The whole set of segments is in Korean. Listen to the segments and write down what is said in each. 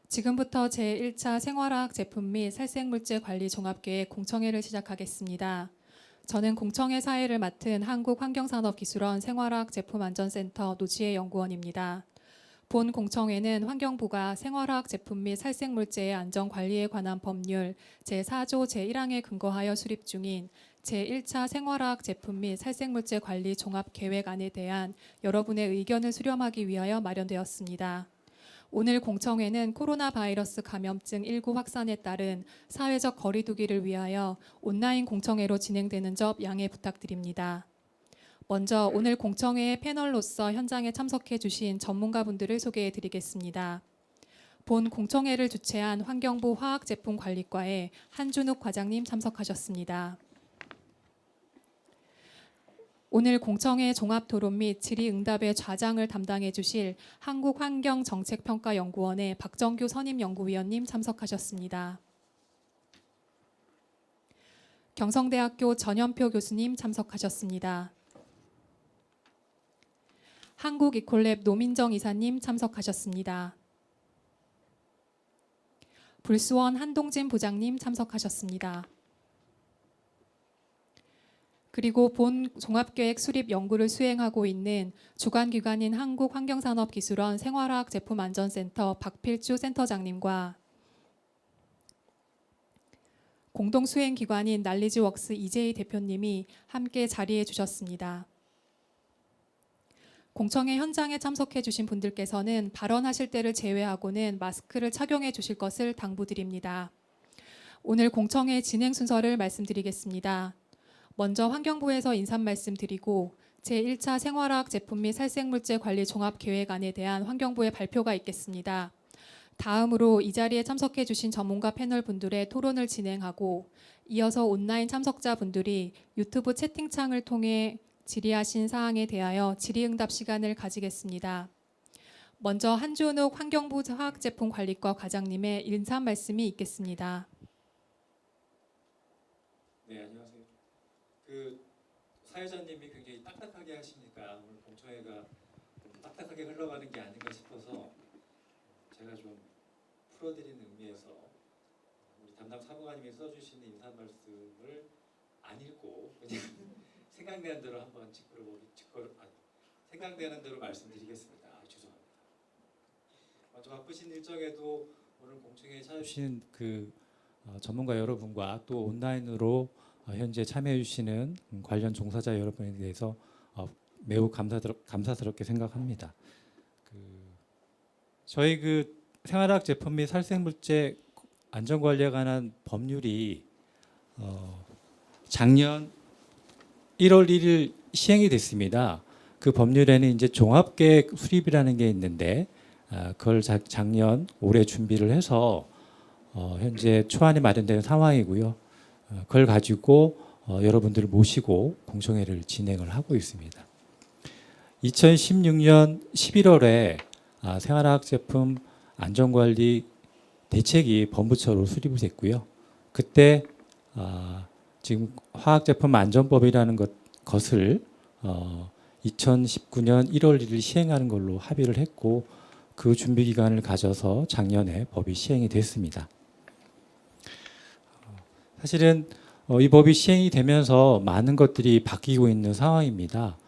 지금부터 제1차 생활화학 제품 및 살생물질 관리 종합계획 공청회를 시작하겠습니다. 저는 공청회 사회를 맡은 한국환경산업기술원 생활화학 제품안전센터 노지혜 연구원입니다. 본 공청회는 환경부가 생활화학 제품 및 살생물제의 안전관리에 관한 법률 제4조 제1항에 근거하여 수립 중인 제1차 생활화학 제품 및 살생물제 관리 종합계획안에 대한 여러분의 의견을 수렴하기 위하여 마련되었습니다. 오늘 공청회는 코로나 바이러스 감염증 19 확산에 따른 사회적 거리 두기를 위하여 온라인 공청회로 진행되는 점 양해 부탁드립니다. 먼저 오늘 공청회의 패널로서 현장에 참석해 주신 전문가분들을 소개해 드리겠습니다. 본 공청회를 주최한 환경부 화학제품관리과의 한준욱 과장님 참석하셨습니다. 오늘 공청회 종합토론 및 질의응답의 좌장을 담당해 주실 한국환경정책평가연구원의 박정규 선임연구위원님 참석하셨습니다. 경성대학교 전현표 교수님 참석하셨습니다. 한국이콜랩 노민정 이사님 참석하셨습니다. 불수원 한동진 부장님 참석하셨습니다. 그리고 본 종합계획 수립 연구를 수행하고 있는 주관기관인 한국환경산업기술원 생활화학제품안전센터 박필주 센터장님과 공동수행기관인 날리지웍스 이재희 대표님이 함께 자리해 주셨습니다. 공청회 현장에 참석해 주신 분들께서는 발언하실 때를 제외하고는 마스크를 착용해 주실 것을 당부드립니다. 오늘 공청회 진행 순서를 말씀드리겠습니다. 먼저 환경부에서 인사 말씀드리고 제1차 생활화학 제품 및 살생물제 관리 종합계획안에 대한 환경부의 발표가 있겠습니다. 다음으로 이 자리에 참석해 주신 전문가 패널 분들의 토론을 진행하고 이어서 온라인 참석자분들이 유튜브 채팅창을 통해 질의하신 사항에 대하여 질의응답 시간을 가지겠습니다. 먼저 한준욱 환경부 화학제품관리과 과장님의 인사 말씀이 있겠습니다. 네, 안녕하세요. 사회자님이 굉장히 딱딱하게 하시니까 오늘 공청회가 좀 딱딱하게 흘러가는 게 아닌가 싶어서 제가 좀 풀어드리는 의미에서 우리 담당 사무관님이 써주시는 인사 말씀을 안 읽고 그냥 생각나는 대로 한번 생각나는 대로 말씀드리겠습니다. 죄송합니다. 좀 바쁘신 일정에도 오늘 공청회에 찾아주신 전문가 여러분과 또 온라인으로 현재 참여해 주시는 관련 종사자 여러분에 대해서 매우 감사스럽게 생각합니다. 저희 생활화학 제품 및 살생물제 안전관리에 관한 법률이 작년 1월 1일 시행이 됐습니다. 그 법률에는 이제 종합계획 수립이라는 게 있는데 그걸 작년 올해 준비를 해서 현재 초안이 마련된 상황이고요. 그걸 가지고 여러분들을 모시고 공청회를 진행을 하고 있습니다. 2016년 11월에 생활화학 제품 안전관리 대책이 본부처로 수립이 됐고요. 그때 지금 화학제품 안전법이라는 것을 2019년 1월 1일 시행하는 걸로 합의를 했고 그 준비 기간을 가져서 작년에 법이 시행이 됐습니다. 사실은 이 법이 시행이 되면서 많은 것들이 바뀌고 있는 상황입니다.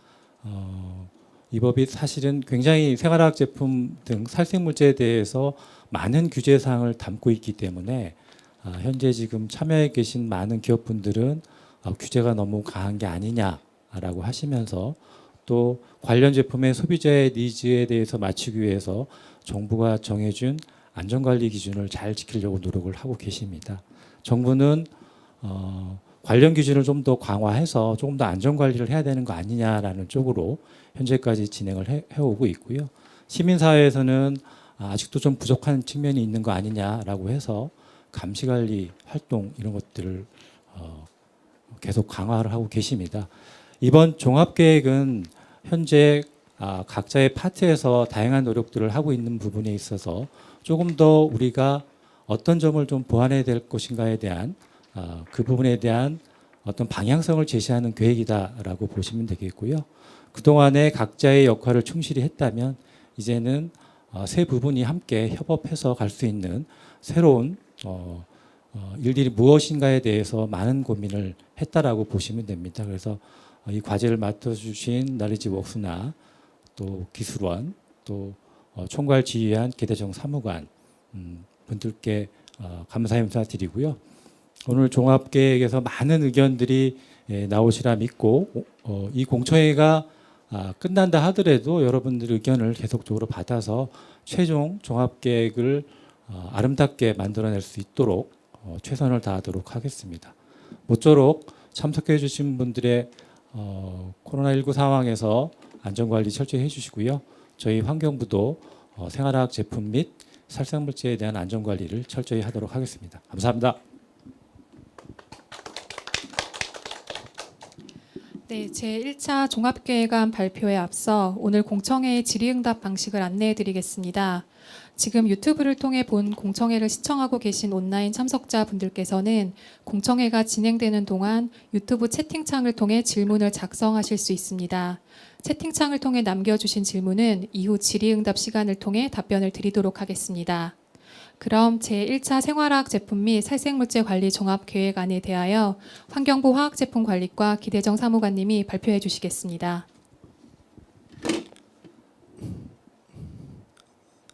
이 법이 사실은 굉장히 생활화학 제품 등 살생물제에 대해서 많은 규제 사항을 담고 있기 때문에 현재 지금 참여해 계신 많은 기업분들은 규제가 너무 강한 게 아니냐라고 하시면서 또 관련 제품의 소비자의 니즈에 대해서 맞추기 위해서 정부가 정해준 안전관리 기준을 잘 지키려고 노력을 하고 계십니다. 정부는 관련 기준을 좀 더 강화해서 조금 더 안전관리를 해야 되는 거 아니냐라는 쪽으로 현재까지 진행을 해오고 있고요. 시민사회에서는 아직도 좀 부족한 측면이 있는 거 아니냐라고 해서 감시관리 활동 이런 것들을 계속 강화를 하고 계십니다. 이번 종합계획은 현재 각자의 파트에서 다양한 노력들을 하고 있는 부분에 있어서 조금 더 우리가 어떤 점을 좀 보완해야 될 것인가에 대한 그 부분에 대한 어떤 방향성을 제시하는 계획이다라고 보시면 되겠고요. 그동안에 각자의 역할을 충실히 했다면 이제는 세 부분이 함께 협업해서 갈 수 있는 새로운 일들이 무엇인가에 대해서 많은 고민을 했다라고 보시면 됩니다. 그래서 이 과제를 맡아주신 나리지웍스나 또 기술원 또 총괄 지휘한 기대정 사무관 분들께 감사 인사드리고요. 오늘 종합계획에서 많은 의견들이 나오시라 믿고 이 공청회가 끝난다 하더라도 여러분들의 의견을 계속적으로 받아서 최종 종합계획을 아름답게 만들어낼 수 있도록 최선을 다하도록 하겠습니다. 모쪼록 참석해 주신 분들의 코로나19 상황에서 안전관리 철저히 해주시고요. 저희 환경부도 생활화학 제품 및 살생물제에 대한 안전관리를 철저히 하도록 하겠습니다. 감사합니다. 네, 제1차 종합계획안 발표에 앞서 오늘 공청회의 질의응답 방식을 안내해 드리겠습니다. 지금 유튜브를 통해 본 공청회를 시청하고 계신 온라인 참석자분들께서는 공청회가 진행되는 동안 유튜브 채팅창을 통해 질문을 작성하실 수 있습니다. 채팅창을 통해 남겨주신 질문은 이후 질의응답 시간을 통해 답변을 드리도록 하겠습니다. 그럼 제1차 생활화학 제품 및 살생물제 관리 종합계획안에 대하여 환경부 화학제품관리과 기대정 사무관님이 발표해 주시겠습니다.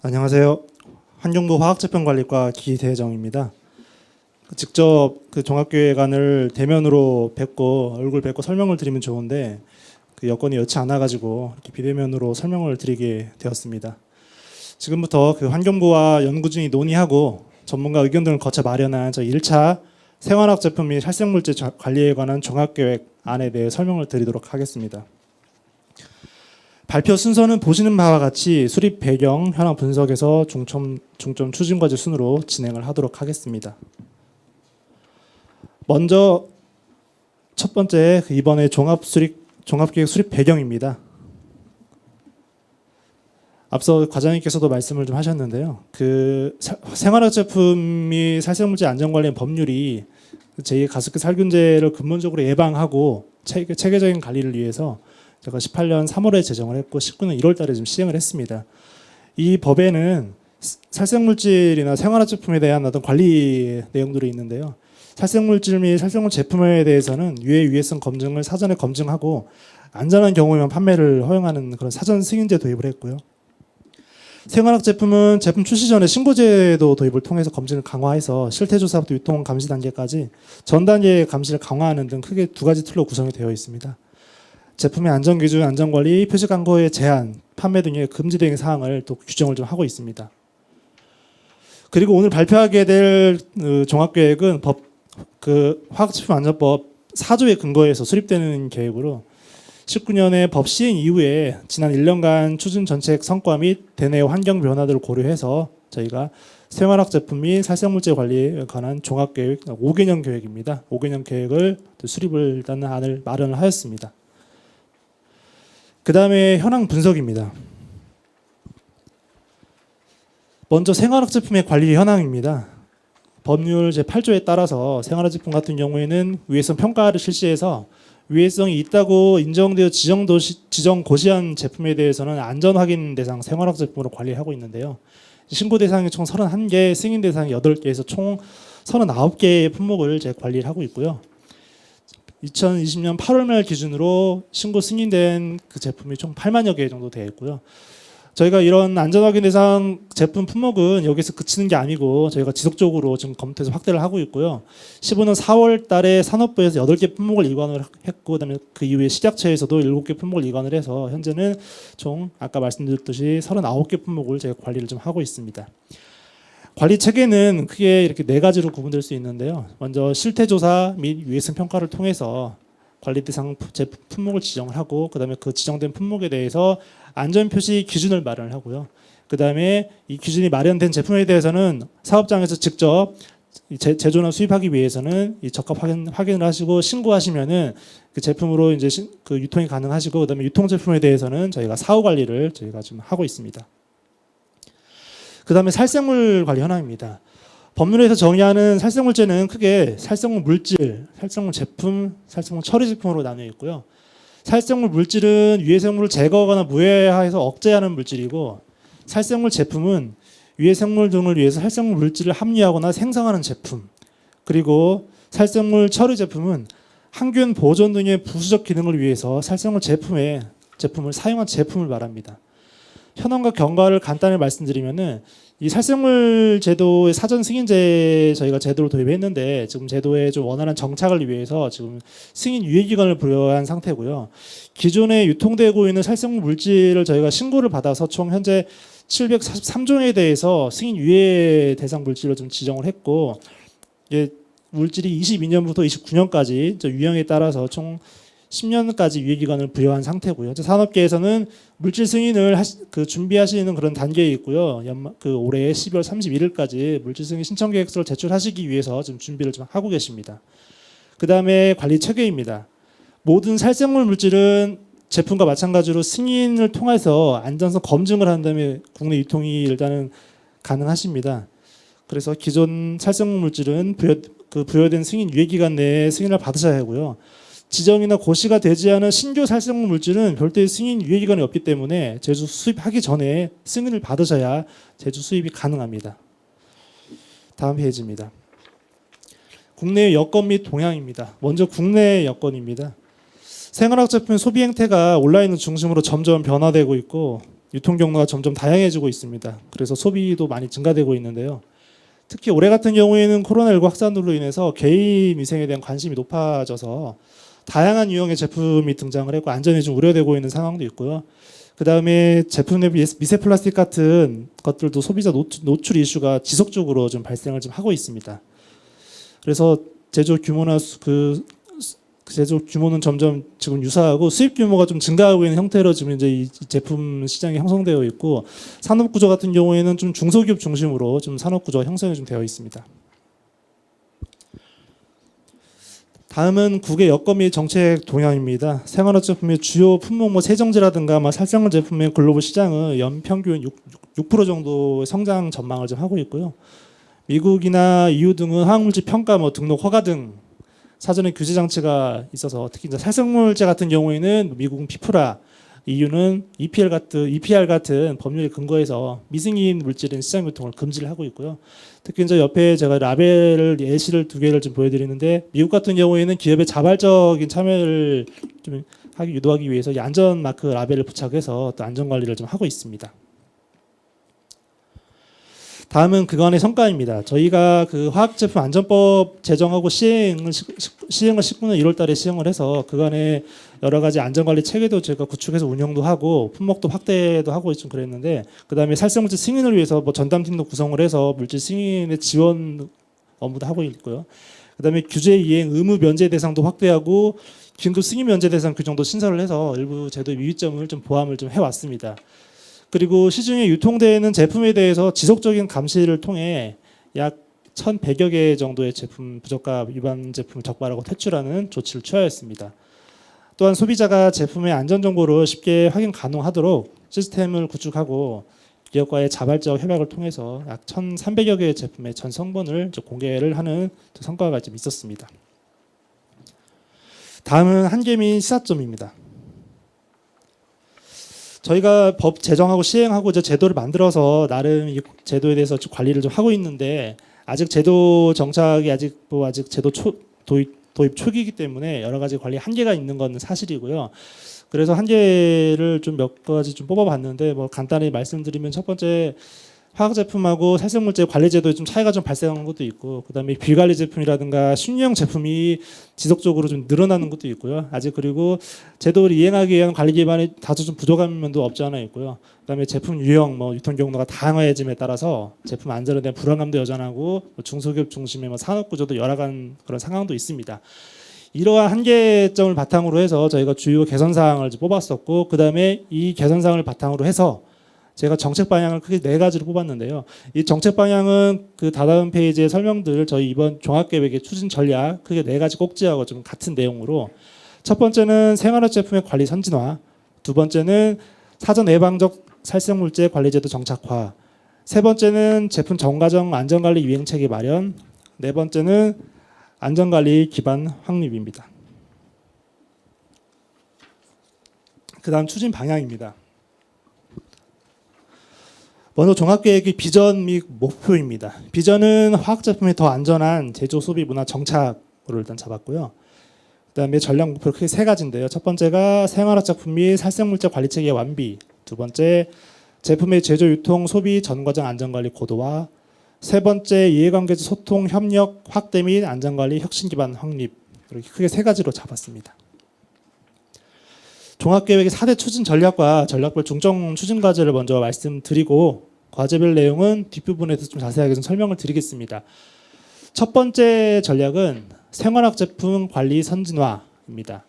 안녕하세요. 환경부 화학제품관리과 기대정입니다. 직접 그 종합계획안을 대면으로 뵙고 얼굴 뵙고 설명을 드리면 좋은데 그 여건이 여치 않아가지고 이렇게 비대면으로 설명을 드리게 되었습니다. 지금부터 그 환경부와 연구진이 논의하고 전문가 의견 등을 거쳐 마련한 저 1차 생활화학 제품 및 살생물제 관리에 관한 종합계획안에 대해 설명을 드리도록 하겠습니다. 발표 순서는 보시는 바와 같이 수립 배경, 현황 분석에서 중점 추진 과제 순으로 진행을 하도록 하겠습니다. 먼저 첫 번째 이번에 종합계획 수립 배경입니다. 앞서 과장님께서도 말씀을 좀 하셨는데요. 그 생활화학 제품 및 살생물제 안전관련 법률이 제2가습기 살균제를 근본적으로 예방하고 체계적인 관리를 위해서 제가 18년 3월에 제정을 했고 19년 1월달에 좀 시행을 했습니다. 이 법에는 살생물질이나 생활화학 제품에 대한 어떤 관리 내용들이 있는데요. 살생물질 및 살생물 제품에 대해서는 유해성 검증을 사전에 검증하고 안전한 경우에만 판매를 허용하는 그런 사전 승인제 도입을 했고요. 생활화학 제품은 제품 출시 전에 신고제도 도입을 통해서 검증을 강화해서 실태조사부터 유통 감시 단계까지 전 단계 감시를 강화하는 등 크게 두 가지 틀로 구성이 되어 있습니다. 제품의 안전기준, 안전관리, 표시 광고의 제한, 판매 등의 금지 등의 사항을 또 규정을 좀 하고 있습니다. 그리고 오늘 발표하게 될 종합계획은 화학제품 안전법 4조에 근거해서 수립되는 계획으로 19년에 법 시행 이후에 지난 1년간 추진 정책 성과 및 대내 환경 변화들을 고려해서 저희가 생활화학 제품 및 살생물제 관리에 관한 종합계획 5개년 계획입니다. 5개년 계획을 수립을 일단 안을 마련을 하였습니다. 그 다음에 현황 분석입니다. 먼저 생활화학 제품의 관리 현황입니다. 법률 제8조에 따라서 생활화학 제품 같은 경우에는 위해성 평가를 실시해서 위해성이 있다고 인정되어 지정 고시한 제품에 대해서는 안전 확인 대상 생활화학 제품으로 관리하고 있는데요. 신고 대상이 총 31개, 승인 대상이 8개에서 총 39개의 품목을 관리를 하고 있고요. 2020년 8월 말 기준으로 신고 승인된 그 제품이 총 8만여 개 정도 되어 있고요. 저희가 이런 안전확인 대상 제품 품목은 여기서 그치는 게 아니고 저희가 지속적으로 지금 검토해서 확대를 하고 있고요. 15년 4월 달에 산업부에서 8개 품목을 이관을 했고 그다음에 그 이후에 식약처에서도 7개 품목을 이관을 해서 현재는 총 아까 말씀드렸듯이 39개 품목을 제가 관리를 좀 하고 있습니다. 관리 체계는 크게 이렇게 4가지로 구분될 수 있는데요. 먼저 실태조사 및 유해성 평가를 통해서 관리 대상 제품 품목을 지정을 하고 그다음에 그 지정된 품목에 대해서 안전 표시 기준을 마련을 하고요. 그다음에 이 기준이 마련된 제품에 대해서는 사업장에서 직접 제조나 수입하기 위해서는 이 적합 확인을 하시고 신고하시면은 그 제품으로 이제 그 유통이 가능하시고 그다음에 유통 제품에 대해서는 저희가 사후 관리를 저희가 지금 하고 있습니다. 그다음에 살생물 관리 현황입니다. 법률에서 정의하는 살생물제는 크게 살생물 물질, 살생물 제품, 살생물 처리 제품으로 나뉘어 있고요. 살생물 물질은 유해생물을 제거하거나 무해해서 억제하는 물질이고 살생물 제품은 위해 생물 등을 위해서 살생물 물질을 함유하거나 생성하는 제품, 그리고 살생물 처리 제품은 항균 보존 등의 부수적 기능을 위해서 살생물 제품을 사용한 제품을 말합니다. 현황과 경과를 간단히 말씀드리면은 이 살생물 제도의 사전 승인제 저희가 제도를 도입했는데 지금 제도의 좀 원활한 정착을 위해서 지금 승인 유예 기간을 부여한 상태고요. 기존에 유통되고 있는 살생물 물질을 저희가 신고를 받아서 총 현재 743종에 대해서 승인 유예 대상 물질로 좀 지정을 했고, 이게 물질이 22년부터 29년까지 유형에 따라서 총 10년까지 유예 기간을 부여한 상태고요. 산업계에서는 물질 승인을 준비하시는 그런 단계에 있고요. 올해 12월 31일까지 물질 승인 신청 계획서를 제출하시기 위해서 좀 준비를 좀 하고 계십니다. 그 다음에 관리 체계입니다. 모든 살생물 물질은 제품과 마찬가지로 승인을 통해서 안전성 검증을 한 다음에 국내 유통이 일단은 가능하십니다. 그래서 기존 살생물 물질은 부여된 승인 유예 기간 내에 승인을 받으셔야 하고요. 지정이나 고시가 되지 않은 신규 살생물 물질은 별도의 승인 유예 기간이 없기 때문에 제조 수입하기 전에 승인을 받으셔야 제조 수입이 가능합니다. 다음 페이지입니다. 국내 여건 및 동향입니다. 먼저 국내 여건입니다. 생활학 제품 소비 행태가 온라인을 중심으로 점점 변화되고 있고 유통 경로가 점점 다양해지고 있습니다. 그래서 소비도 많이 증가되고 있는데요. 특히 올해 같은 경우에는 코로나19 확산으로 인해서 개인 위생에 대한 관심이 높아져서 다양한 유형의 제품이 등장을 했고 안전이 좀 우려되고 있는 상황도 있고요. 그 다음에 제품 내 미세 플라스틱 같은 것들도 소비자 노출 이슈가 지속적으로 좀 발생을 좀 하고 있습니다. 그래서 제조 규모는 점점 지금 유사하고 수입 규모가 좀 증가하고 있는 형태로 지금 이제 이 제품 시장이 형성되어 있고 산업 구조 같은 경우에는 좀 중소기업 중심으로 좀 산업 구조가 형성이 좀 되어 있습니다. 다음은 국외 여건 및 정책 동향입니다. 생활학 제품의 주요 품목 세정제라든가 살생물 제품의 글로벌 시장은 연평균 6% 정도의 성장 전망을 좀 하고 있고요. 미국이나 EU 등은 화학물질 평가, 등록 허가 등 사전에 규제 장치가 있어서 특히 이제 살생물제 같은 경우에는 미국은 피프라, EU는 EPR 같은 법률에 근거해서 미승인 물질인 시장 유통을 금지를 하고 있고요. 특히 이제 옆에 제가 라벨을 예시를 두 개를 좀 보여드리는데 미국 같은 경우에는 기업의 자발적인 참여를 좀 유도하기 위해서 이 안전 마크 라벨을 부착해서 또 안전 관리를 좀 하고 있습니다. 다음은 그간의 성과입니다. 저희가 그 화학제품 안전법 제정하고 시행을 19년 1월달에 시행을 해서 그간의 여러 가지 안전관리 체계도 저희가 구축해서 운영도 하고 품목도 확대도 하고 좀 그랬는데 그 다음에 살생물질 승인을 위해서 전담팀도 구성을 해서 물질 승인의 지원 업무도 하고 있고요. 그 다음에 규제 이행 의무 면제 대상도 확대하고 긴급 승인 면제 대상 규정도 신설을 해서 일부 제도의 위점을 좀 보완을 좀 해왔습니다. 그리고 시중에 유통되는 제품에 대해서 지속적인 감시를 통해 약 1,100여 개 정도의 제품 부적합 위반 제품을 적발하고 퇴출하는 조치를 취하였습니다. 또한 소비자가 제품의 안전 정보를 쉽게 확인 가능하도록 시스템을 구축하고 기업과의 자발적 협약을 통해서 약 1,300여 개의 제품의 전 성분을 공개를 하는 성과가 좀 있었습니다. 다음은 한계 및 시사점입니다. 저희가 법 제정하고 시행하고 이제 제도를 만들어서 나름 이 제도에 대해서 좀 관리를 좀 하고 있는데 아직 제도 정착이 아직 제도 도입 초기이기 때문에 여러 가지 관리 한계가 있는 건 사실이고요. 그래서 한계를 좀 몇 가지 좀 뽑아봤는데 간단히 말씀드리면 첫 번째 화학 제품하고 살생물제 관리 제도에 좀 차이가 좀 발생하는 것도 있고 그다음에 비관리 제품이라든가 신유형 제품이 지속적으로 좀 늘어나는 것도 있고요. 아직 그리고 제도를 이행하기 위한 관리 기반이 다소 좀 부족한 면도 없지 않아 있고요. 그다음에 제품 유형, 유통 경로가 다양해짐에 따라서 제품 안전에 대한 불안감도 여전하고 중소기업 중심의 산업 구조도 열악한 그런 상황도 있습니다. 이러한 한계점을 바탕으로 해서 저희가 주요 개선 사항을 뽑았었고 그다음에 이 개선 사항을 바탕으로 해서 제가 정책 방향을 크게 4가지로 뽑았는데요. 이 정책 방향은 그 다다음 페이지의 설명들 저희 이번 종합계획의 추진 전략 크게 4가지 꼭지하고 좀 같은 내용으로 첫 번째는 생활학 제품의 관리 선진화, 두 번째는 사전 예방적 살생물제 관리제도 정착화, 세 번째는 제품 전과정 안전관리 유행체계 마련, 네 번째는 안전관리 기반 확립입니다. 그 다음 추진 방향입니다. 먼저 종합계획의 비전 및 목표입니다. 비전은 화학제품의 더 안전한 제조, 소비, 문화 정착으로 일단 잡았고요. 그다음에 전략 목표는 크게 세 가지인데요. 첫 번째가 생활화제품 및 살생물질 관리체계 완비. 두 번째, 제품의 제조, 유통, 소비 전 과정 안전관리 고도화. 세 번째, 이해관계자 소통, 협력 확대 및 안전관리 혁신 기반 확립. 이렇게 크게 세 가지로 잡았습니다. 종합계획의 4대 추진 전략과 전략별 중점 추진 과제를 먼저 말씀드리고 과제별 내용은 뒷부분에서 좀 자세하게 좀 설명을 드리겠습니다. 첫 번째 전략은 생활학 제품 관리 선진화입니다.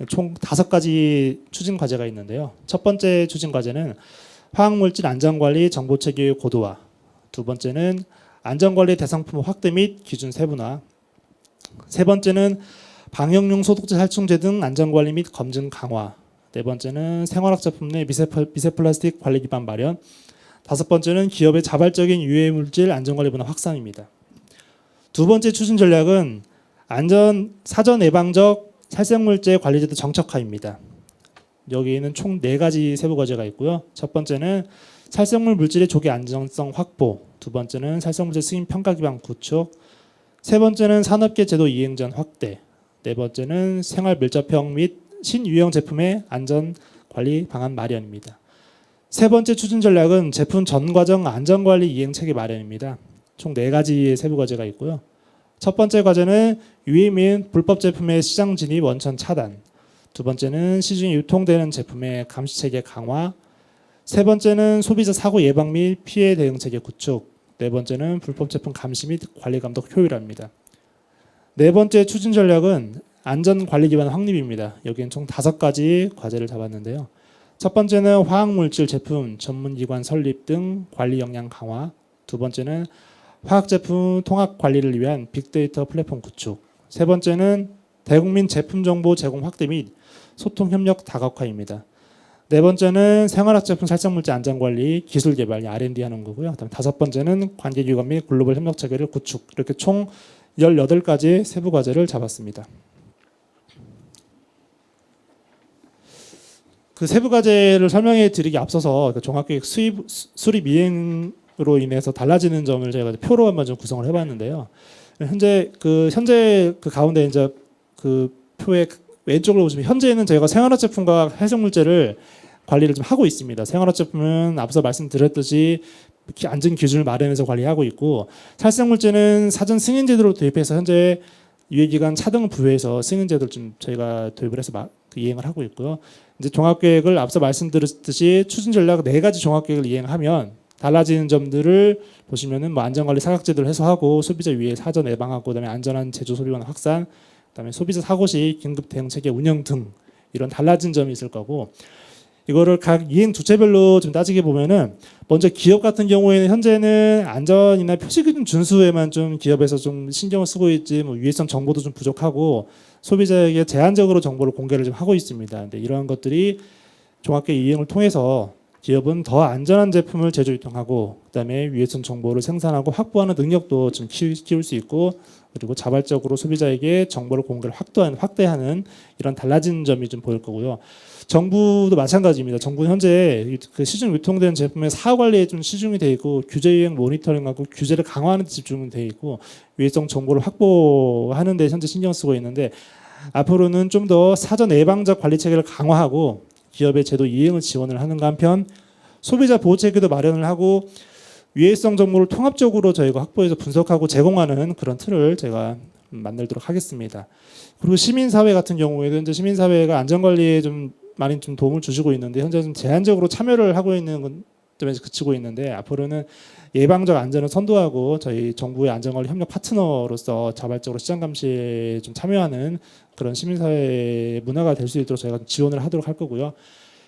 총 5가지 추진 과제가 있는데요. 첫 번째 추진 과제는 화학물질 안전관리 정보체계 고도화. 두 번째는 안전관리 대상품 확대 및 기준 세분화. 세 번째는 방역용 소독제, 살충제 등 안전관리 및 검증 강화. 네 번째는 생활학 제품 내 미세 플라스틱 관리 기반 마련. 다섯 번째는 기업의 자발적인 유해 물질 안전관리 문화 확산입니다. 두 번째 추진 전략은 사전 예방적 살생물제 관리제도 정책화입니다. 여기에는 총 4가지 세부 과제가 있고요. 첫 번째는 살생물 물질의 조기 안전성 확보. 두 번째는 살생물제 승인 평가 기반 구축. 세 번째는 산업계 제도 이행전 확대. 네 번째는 생활 밀접형 및 신유형 제품의 안전 관리 방안 마련입니다. 세 번째 추진 전략은 제품 전 과정 안전 관리 이행 체계 마련입니다. 총 4가지의 세부 과제가 있고요. 첫 번째 과제는 유해 및 불법 제품의 시장 진입 원천 차단. 두 번째는 시중에 유통되는 제품의 감시 체계 강화. 세 번째는 소비자 사고 예방 및 피해 대응 체계 구축. 네 번째는 불법 제품 감시 및 관리 감독 효율화입니다. 네 번째 추진 전략은 안전 관리 기반 확립입니다. 여기엔 총 5가지 과제를 잡았는데요. 첫 번째는 화학물질 제품 전문기관 설립 등 관리 역량 강화. 두 번째는 화학제품 통합 관리를 위한 빅데이터 플랫폼 구축. 세 번째는 대국민 제품 정보 제공 확대 및 소통 협력 다각화입니다. 네 번째는 생활학 제품 살생물질 안전관리 기술 개발 R&D 하는 거고요. 그다음 5번째는 관계기관 및 글로벌 협력 체계를 구축. 이렇게 총 18가지 세부 과제를 잡았습니다. 그 세부 과제를 설명해 드리기 앞서서 종합계획 수립 이행으로 인해서 달라지는 점을 제가 표로 한번 좀 구성을 해봤는데요. 현재 그 가운데 이제 그 표의 왼쪽으로 보시면 현재는 저희가 생활화 제품과 해석물질을 관리를 좀 하고 있습니다. 생활화 제품은 앞서 말씀드렸듯이 안전 기준을 마련해서 관리하고 있고, 살생물질은 사전 승인 제도로 도입해서 현재 유예기간 차등을 부여해서 승인 제도를 좀 저희가 도입을 해서 이행을 하고 있고요. 이제 종합계획을 앞서 말씀드렸듯이 추진 전략 4가지 종합계획을 이행하면 달라지는 점들을 보시면은 뭐 안전관리 사각제도를 해소하고 소비자 위해 사전 예방하고 그다음에 안전한 제조 소비원 확산, 그다음에 소비자 사고 시 긴급 대응 체계 운영 등 이런 달라진 점이 있을 거고, 이거를 각 이행 주체별로 좀 따지게 보면은 먼저 기업 같은 경우에는 현재는 안전이나 표시 기준 준수에만 좀 기업에서 좀 신경을 쓰고 있지 뭐 유해성 정보도 좀 부족하고 소비자에게 제한적으로 정보를 공개를 좀 하고 있습니다. 근데 이러한 것들이 종합계획 이행을 통해서 기업은 더 안전한 제품을 제조 유통하고 그다음에 유해성 정보를 생산하고 확보하는 능력도 좀 키울 수 있고, 그리고 자발적으로 소비자에게 정보를 공개를 확대하는 이런 달라진 점이 좀 보일 거고요. 정부도 마찬가지입니다. 정부는 현재 그 시중 유통된 제품의 사후 관리에 좀 치중이 돼 있고 규제 이행 모니터링하고 규제를 강화하는 데 집중이 돼 있고 유해성 정보를 확보하는 데 현재 신경 쓰고 있는데, 앞으로는 좀 더 사전 예방적 관리 체계를 강화하고 기업의 제도 이행을 지원을 하는가 한편 소비자 보호 체계도 마련을 하고 유해성 정보를 통합적으로 저희가 확보해서 분석하고 제공하는 그런 틀을 제가 만들도록 하겠습니다. 그리고 시민사회 같은 경우에도 현재 시민사회가 안전관리에 좀 많이 좀 도움을 주시고 있는데 현재 좀 제한적으로 참여를 하고 있는 것 때문에 그치고 있는데, 앞으로는 예방적 안전을 선도하고 저희 정부의 안전관리 협력 파트너로서 자발적으로 시장 감시에 좀 참여하는 그런 시민사회 문화가 될 수 있도록 저희가 지원을 하도록 할 거고요.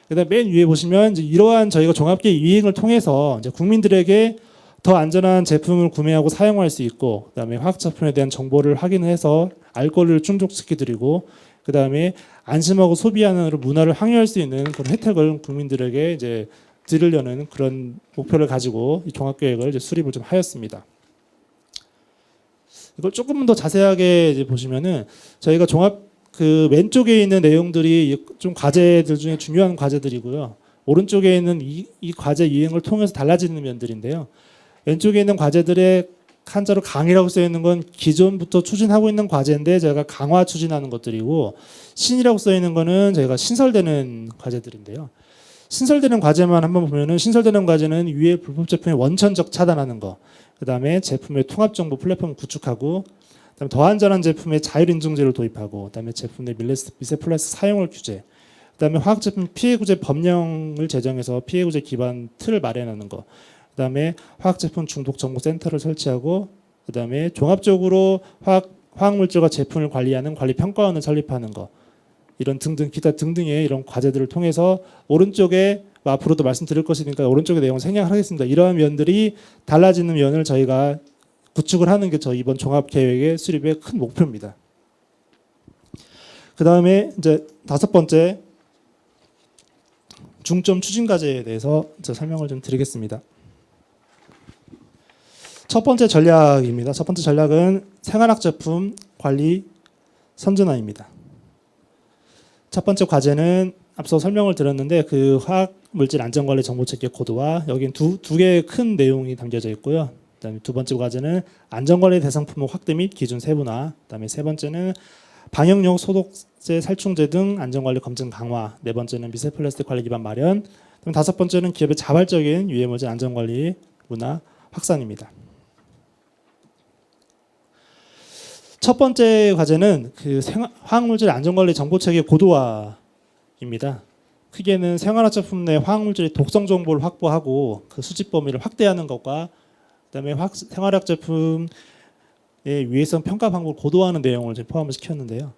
그다음 맨 위에 보시면 이제 이러한 저희가 종합계획 이행을 통해서 이제 국민들에게 더 안전한 제품을 구매하고 사용할 수 있고, 그다음에 화학제품에 대한 정보를 확인해서 알 권리를 충족시켜드리고, 그다음에 안심하고 소비하는 문화를 항의할 수 있는 그런 혜택을 국민들에게 이제 드리려는 그런 목표를 가지고 이 종합계획을 이제 수립을 좀 하였습니다. 이걸 조금 더 자세하게 이제 보시면은 저희가 종합 그 왼쪽에 있는 내용들이 좀 과제들 중에 중요한 과제들이고요. 오른쪽에 있는 이 과제 유행을 통해서 달라지는 면들인데요. 왼쪽에 있는 과제들의 한자로 강이라고 써 있는 건 기존부터 추진하고 있는 과제인데 저희가 강화 추진하는 것들이고, 신이라고 써 있는 거는 저희가 신설되는 과제들인데요. 신설되는 과제만 한번 보면은, 신설되는 과제는 위에 불법 제품의 원천적 차단하는 거, 그다음에 제품의 통합 정보 플랫폼 구축하고, 그다음에 더 안전한 제품의 자율 인증제를 도입하고, 그다음에 제품 내 미세 플라스틱 사용을 규제, 그다음에 화학 제품 피해 구제 법령을 제정해서 피해 구제 기반 틀을 마련하는 거, 그다음에 화학 제품 중독 정보 센터를 설치하고, 그다음에 종합적으로 화학 물질과 제품을 관리하는 관리 평가원을 설립하는 거, 이런 등등 기타 등등의 이런 과제들을 통해서 오른쪽에 앞으로도 말씀드릴 것이니까 오른쪽의 내용을 생략하겠습니다. 이러한 면들이 달라지는 면을 저희가 구축을 하는 게 저희 이번 종합 계획의 수립의 큰 목표입니다. 그다음에 이제 5번째 중점 추진 과제에 대해서 설명을 좀 드리겠습니다. 첫 번째 전략입니다. 첫 번째 전략은 생활학 제품 관리 선진화입니다. 첫 번째 과제는 앞서 설명을 드렸는데 그 화학 물질 안전관리 정보체계 코드와 여긴 두 개의 큰 내용이 담겨져 있고요. 그다음에 두 번째 과제는 안전관리 대상 품목 확대 및 기준 세분화. 그다음에 세 번째는 방역용 소독제, 살충제 등 안전관리 검증 강화. 네 번째는 미세 플라스틱 관리 기반 마련. 그다음 다섯 번째는 기업의 자발적인 유해물질 안전관리 문화 확산입니다. 첫 번째 과제는 그 화학물질 안전관리 정보체계 고도화입니다. 크게는 생활학 제품 내 화학물질의 독성 정보를 확보하고 그 수집 범위를 확대하는 것과, 그다음에 생활학 제품의 위해성 평가 방법을 고도화하는 내용을 포함을 시켰는데요.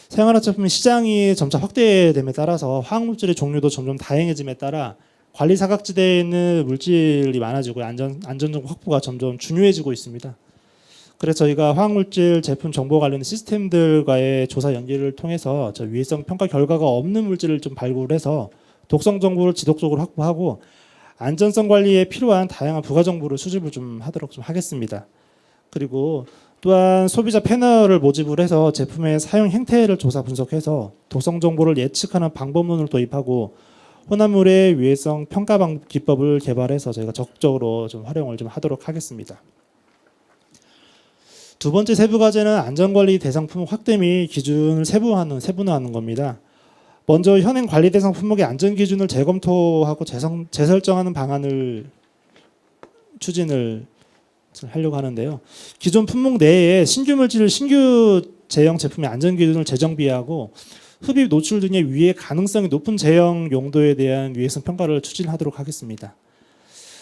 생활학 제품 시장이 점차 확대됨에 따라서 화학물질의 종류도 점점 다양해짐에 따라 관리 사각지대에 있는 물질이 많아지고 안전정보 확보가 점점 중요해지고 있습니다. 그래서 저희가 화학물질 제품 정보 관련 시스템들과의 조사 연계를 통해서 저 위해성 평가 결과가 없는 물질을 좀 발굴해서 독성 정보를 지속적으로 확보하고 안전성 관리에 필요한 다양한 부가 정보를 수집을 좀 하도록 좀 하겠습니다. 그리고 또한 소비자 패널을 모집을 해서 제품의 사용 행태를 조사 분석해서 독성 정보를 예측하는 방법론을 도입하고 혼합물의 위해성 평가 방법 기법을 개발해서 저희가 적극적으로 좀 활용을 좀 하도록 하겠습니다. 두 번째 세부 과제는 안전관리 대상 품목 확대 및 기준을 세분화하는 겁니다. 먼저 현행 관리 대상 품목의 안전 기준을 재검토하고 재설정하는 방안을 추진을 하려고 하는데요. 기존 품목 내에 신규 물질, 신규 제형 제품의 안전 기준을 재정비하고 흡입 노출 등의 위해 가능성이 높은 제형 용도에 대한 위해성 평가를 추진하도록 하겠습니다.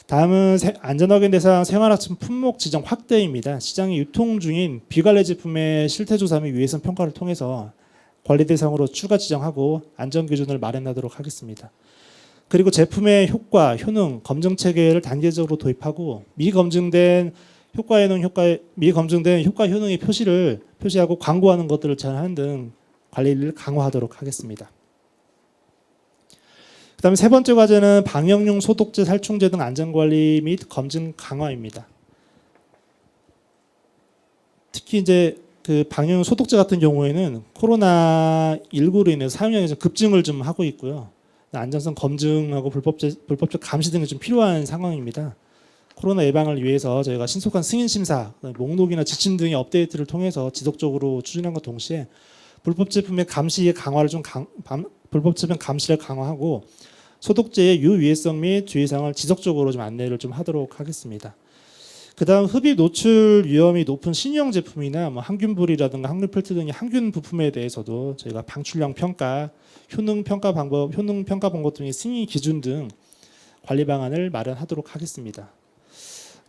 다음은 안전확인 대상 생활학품 품목 지정 확대입니다. 시장에 유통 중인 비관리 제품의 실태 조사 및 위해성 평가를 통해서 관리 대상으로 추가 지정하고 안전 기준을 마련하도록 하겠습니다. 그리고 제품의 효과, 효능, 검증 체계를 단계적으로 도입하고 미검증된 효과, 효능의 표시하고 광고하는 것들을 제한하는 등 관리를 강화하도록 하겠습니다. 그다음에 세 번째 과제는 방역용 소독제, 살충제 등 안전관리 및 검증 강화입니다. 특히 이제 그 방역용 소독제 같은 경우에는 코로나19로 인해서 사용량이 좀 급증을 좀 하고 있고요. 안전성 검증하고 불법적 감시 등이 좀 필요한 상황입니다. 코로나 예방을 위해서 저희가 신속한 승인 심사, 목록이나 지침 등의 업데이트를 통해서 지속적으로 추진함과 동시에 불법 제품의 감시의 강화를 불법 제품 감시를 강화하고 소독제의 유위해성 및 주의사항을 지속적으로 좀 안내를 좀 하도록 하겠습니다. 그다음 흡입 노출 위험이 높은 신형 제품이나 항균불이라든가 항균 필터 등의 항균 부품에 대해서도 저희가 방출량 평가, 효능 평가 방법 등의 승인 기준 등 관리 방안을 마련하도록 하겠습니다.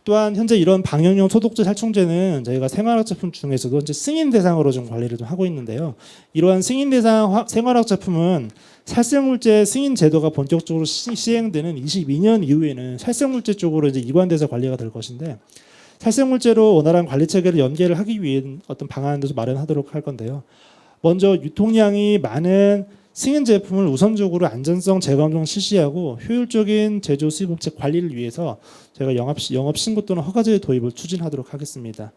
또한 현재 이런 방역용 소독제, 살충제는 저희가 생활학 제품 중에서도 이제 승인 대상으로 좀 관리를 좀 하고 있는데요. 이러한 승인 대상 생활학 제품은 살생물제 승인 제도가 본격적으로 시행되는 22년 이후에는 살생물제 쪽으로 이제 이관돼서 관리가 될 것인데, 살생물제로 원활한 관리 체계를 연계를 하기 위한 어떤 방안도 좀 마련하도록 할 건데요. 먼저 유통량이 많은 승인 제품을 우선적으로 안전성 재검증 실시하고 효율적인 제조 수입업체 관리를 위해서 저희가 영업 신고 또는 허가제 도입을 추진하도록 하겠습니다.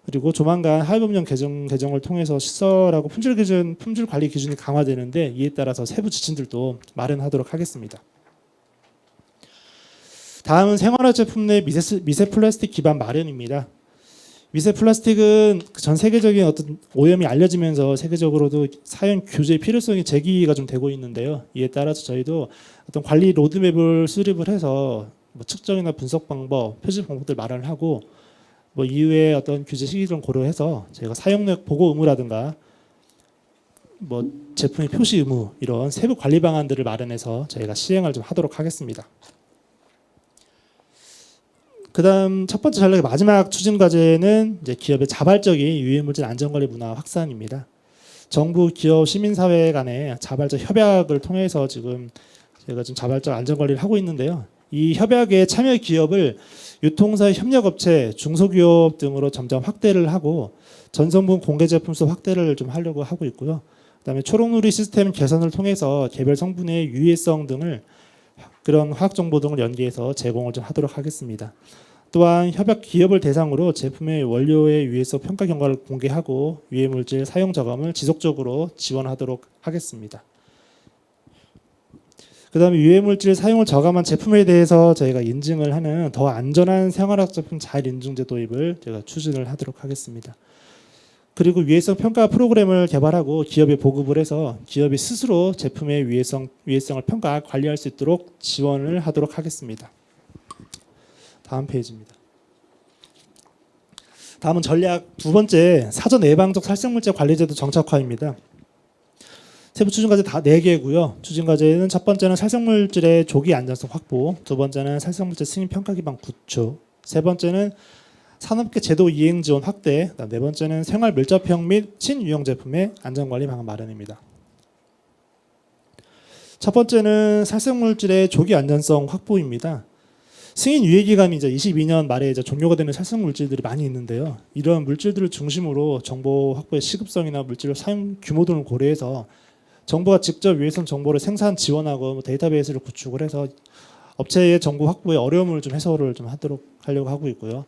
그리고 조만간 하위법령 개정을 통해서 시설하고 품질 관리 기준이 강화되는데 이에 따라서 세부 지침들도 마련하도록 하겠습니다. 다음은 생활화 제품 내 미세 플라스틱 기반 마련입니다. 미세 플라스틱은 전 세계적인 어떤 오염이 알려지면서 세계적으로도 사용 규제의 필요성이 제기가 좀 되고 있는데요. 이에 따라서 저희도 어떤 관리 로드맵을 수립을 해서 뭐 측정이나 분석 방법, 표시 방법들 마련을 하고 뭐 이후에 어떤 규제 시기를 고려해서 저희가 사용력 보고 의무라든가 뭐 제품의 표시 의무 이런 세부 관리 방안들을 마련해서 저희가 시행을 좀 하도록 하겠습니다. 그다음 첫 번째 전략의 마지막 추진 과제는 이제 기업의 자발적인 유해물질 안전관리 문화 확산입니다. 정부, 기업, 시민사회 간의 자발적 협약을 통해서 지금 제가 좀 자발적 안전관리를 하고 있는데요. 이 협약에 참여 기업을 유통사의 협력업체, 중소기업 등으로 점점 확대를 하고 전성분 공개 제품 수 확대를 좀 하려고 하고 있고요. 그다음에 초록누리 시스템 개선을 통해서 개별 성분의 유해성 등을 그런 화학 정보 등을 연계해서 제공을 좀 하도록 하겠습니다. 또한 협약 기업을 대상으로 제품의 원료의 유해성 평가 결과를 공개하고 유해물질 사용 저감을 지속적으로 지원하도록 하겠습니다. 그다음에 유해물질 사용을 저감한 제품에 대해서 저희가 인증을 하는 더 안전한 생활학 제품 잘 인증제 도입을 제가 추진을 하도록 하겠습니다. 그리고 유해성 평가 프로그램을 개발하고 기업에 보급을 해서 기업이 스스로 제품의 유해성을 평가 관리할 수 있도록 지원을 하도록 하겠습니다. 다음 페이지입니다. 다음은 전략 두 번째 사전 예방적 살생물질 관리제도 정착화입니다. 세부 추진 과제 다 4개고요. 추진 과제는 첫 번째는 살생물질의 조기 안전성 확보, 두 번째는 살생물질 승인 평가 기반 구축, 세 번째는 산업계 제도 이행 지원 확대, 네 번째는 생활 밀접형 및 친유형 제품의 안전관리 방안 마련입니다. 첫 번째는 살생물질의 조기 안전성 확보입니다. 승인 유예 기간이 이제 22년 말에 이제 종료가 되는 살생물질들이 많이 있는데요. 이러한 물질들을 중심으로 정보 확보의 시급성이나 물질 사용 규모 등을 고려해서 정부가 직접 유해성 정보를 생산 지원하고 데이터베이스를 구축을 해서 업체의 정보 확보에 어려움을 좀 해소를 좀 하려고 하고 있고요.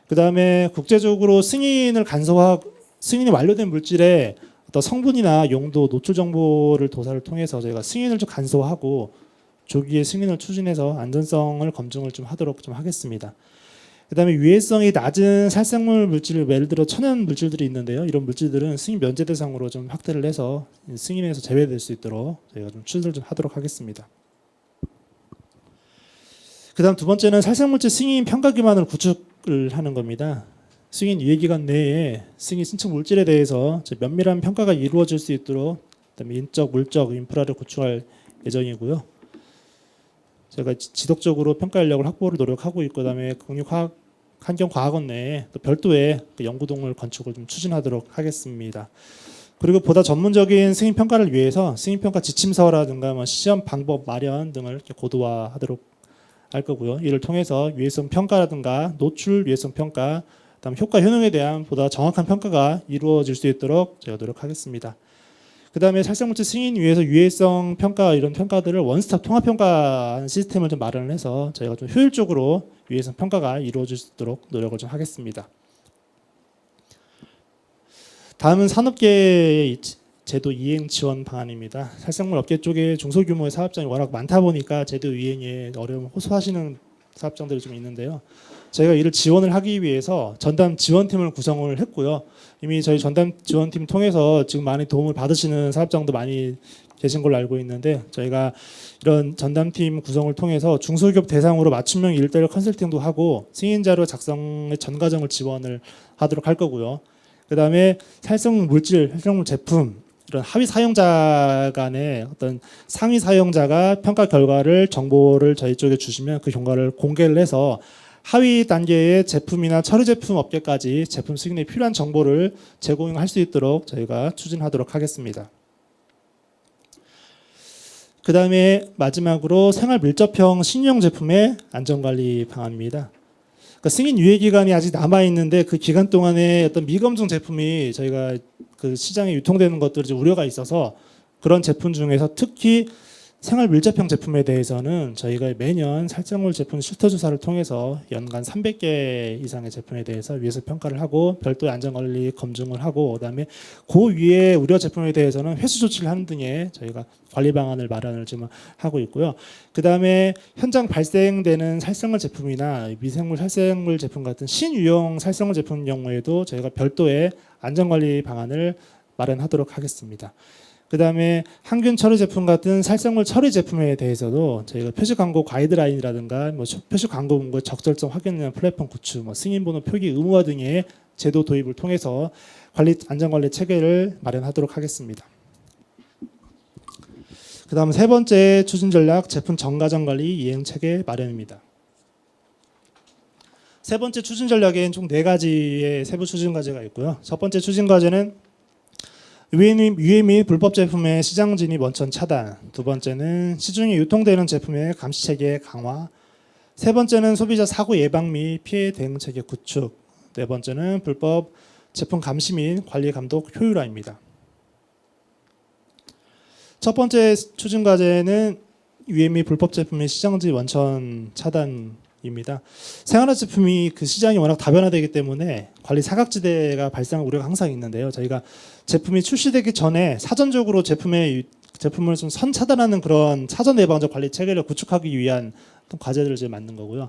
그 다음에 국제적으로 승인이 완료된 물질의 어떤 성분이나 용도, 노출 정보를 도사를 통해서 저희가 승인을 좀 간소화하고 조기에 승인을 추진해서 안전성을 검증을 좀 하도록 좀 하겠습니다. 그 다음에 유해성이 낮은 살생물 물질, 예를 들어 천연 물질들이 있는데요. 이런 물질들은 승인 면제 대상으로 좀 확대를 해서 승인에서 제외될 수 있도록 저희가 좀 추진을 좀 하도록 하겠습니다. 그 다음 두 번째는 살생물질 승인 평가 기반을 구축을 하는 겁니다. 승인 유예 기간 내에 승인 신청 물질에 대해서 면밀한 평가가 이루어질 수 있도록 그다음에 인적, 물적 인프라를 구축할 예정이고요. 제가 지속적으로 평가 인력을 확보를 노력하고 있고 그다음에 국립환경과학원 내에 또 별도의 연구동물 건축을 좀 추진하도록 하겠습니다. 그리고 보다 전문적인 승인 평가를 위해서 승인 평가 지침서라든가 뭐 시험 방법 마련 등을 이렇게 고도화하도록 할 거고요. 이를 통해서 유해성 평가라든가 노출 유해성 평가, 그다음 효과 효능에 대한 보다 정확한 평가가 이루어질 수 있도록 제가 노력하겠습니다. 그다음에 살생물질 승인 위해서 유해성 평가 이런 평가들을 원스톱 통합 평가 시스템을 좀 마련을 해서 저희가 좀 효율적으로 유해성 평가가 이루어질 수 있도록 노력을 좀 하겠습니다. 다음은 산업계의 제도 이행 지원 방안입니다. 살생물 업계 쪽에 중소규모의 사업장이 워낙 많다 보니까 제도 이행에 어려움을 호소하시는 사업장들이 좀 있는데요. 저희가 이를 지원을 하기 위해서 전담 지원팀을 구성을 했고요. 이미 저희 전담 지원팀 통해서 지금 많이 도움을 받으시는 사업장도 많이 계신 걸로 알고 있는데 저희가 이런 전담팀 구성을 통해서 중소기업 대상으로 맞춤형 1:1 컨설팅도 하고 승인 자료 작성의 전 과정을 지원을 하도록 할 거고요. 그다음에 살생물 물질, 살생물 제품 이런 하위 사용자 간의 어떤 상위 사용자가 평가 결과를 정보를 저희 쪽에 주시면 그 결과를 공개를 해서 하위 단계의 제품이나 처리 제품 업계까지 제품 승인에 필요한 정보를 제공할 수 있도록 저희가 추진하도록 하겠습니다. 그 다음에 마지막으로 생활 밀접형 신유형 제품의 안전관리 방안입니다. 그러니까 승인 유예 기간이 아직 남아 있는데 그 기간 동안에 어떤 미검증 제품이 저희가 그 시장에 유통되는 것들이 좀 우려가 있어서 그런 제품 중에서 특히 생활 밀접형 제품에 대해서는 저희가 매년 살생물 제품 실태 조사를 통해서 연간 300개 이상의 제품에 대해서 위에서 평가를 하고 별도의 안전관리 검증을 하고, 그다음에 그 위에 우려 제품에 대해서는 회수 조치를 하는 등의 저희가 관리 방안을 마련을 지금 하고 있고요. 그다음에 현장 발생되는 살생물 제품이나 미생물 살생물 제품 같은 신유형 살생물 제품 경우에도 저희가 별도의 안전관리 방안을 마련하도록 하겠습니다. 그다음에 항균 처리 제품 같은 살생물 처리 제품에 대해서도 저희가 표시 광고 가이드라인이라든가 뭐 표시 광고 문구의 적절성 확인이나 플랫폼 구축, 뭐 승인 번호 표기 의무화 등의 제도 도입을 통해서 안전관리 체계를 마련하도록 하겠습니다. 그다음 세 번째 추진 전략 제품 정가전 관리 이행 체계 마련입니다. 세 번째 추진 전략에는 총 4가지의 세부 추진 과제가 있고요. 첫 번째 추진 과제는 유해 및 불법 제품의 시장 진입 원천 차단, 두 번째는 시중에 유통되는 제품의 감시 체계 강화, 세 번째는 소비자 사고 예방 및 피해 대응 체계 구축, 네 번째는 불법 제품 감시 및 관리 감독 효율화입니다. 첫 번째 추진 과제는 유해 및 불법 제품의 시장 진입 원천 차단입니다. 생활화 제품이 그 시장이 워낙 다변화되기 때문에 관리 사각지대가 발생할 우려가 항상 있는데요. 저희가 제품이 출시되기 전에 사전적으로 제품을 좀 선 차단하는 그런 사전 예방적 관리 체계를 구축하기 위한 과제들을 이제 만든 거고요.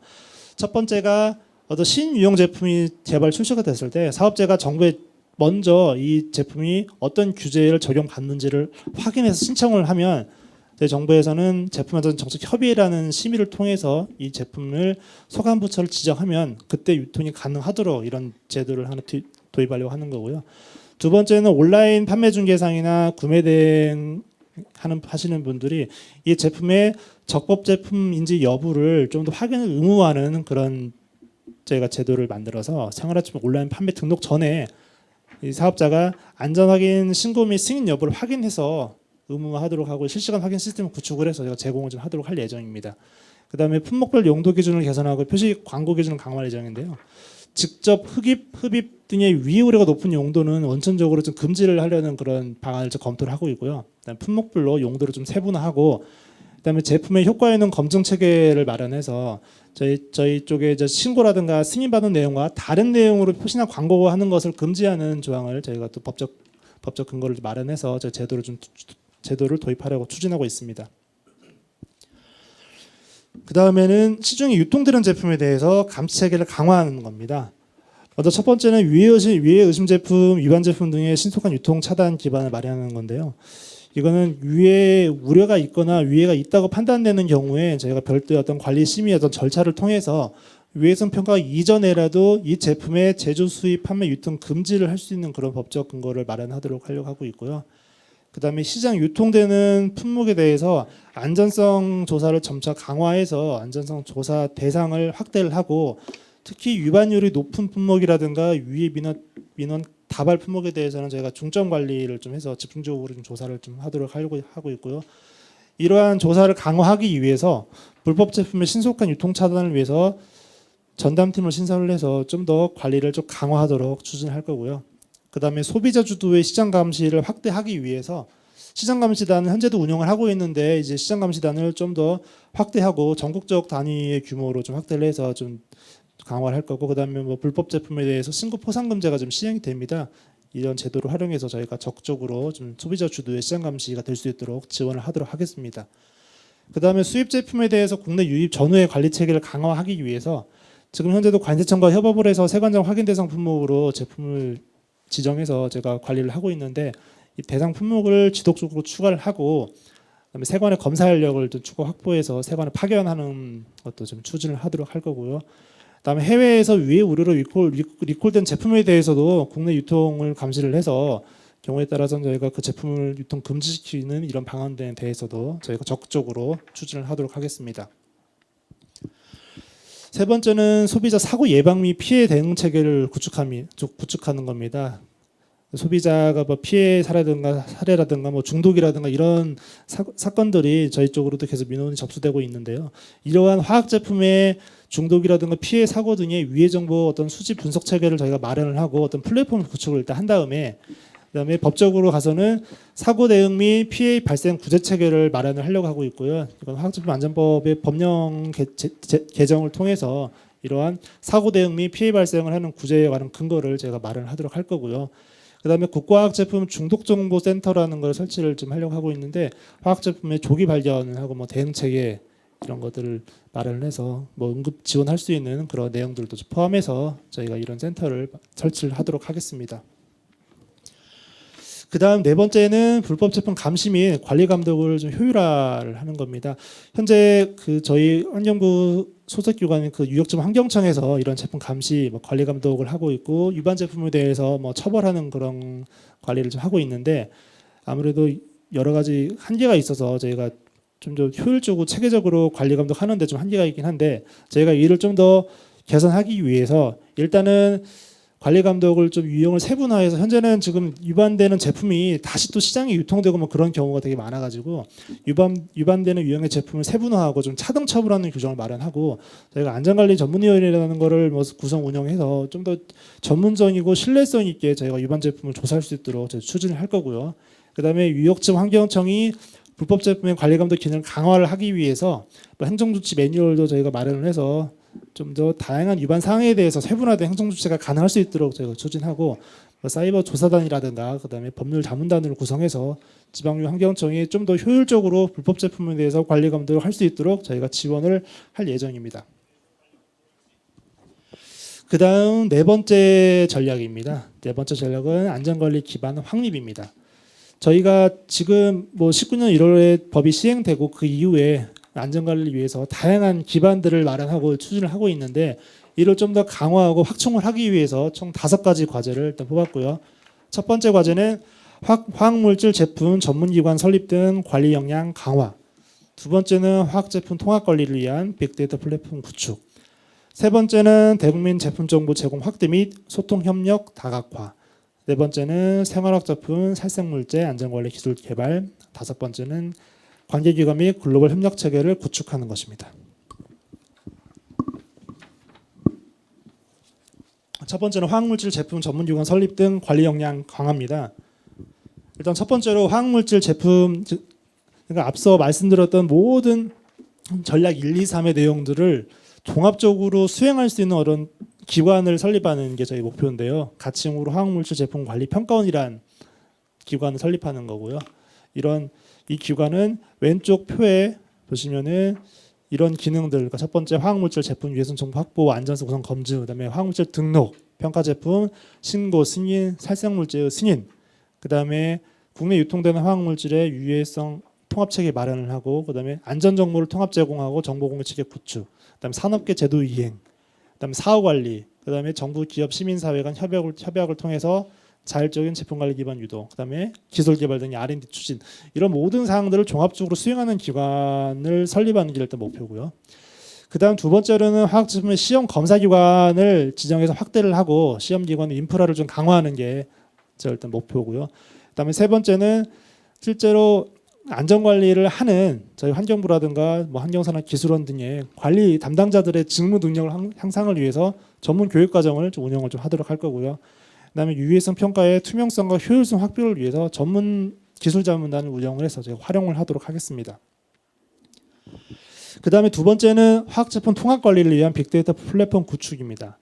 첫 번째가 어떤 신유형 제품이 개발 출시가 됐을 때 사업자가 정부에 먼저 이 제품이 어떤 규제를 적용받는지를 확인해서 신청을 하면 저희 정부에서는 제품안전정책 협의회라는 심의를 통해서 이 제품을 소관부처를 지정하면 그때 유통이 가능하도록 이런 제도를 하나 도입하려고 하는 거고요. 두 번째는 온라인 판매 중개상이나 구매 대행 하시는 분들이 이 제품의 적법 제품인지 여부를 좀 더 확인을 의무화하는 그런 저희가 제도를 만들어서 생활화제품 온라인 판매 등록 전에 이 사업자가 안전 확인 신고 및 승인 여부를 확인해서 의무화하도록 하고 실시간 확인 시스템을 구축을 해서 제가 제공을 좀 하도록 할 예정입니다. 그다음에 품목별 용도 기준을 개선하고 표시 광고 기준을 강화할 예정인데요. 직접 흡입 등의 위해 우려가 높은 용도는 원천적으로 좀 금지를 하려는 그런 방안을 좀 검토를 하고 있고요. 그다음에 품목별로 용도를 좀 세분화하고, 그다음에 제품의 효과 있는 검증 체계를 마련해서 저희 쪽에 이제 신고라든가 승인받은 내용과 다른 내용으로 표시나 광고하는 것을 금지하는 조항을 저희가 또 법적 근거를 마련해서 저희 제도를 도입하려고 추진하고 있습니다. 그 다음에는 시중에 유통되는 제품에 대해서 감시 체계를 강화하는 겁니다. 먼저 첫 번째는 위해 의심 제품, 위반 제품 등의 신속한 유통 차단 기반을 마련하는 건데요. 이거는 위해 우려가 있거나 위해가 있다고 판단되는 경우에 저희가 별도의 어떤 관리 심의 어떤 절차를 통해서 위해성 평가 이전에라도 이 제품의 제조, 수입, 판매, 유통 금지를 할 수 있는 그런 법적 근거를 마련하도록 하려고 하고 있고요. 그다음에 시장 유통되는 품목에 대해서 안전성 조사를 점차 강화해서 안전성 조사 대상을 확대를 하고, 특히 위반율이 높은 품목이라든가 위해 민원 다발 품목에 대해서는 저희가 중점 관리를 좀 해서 집중적으로 좀 조사를 좀 하도록 하고 있고요. 이러한 조사를 강화하기 위해서 불법 제품의 신속한 유통 차단을 위해서 전담팀을 신설을 해서 좀 더 관리를 좀 강화하도록 추진할 거고요. 그다음에 소비자 주도의 시장 감시를 확대하기 위해서 시장 감시단은 현재도 운영을 하고 있는데 이제 시장 감시단을 좀 더 확대하고 전국적 단위의 규모로 좀 확대를 해서 좀 강화를 할 거고, 그다음에 뭐 불법 제품에 대해서 신고 포상 금제가 좀 시행이 됩니다. 이런 제도를 활용해서 저희가 적극적으로 좀 소비자 주도의 시장 감시가 될 수 있도록 지원을 하도록 하겠습니다. 그다음에 수입 제품에 대해서 국내 유입 전후의 관리 체계를 강화하기 위해서 지금 현재도 관세청과 협업을 해서 세관장 확인 대상 품목으로 제품을 지정해서 제가 관리를 하고 있는데, 이 대상 품목을 지속적으로 추가를 하고, 그다음에 세관의 검사 인력을 좀 추가 확보해서 세관을 파견하는 것도 좀 추진을 하도록 할 거고요. 그다음에 해외에서 위해 우려로 리콜된 제품에 대해서도 국내 유통을 감시를 해서 경우에 따라서는 저희가 그 제품을 유통 금지시키는 이런 방안에 대해서도 저희가 적극적으로 추진을 하도록 하겠습니다. 세 번째는 소비자 사고 예방 및 피해 대응 체계를 구축하는 겁니다. 소비자가 뭐 피해 사례라든가 뭐 중독이라든가 이런 사건들이 저희 쪽으로도 계속 민원이 접수되고 있는데요. 이러한 화학 제품의 중독이라든가 피해 사고 등의 위해 정보 어떤 수집 분석 체계를 저희가 마련을 하고 어떤 플랫폼 구축을 일단 한 다음에 그다음에 법적으로 가서는 사고 대응 및 피해 발생 구제 체계를 마련을 하려고 하고 있고요. 이건 화학제품안전법의 법령 개정을 통해서 이러한 사고 대응 및 피해 발생을 하는 구제에 관한 근거를 제가 마련하도록 할 거고요. 그다음에 국가화학제품 중독정보센터라는 걸 설치를 좀 하려고 하고 있는데 화학제품의 조기 발견을 하고 뭐 대응 체계 이런 것들을 마련을 해서 뭐 응급 지원할 수 있는 그런 내용들도 좀 포함해서 저희가 이런 센터를 설치를 하도록 하겠습니다. 그다음 네 번째는 불법 제품 감시 및 관리 감독을 좀 효율화를 하는 겁니다. 현재 그 저희 환경부 소속 기관인 그 유역점 환경청에서 이런 제품 감시, 뭐 관리 감독을 하고 있고 위반 제품에 대해서 뭐 처벌하는 그런 관리를 좀 하고 있는데 아무래도 여러 가지 한계가 있어서 저희가 좀 더 효율적으로 체계적으로 관리 감독하는데 좀 한계가 있긴 한데 저희가 이를 좀 더 개선하기 위해서 일단은 관리 감독을 좀 유형을 세분화해서 현재는 지금 위반되는 제품이 다시 또 시장에 유통되고 뭐 그런 경우가 되게 많아가지고 위반되는 유형의 제품을 세분화하고 좀 차등 처분하는 규정을 마련하고 저희가 안전관리 전문위원회라는 거를 뭐 구성 운영해서 좀 더 전문적이고 신뢰성 있게 저희가 위반 제품을 조사할 수 있도록 저희 추진을 할 거고요. 그다음에 유역점 환경청이 불법 제품의 관리 감독 기능을 강화를 하기 위해서 뭐 행정조치 매뉴얼도 저희가 마련을 해서 좀 더 다양한 위반 사항에 대해서 세분화된 행정조치가 가능할 수 있도록 저희가 추진하고 뭐 사이버 조사단이라든가 그다음에 법률 자문단을 구성해서 지방유 환경청이 좀 더 효율적으로 불법 제품에 대해서 관리 감독을 할 수 있도록 저희가 지원을 할 예정입니다. 그다음 네 번째 전략입니다. 네 번째 전략은 안전관리 기반 확립입니다. 저희가 지금 뭐 19년 1월에 법이 시행되고 그 이후에 안전관리를 위해서 다양한 기반들을 마련하고 추진을 하고 있는데 이를 좀 더 강화하고 확충을 하기 위해서 총 5가지 과제를 일단 뽑았고요. 첫 번째 과제는 화학물질 제품 전문기관 설립 등 관리 역량 강화. 두 번째는 화학제품 통합 관리를 위한 빅데이터 플랫폼 구축. 세 번째는 대국민 제품 정보 제공 확대 및 소통 협력 다각화. 네 번째는 생활학 제품 살생물제 안전관리 기술 개발. 다섯 번째는 관계기관 및 글로벌 협력 체계를 구축하는 것입니다. 첫 번째는 화학물질 제품 전문기관 설립 등 관리 역량 강화입니다. 일단 첫 번째로 화학물질 제품 그러니까 앞서 말씀드렸던 모든 전략 1, 2, 3의 내용들을 종합적으로 수행할 수 있는 어떤 기관을 설립하는 게 저희 목표인데요. 가칭으로 화학물질 제품 관리 평가원이란 기관을 설립하는 거고요. 이 기관은 왼쪽 표에 보시면은 이런 기능들, 그러니까 첫 번째 화학물질 제품 위해성 정보 확보, 안전성 구성 검증, 그다음에 화학물질 등록, 평가 제품 신고, 승인, 살생물제의 승인, 그다음에 국내 유통되는 화학물질의 유해성 통합 체계 마련을 하고, 그다음에 안전 정보를 통합 제공하고 정보 공유 체계 구축, 그다음에 산업계 제도 이행, 그다음에 사후 관리, 그다음에 정부, 기업, 시민 사회 간 협약을 통해서 자율적인 제품 관리 기반 유도, 그다음에 기술 개발 등의 R&D 추진 이런 모든 사항들을 종합적으로 수행하는 기관을 설립하는 게 일단 목표고요. 그다음 두 번째로는 화학 제품의 시험 검사 기관을 지정해서 확대를 하고 시험 기관의 인프라를 좀 강화하는 게 제 일단 목표고요. 그다음에 세 번째는 실제로 안전 관리를 하는 저희 환경부라든가 뭐 환경산업 기술원 등의 관리 담당자들의 직무 능력을 향상을 위해서 전문 교육 과정을 좀 운영을 좀 하도록 할 거고요. 그다음에 유해성 평가의 투명성과 효율성 확보를 위해서 전문 기술 자문단을 운영을 해서 제가 활용을 하도록 하겠습니다. 그다음에 두 번째는 화학 제품 통합 관리를 위한 빅데이터 플랫폼 구축입니다.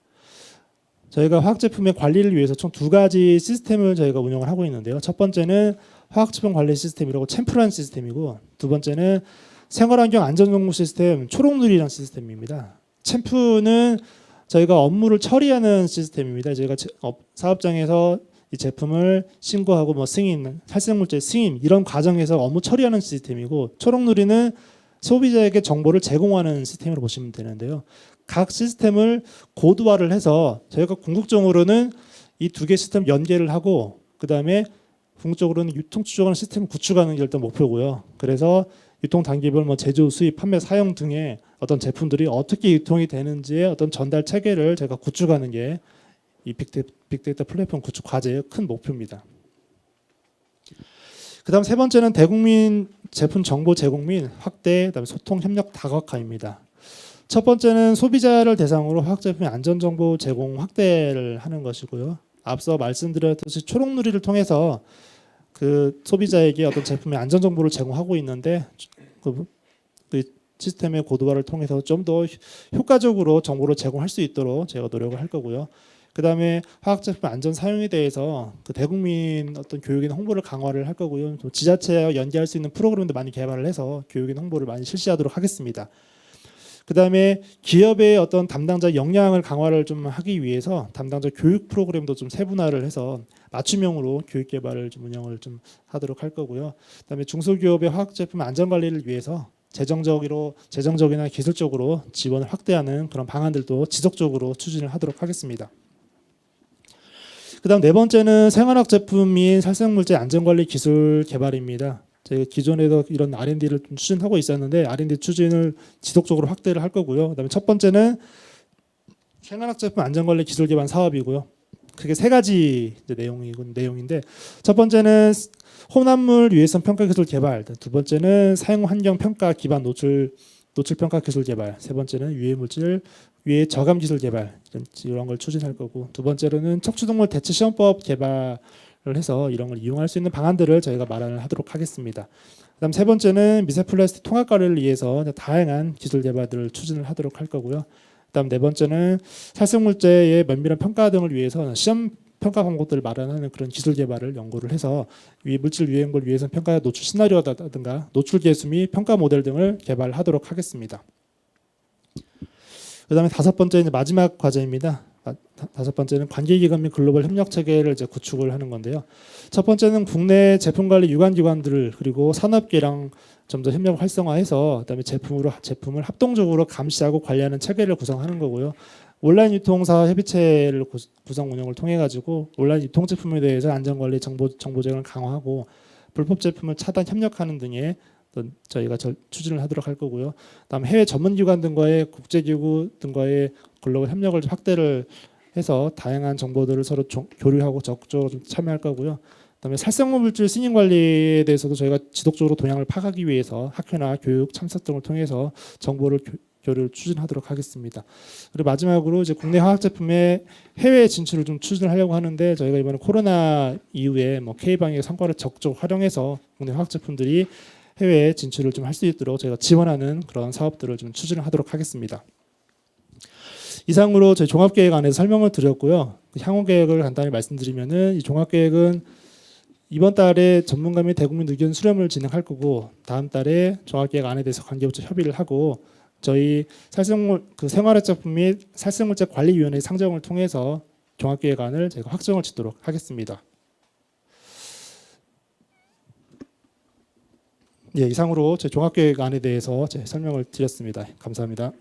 저희가 화학 제품의 관리를 위해서 총 2가지 시스템을 저희가 운영을 하고 있는데요. 첫 번째는 화학 제품 관리 시스템이라고 챔프라는 시스템이고, 두 번째는 생활환경 안전정보 시스템 초록누리라는 시스템입니다. 챔프는 저희가 업무를 처리하는 시스템입니다. 저희가 사업장에서 이 제품을 신고하고 뭐 승인, 살생물제 승인 이런 과정에서 업무 처리하는 시스템이고, 초록누리는 소비자에게 정보를 제공하는 시스템으로 보시면 되는데요. 각 시스템을 고도화를 해서 저희가 궁극적으로는 이 2개 시스템 연계를 하고 그다음에 궁극적으로는 유통 추적하는 시스템을 구축하는 게 일단 목표고요. 그래서 유통 단계별 뭐 제조, 수입, 판매, 사용 등의 어떤 제품들이 어떻게 유통이 되는지의 어떤 전달 체계를 제가 구축하는 게 이 빅데이터 플랫폼 구축 과제의 큰 목표입니다. 그다음 세 번째는 대국민 제품 정보 제공 및 확대, 그다음에 소통 협력 다각화입니다. 첫 번째는 소비자를 대상으로 화학 제품의 안전 정보 제공 확대를 하는 것이고요. 앞서 말씀드렸듯이 초록누리를 통해서 그 소비자에게 어떤 제품의 안전 정보를 제공하고 있는데 그 시스템의 고도화를 통해서 좀 더 효과적으로 정보를 제공할 수 있도록 제가 노력을 할 거고요. 그다음에 화학 제품 안전 사용에 대해서 그 대국민 어떤 교육이나 홍보를 강화를 할 거고요. 또 지자체와 연계할 수 있는 프로그램도 많이 개발을 해서 교육이나 홍보를 많이 실시하도록 하겠습니다. 그다음에 기업의 어떤 담당자 역량을 강화를 좀 하기 위해서 담당자 교육 프로그램도 좀 세분화를 해서 맞춤형으로 교육 개발을 좀 운영을 좀 하도록 할 거고요. 그다음에 중소기업의 화학 제품 안전 관리를 위해서 재정적이나 기술적으로 지원을 확대하는 그런 방안들도 지속적으로 추진을 하도록 하겠습니다. 그다음 네 번째는 생화학 제품 및 살생물제 안전관리 기술 개발입니다. 저희가 기존에도 이런 R&D를 좀 추진하고 있었는데 R&D 추진을 지속적으로 확대를 할 거고요. 그다음에 첫 번째는 생화학 제품 안전관리 기술 개발 사업이고요. 그게 세 가지 이제 내용인데 첫 번째는 혼합물 유해성 평가 기술 개발, 두 번째는 사용 환경 평가 기반 노출 평가 기술 개발, 세 번째는 유해 물질 유해 저감 기술 개발 이런 걸 추진할 거고, 두 번째로는 척추동물 대체 시험법 개발을 해서 이런 걸 이용할 수 있는 방안들을 저희가 마련을 하도록 하겠습니다. 그다음 세 번째는 미세 플라스틱 통합 관리를 위해서 다양한 기술 개발들을 추진을 하도록 할 거고요. 그다음 네 번째는 살생물제의 면밀한 평가 등을 위해서 시험 평가 방법들을 마련하는 그런 기술 개발을 연구를 해서 물질 유해물 유해성 평가 노출 시나리오라든가 노출 계수 및 평가 모델 등을 개발하도록 하겠습니다. 그다음에 다섯 번째 마지막 과제입니다. 다섯 번째는 관계기관 및 글로벌 협력 체계를 이제 구축을 하는 건데요. 첫 번째는 국내 제품 관리 유관기관들 그리고 산업계랑 좀 더 협력 활성화해서 그다음에 제품을 합동적으로 감시하고 관리하는 체계를 구성하는 거고요. 온라인 유통사 협의체를 구성 운영을 통해 가지고 온라인 유통 제품에 대해서 안전관리 정보 제공을 강화하고 불법 제품을 차단 협력하는 등의 저희가 추진을 하도록 할 거고요. 다음 해외 전문기관 등과의 국제기구 등과의 글로벌 협력을 확대를 해서 다양한 정보들을 서로 교류하고 적극적으로 좀 참여할 거고요. 그다음에 살생물 물질 승인 관리에 대해서도 저희가 지속적으로 동향을 파악하기 위해서 학회나 교육 참석 등을 통해서 정보를 교류를 추진하도록 하겠습니다. 그리고 마지막으로 이제 국내 화학 제품의 해외 진출을 좀 추진을 하려고 하는데 저희가 이번에 코로나 이후에 뭐 K방역의 성과를 적극적으로 활용해서 국내 화학 제품들이 해외 진출을 좀 할 수 있도록 저희가 지원하는 그런 사업들을 좀 추진을 하도록 하겠습니다. 이상으로 저희 종합계획 안에서 설명을 드렸고요. 향후 계획을 간단히 말씀드리면은 이 종합계획은 이번 달에 전문가 및 대국민 의견 수렴을 진행할 거고 다음 달에 종합계획 안에 대해서 관계부처 협의를 하고 저희 생활의 제품 및 살생물제 관리위원회 상정을 통해서 종합계획안을 제가 확정을 짓도록 하겠습니다. 예, 이상으로 제 종합계획안에 대해서 제 설명을 드렸습니다. 감사합니다.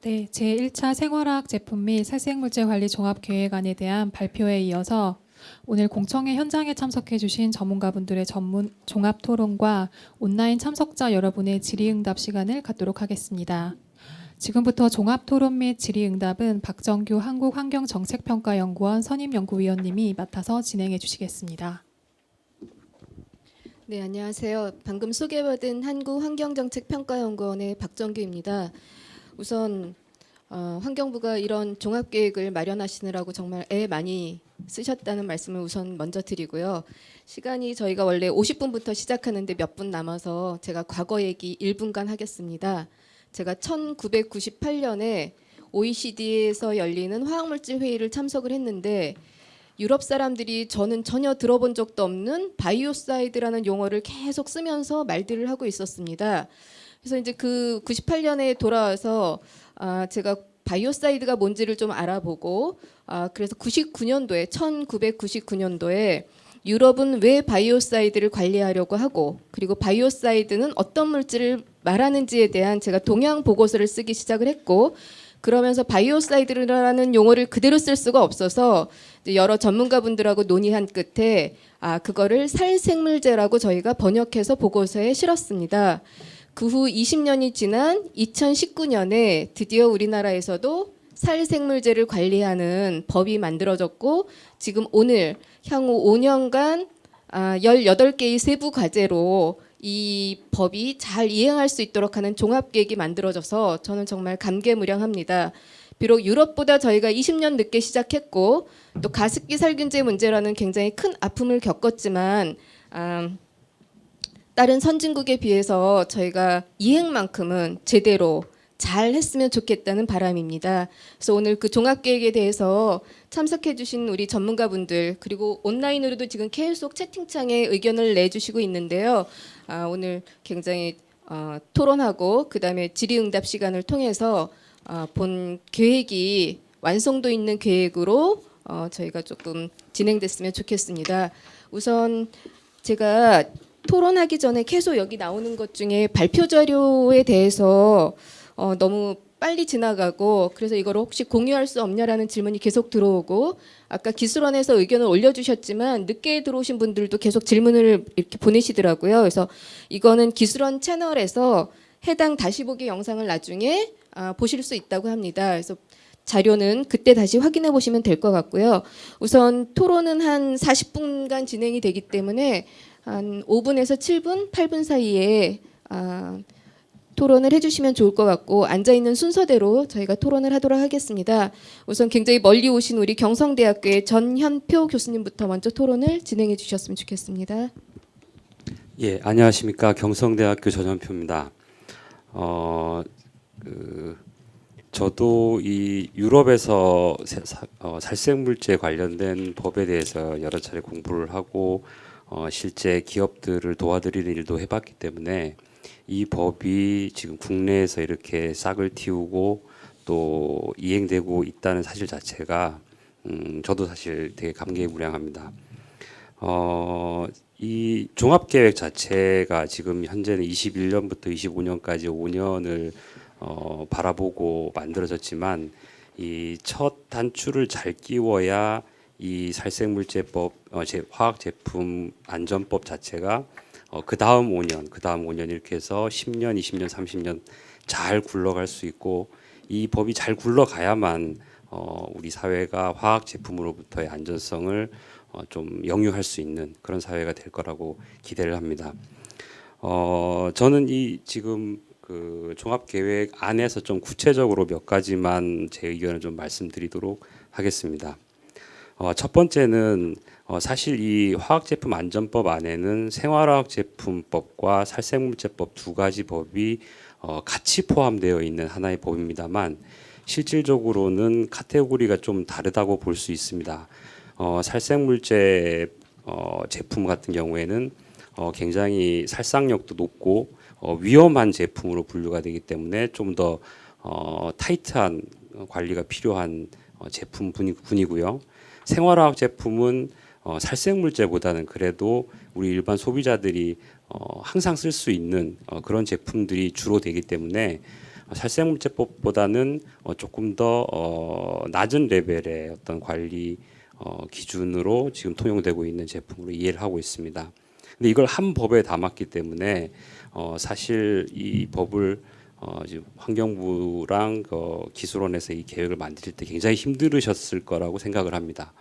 네, 제1차 생활화학 제품 및 살생물제 관리 종합계획안에 대한 발표에 이어서 오늘 공청회 현장에 참석해 주신 전문가분들의 종합 토론과 온라인 참석자 여러분의 질의응답 시간을 갖도록 하겠습니다. 지금부터 종합 토론 및 질의응답은 박정규 한국환경정책평가연구원 선임연구위원님이 맡아서 진행해 주시겠습니다. 네, 안녕하세요. 방금 소개받은 한국환경정책평가연구원의 박정규입니다. 우선 환경부가 이런 종합계획을 마련하시느라고 정말 애 많이 쓰셨다는 말씀을 우선 먼저 드리고요. 시간이 저희가 원래 50분부터 시작하는데 몇 분 남아서 제가 과거 얘기 1분간 하겠습니다. 제가 1998년에 OECD에서 열리는 화학물질 회의를 참석을 했는데 유럽 사람들이 저는 전혀 들어본 적도 없는 바이오사이드라는 용어를 계속 쓰면서 말들을 하고 있었습니다. 그래서 이제 그 98년에 돌아와서 제가 바이오사이드가 뭔지를 좀 알아보고 그래서 1999년도에 유럽은 왜 바이오사이드를 관리하려고 하고 그리고 바이오사이드는 어떤 물질을 말하는지에 대한 제가 동향 보고서를 쓰기 시작을 했고 그러면서 바이오사이드라는 용어를 그대로 쓸 수가 없어서 여러 전문가분들하고 논의한 끝에 그거를 살생물제라고 저희가 번역해서 보고서에 실었습니다. 그 후 20년이 지난 2019년에 드디어 우리나라에서도 살생물제를 관리하는 법이 만들어졌고 지금 오늘 향후 5년간 18개의 세부 과제로 이 법이 잘 이행할 수 있도록 하는 종합계획이 만들어져서 저는 정말 감개무량합니다. 비록 유럽보다 저희가 20년 늦게 시작했고 또 가습기 살균제 문제라는 굉장히 큰 아픔을 겪었지만 다른 선진국에 비해서 저희가 이행만큼은 제대로 잘 했으면 좋겠다는 바람입니다. 그래서 오늘 그 종합계획에 대해서 참석해 주신 우리 전문가분들 그리고 온라인으로도 지금 계속 채팅창에 의견을 내주시고 있는데요. 오늘 굉장히 토론하고 그다음에 질의응답 시간을 통해서 본 계획이 완성도 있는 계획으로 저희가 조금 진행됐으면 좋겠습니다. 우선 제가 토론하기 전에 계속 여기 나오는 것 중에 발표 자료에 대해서 너무 빨리 지나가고 그래서 이걸 혹시 공유할 수 없냐라는 질문이 계속 들어오고 아까 기술원에서 의견을 올려주셨지만 늦게 들어오신 분들도 계속 질문을 이렇게 보내시더라고요. 그래서 이거는 기술원 채널에서 해당 다시 보기 영상을 나중에 보실 수 있다고 합니다. 그래서 자료는 그때 다시 확인해 보시면 될 것 같고요. 우선 토론은 한 40분간 진행이 되기 때문에 한 5분에서 7분, 8분 사이에 토론을 해주시면 좋을 것 같고 앉아있는 순서대로 저희가 토론을 하도록 하겠습니다. 우선 굉장히 멀리 오신 우리 경성대학교의 전현표 교수님부터 먼저 토론을 진행해 주셨으면 좋겠습니다. 예, 안녕하십니까. 경성대학교 전현표입니다. 저도 이 유럽에서 살생물제 관련된 법에 대해서 여러 차례 공부를 하고 실제 기업들을 도와드리는 일도 해봤기 때문에 이 법이 지금 국내에서 이렇게 싹을 틔우고 또 이행되고 있다는 사실 자체가 저도 사실 되게 감개무량합니다. 이 종합계획 자체가 지금 현재는 21년부터 25년까지 5년을 바라보고 만들어졌지만 이 첫 단추를 잘 끼워야 이 살생물제법, 화학제품 안전법 자체가 그 다음 5년 이렇게 해서 10년, 20년, 30년 잘 굴러갈 수 있고 이 법이 잘 굴러가야만 우리 사회가 화학 제품으로부터의 안전성을 좀 영유할 수 있는 그런 사회가 될 거라고 기대를 합니다. 저는 이 지금 그 종합계획 안에서 좀 구체적으로 몇 가지만 제 의견을 좀 말씀드리도록 하겠습니다. 첫 번째는 사실 이 화학제품 안전법 안에는 생활화학제품법과 살생물제법 두 가지 법이 같이 포함되어 있는 하나의 법입니다만 실질적으로는 카테고리가 좀 다르다고 볼 수 있습니다. 살생물제 제품 같은 경우에는 굉장히 살상력도 높고 위험한 제품으로 분류가 되기 때문에 좀 더 타이트한 관리가 필요한 제품군이고요. 생활화학 제품은 살생물제보다는 그래도 우리 일반 소비자들이 항상 쓸 수 있는 그런 제품들이 주로 되기 때문에 살생물제법보다는 조금 더 낮은 레벨의 어떤 관리 기준으로 지금 통용되고 있는 제품으로 이해를 하고 있습니다. 근데 이걸 한 법에 담았기 때문에 사실 이 법을 지금 환경부랑 기술원에서 이 계획을 만들 때 굉장히 힘들으셨을 거라고 생각을 합니다.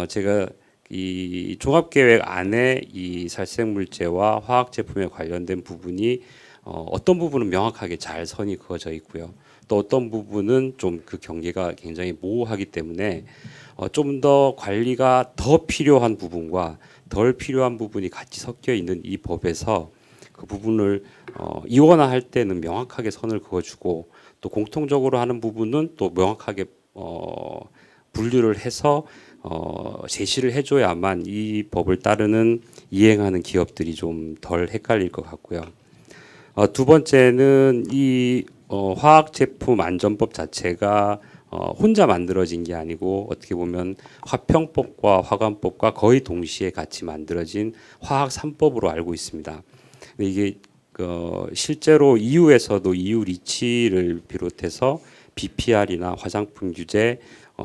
제가 이 종합계획 안에 이 살생물제와 화학제품에 관련된 부분이 어떤 부분은 명확하게 잘 선이 그어져 있고요. 또 어떤 부분은 좀 그 경계가 굉장히 모호하기 때문에 좀 더 관리가 더 필요한 부분과 덜 필요한 부분이 같이 섞여 있는 이 법에서 그 부분을 이원화할 때는 명확하게 선을 그어주고 또 공통적으로 하는 부분은 또 명확하게 분류를 해서 제시를 해줘야만 이 법을 따르는 이행하는 기업들이 좀 덜 헷갈릴 것 같고요. 두 번째는 이 화학제품 안전법 자체가 혼자 만들어진 게 아니고 어떻게 보면 화평법과 화관법과 거의 동시에 같이 만들어진 화학 3법으로 알고 있습니다. 근데 이게 실제로 EU에서도 EU 리치를 비롯해서 BPR이나 화장품 규제,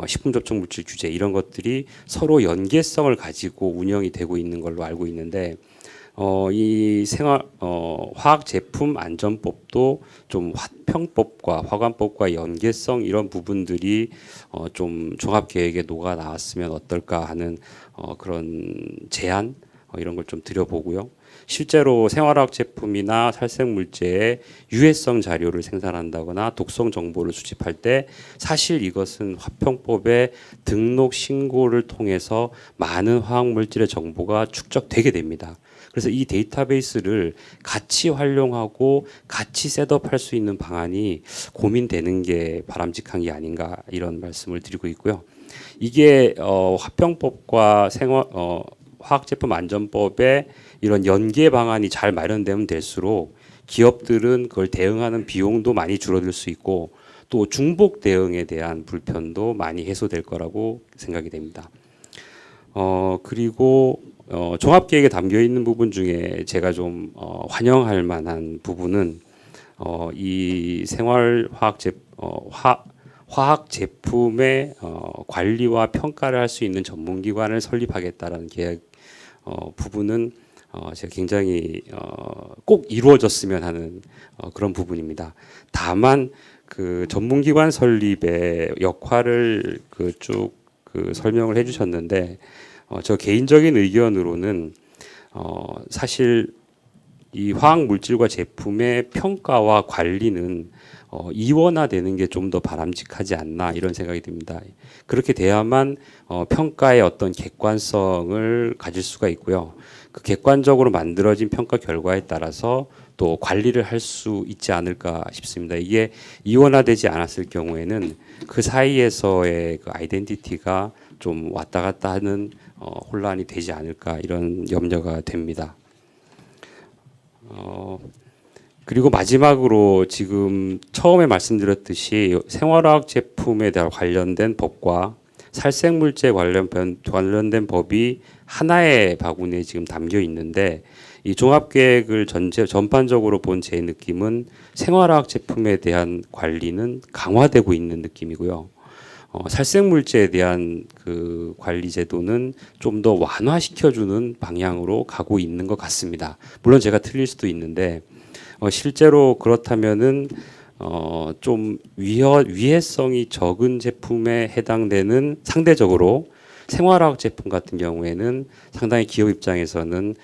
식품 접촉 물질 규제 이런 것들이 서로 연계성을 가지고 운영이 되고 있는 걸로 알고 있는데 이 화학 제품 안전법도 좀 화평법과 화관법과 연계성 이런 부분들이 좀 종합 계획에 녹아 나왔으면 어떨까 하는 그런 제안 이런 걸 좀 드려보고요. 실제로 생활화학 제품이나 살생물제의 유해성 자료를 생산한다거나 독성 정보를 수집할 때 사실 이것은 화평법의 등록 신고를 통해서 많은 화학물질의 정보가 축적되게 됩니다. 그래서 이 데이터베이스를 같이 활용하고 같이 셋업할 수 있는 방안이 고민되는 게 바람직한 게 아닌가 이런 말씀을 드리고 있고요. 이게 화평법과 화학제품 안전법의 이런 연계 방안이 잘 마련되면 될수록 기업들은 그걸 대응하는 비용도 많이 줄어들 수 있고 또 중복 대응에 대한 불편도 많이 해소될 거라고 생각이 됩니다. 그리고 종합계획에 담겨 있는 부분 중에 제가 좀 환영할 만한 부분은 이 화학 제품의 관리와 평가를 할 수 있는 전문기관을 설립하겠다라는 계획 부분은 제가 굉장히 꼭 이루어졌으면 하는 그런 부분입니다. 다만 그 전문기관 설립의 역할을 쭉 설명을 해주셨는데 저 개인적인 의견으로는 사실 이 화학 물질과 제품의 평가와 관리는 이원화되는 게 좀 더 바람직하지 않나 이런 생각이 듭니다. 그렇게 돼야만 평가의 어떤 객관성을 가질 수가 있고요. 그 객관적으로 만들어진 평가 결과에 따라서 또 관리를 할 수 있지 않을까 싶습니다. 이게 이원화되지 않았을 경우에는 그 사이에서의 그 아이덴티티가 좀 왔다 갔다 하는 혼란이 되지 않을까 이런 염려가 됩니다. 그리고 마지막으로 지금 처음에 말씀드렸듯이 생활화학 제품에 대한 관련된 법과 살생물제 관련된 법이 하나의 바구니에 지금 담겨 있는데 이 종합계획을 전반적으로 본 제 느낌은 생활화학 제품에 대한 관리는 강화되고 있는 느낌이고요. 살생물제에 대한 그 관리 제도는 좀 더 완화시켜주는 방향으로 가고 있는 것 같습니다. 물론 제가 틀릴 수도 있는데 실제로 그렇다면은 좀 위해성이 적은 제품에 해당되는 상대적으로 생활화학 제품 같은 경우에는 상당히 기업 입장에서는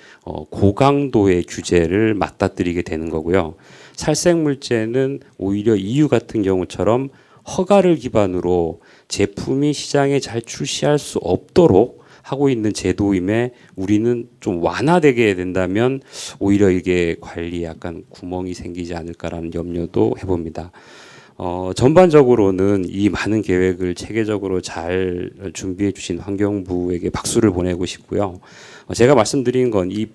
고강도의 규제를 맞닥뜨리게 되는 거고요. 살생물제는 오히려 EU 같은 경우처럼 허가를 기반으로 제품이 시장에 잘 출시할 수 없도록 하고 있는 제도임에 우리는 좀 완화되게 된다면 오히려 이게 관리에 약간 구멍이 생기지 않을까라는 염려도 해봅니다. 전반적으로는 이 많은 계획을 체계적으로 잘 준비해 주신 환경부에게 박수를 보내고 싶고요. 제가 말씀드린 건 이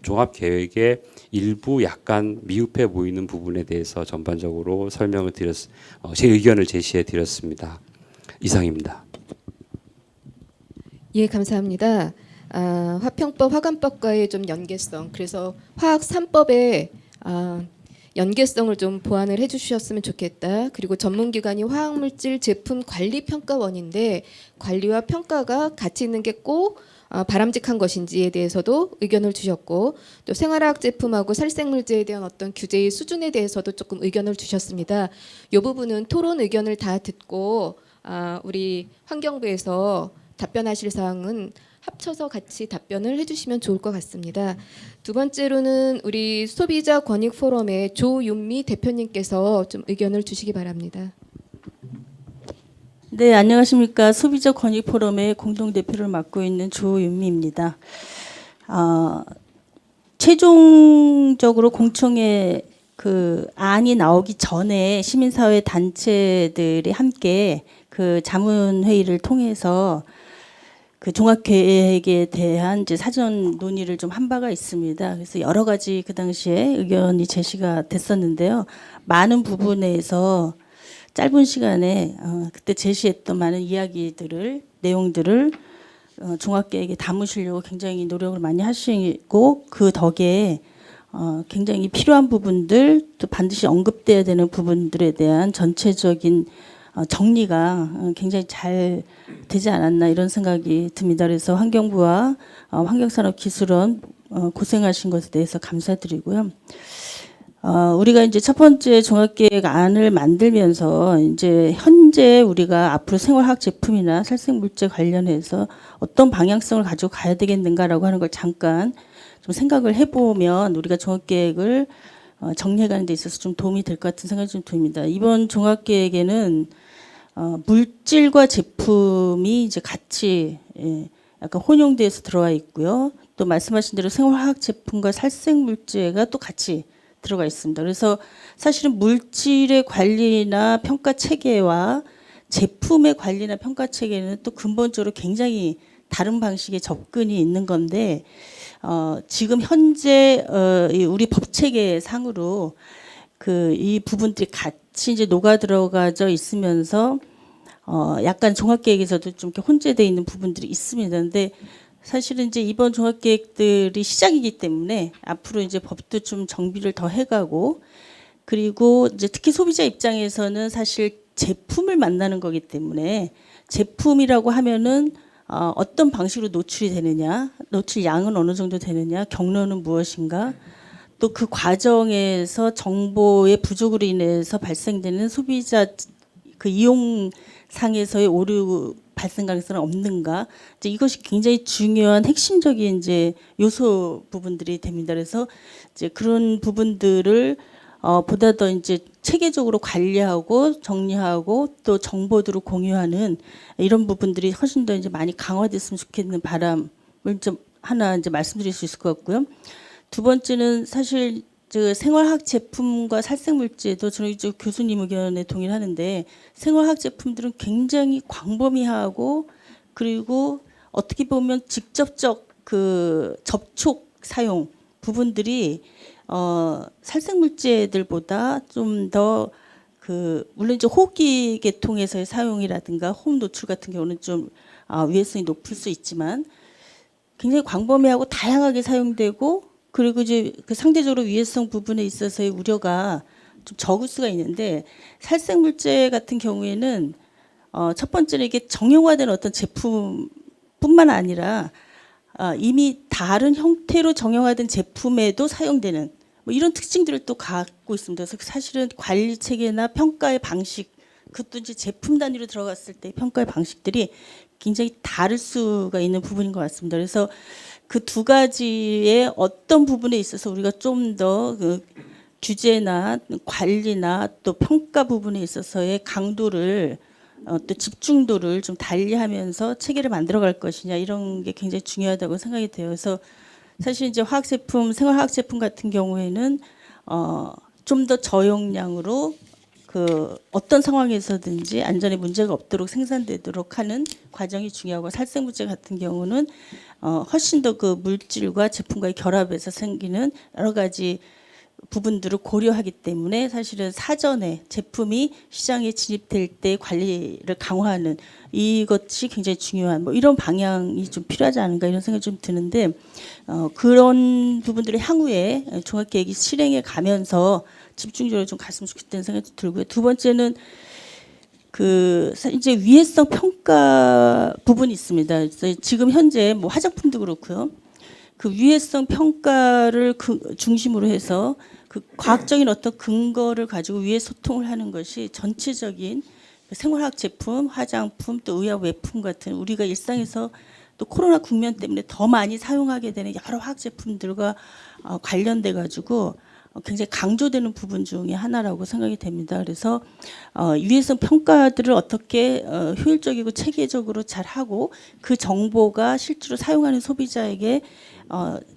종합 계획의 일부 약간 미흡해 보이는 부분에 대해서 전반적으로 설명을 제 의견을 제시해 드렸습니다. 이상입니다. 예, 감사합니다. 화평법, 화관법과의 좀 연계성, 그래서 화학 3법의 연계성을 좀 보완을 해주셨으면 좋겠다. 그리고 전문기관이 화학물질 제품 관리평가원인데 관리와 평가가 같이 있는 게 꼭 바람직한 것인지에 대해서도 의견을 주셨고 또 생활화학 제품하고 살생물제에 대한 어떤 규제의 수준에 대해서도 조금 의견을 주셨습니다. 이 부분은 토론 의견을 다 듣고 우리 환경부에서 답변하실 사항은 합쳐서 같이 답변을 해주시면 좋을 것 같습니다. 두 번째로는 우리 소비자 권익 포럼의 조윤미 대표님께서 좀 의견을 주시기 바랍니다. 네, 안녕하십니까. 소비자 권익 포럼의 공동 대표를 맡고 있는 조윤미입니다. 최종적으로 공청회 그 안이 나오기 전에 시민사회 단체들이 함께 그 자문 회의를 통해서 그 종합계획에 대한 이제 사전 논의를 좀 한 바가 있습니다. 그래서 여러 가지 그 당시에 의견이 제시가 됐었는데요. 많은 부분에서 짧은 시간에 그때 제시했던 많은 이야기들을 내용들을 종합계획에 담으시려고 굉장히 노력을 많이 하시고 그 덕에 굉장히 필요한 부분들 또 반드시 언급돼야 되는 부분들에 대한 전체적인 정리가 굉장히 잘 되지 않았나 이런 생각이 듭니다. 그래서 환경부와 환경산업기술원 고생하신 것에 대해서 감사드리고요. 우리가 이제 첫 번째 종합계획안을 만들면서 이제 현재 우리가 앞으로 생활화학 제품이나 살생물제 관련해서 어떤 방향성을 가지고 가야 되겠는가라고 하는 걸 잠깐 좀 생각을 해보면 우리가 종합계획을 정리해가는 데 있어서 좀 도움이 될 것 같은 생각이 좀 듭니다. 이번 종합계획에는 물질과 제품이 이제 같이 약간 혼용돼서 들어와 있고요. 또 말씀하신 대로 생활화학 제품과 살생물제가 또 같이 들어가 있습니다. 그래서 사실은 물질의 관리나 평가 체계와 제품의 관리나 평가 체계는 또 근본적으로 굉장히 다른 방식의 접근이 있는 건데 지금 현재 우리 법 체계 상으로 이 부분들이 같이 이제 녹아 들어가져 있으면서 약간 종합계획에서도 좀 이렇게 혼재되어 있는 부분들이 있습니다. 그런데 사실은 이제 이번 종합계획들이 시작이기 때문에 앞으로 이제 법도 좀 정비를 더 해가고 그리고 이제 특히 소비자 입장에서는 사실 제품을 만나는 거기 때문에 제품이라고 하면은 어떤 방식으로 노출이 되느냐, 노출 양은 어느 정도 되느냐, 경로는 무엇인가, 또 그 과정에서 정보의 부족으로 인해서 발생되는 소비자 그 이용 상에서의 오류 발생 가능성은 없는가? 이제 이것이 굉장히 중요한 핵심적인 이제 요소 부분들이 됩니다. 그래서 이제 그런 부분들을 보다 더 이제 체계적으로 관리하고 정리하고 또 정보들을 공유하는 이런 부분들이 훨씬 더 이제 많이 강화됐으면 좋겠는 바람을 좀 하나 이제 말씀드릴 수 있을 것 같고요. 두 번째는 사실 생활화학 제품과 살생물제도 저는 이제 교수님 의견에 동의를 하는데 생활화학 제품들은 굉장히 광범위하고 그리고 어떻게 보면 직접적 그 접촉 사용 부분들이 살생물제들보다 좀 더 물론 이제 호흡기 계통에서의 사용이라든가 호흡 노출 같은 경우는 좀 위해성이 높을 수 있지만 굉장히 광범위하고 다양하게 사용되고 그리고 이제 그 상대적으로 위해성 부분에 있어서의 우려가 좀 적을 수가 있는데 살생물제 같은 경우에는 첫 번째는 이게 정형화된 어떤 제품뿐만 아니라 이미 다른 형태로 정형화된 제품에도 사용되는 뭐 이런 특징들을 또 갖고 있습니다. 그래서 사실은 관리 체계나 평가의 방식, 그것도 이제 제품 단위로 들어갔을 때 평가의 방식들이 굉장히 다를 수가 있는 부분인 것 같습니다. 그래서 그 두 가지의 어떤 부분에 있어서 우리가 좀 더 규제나 관리나 또 평가 부분에 있어서의 강도를 또 집중도를 좀 달리하면서 체계를 만들어갈 것이냐 이런 게 굉장히 중요하다고 생각이 돼요. 그래서 사실 이제 화학 제품, 생활화학 제품 같은 경우에는 좀 더 저용량으로 어떤 상황에서든지 안전에 문제가 없도록 생산되도록 하는 과정이 중요하고 살생물제 같은 경우는 훨씬 더 그 물질과 제품과의 결합에서 생기는 여러 가지 부분들을 고려하기 때문에 사실은 사전에 제품이 시장에 진입될 때 관리를 강화하는 이것이 굉장히 중요한 뭐 이런 방향이 좀 필요하지 않은가 이런 생각이 좀 드는데 그런 부분들을 향후에 종합계획이 실행해 가면서 집중적으로 좀 갔으면 좋겠다는 생각이 들고요. 두 번째는 이제 위해성 평가 부분이 있습니다. 그래서 지금 현재 뭐 화장품도 그렇고요. 그 위해성 평가를 중심으로 해서 그 과학적인 어떤 근거를 가지고 위해 소통을 하는 것이 전체적인 생활화학 제품, 화장품, 또 의약 외품 같은 우리가 일상에서 또 코로나 국면 때문에 더 많이 사용하게 되는 여러 화학 제품들과 관련돼 가지고 굉장히 강조되는 부분 중에 하나라고 생각이 됩니다. 그래서 위해성 평가들을 어떻게 효율적이고 체계적으로 잘 하고 그 정보가 실제로 사용하는 소비자에게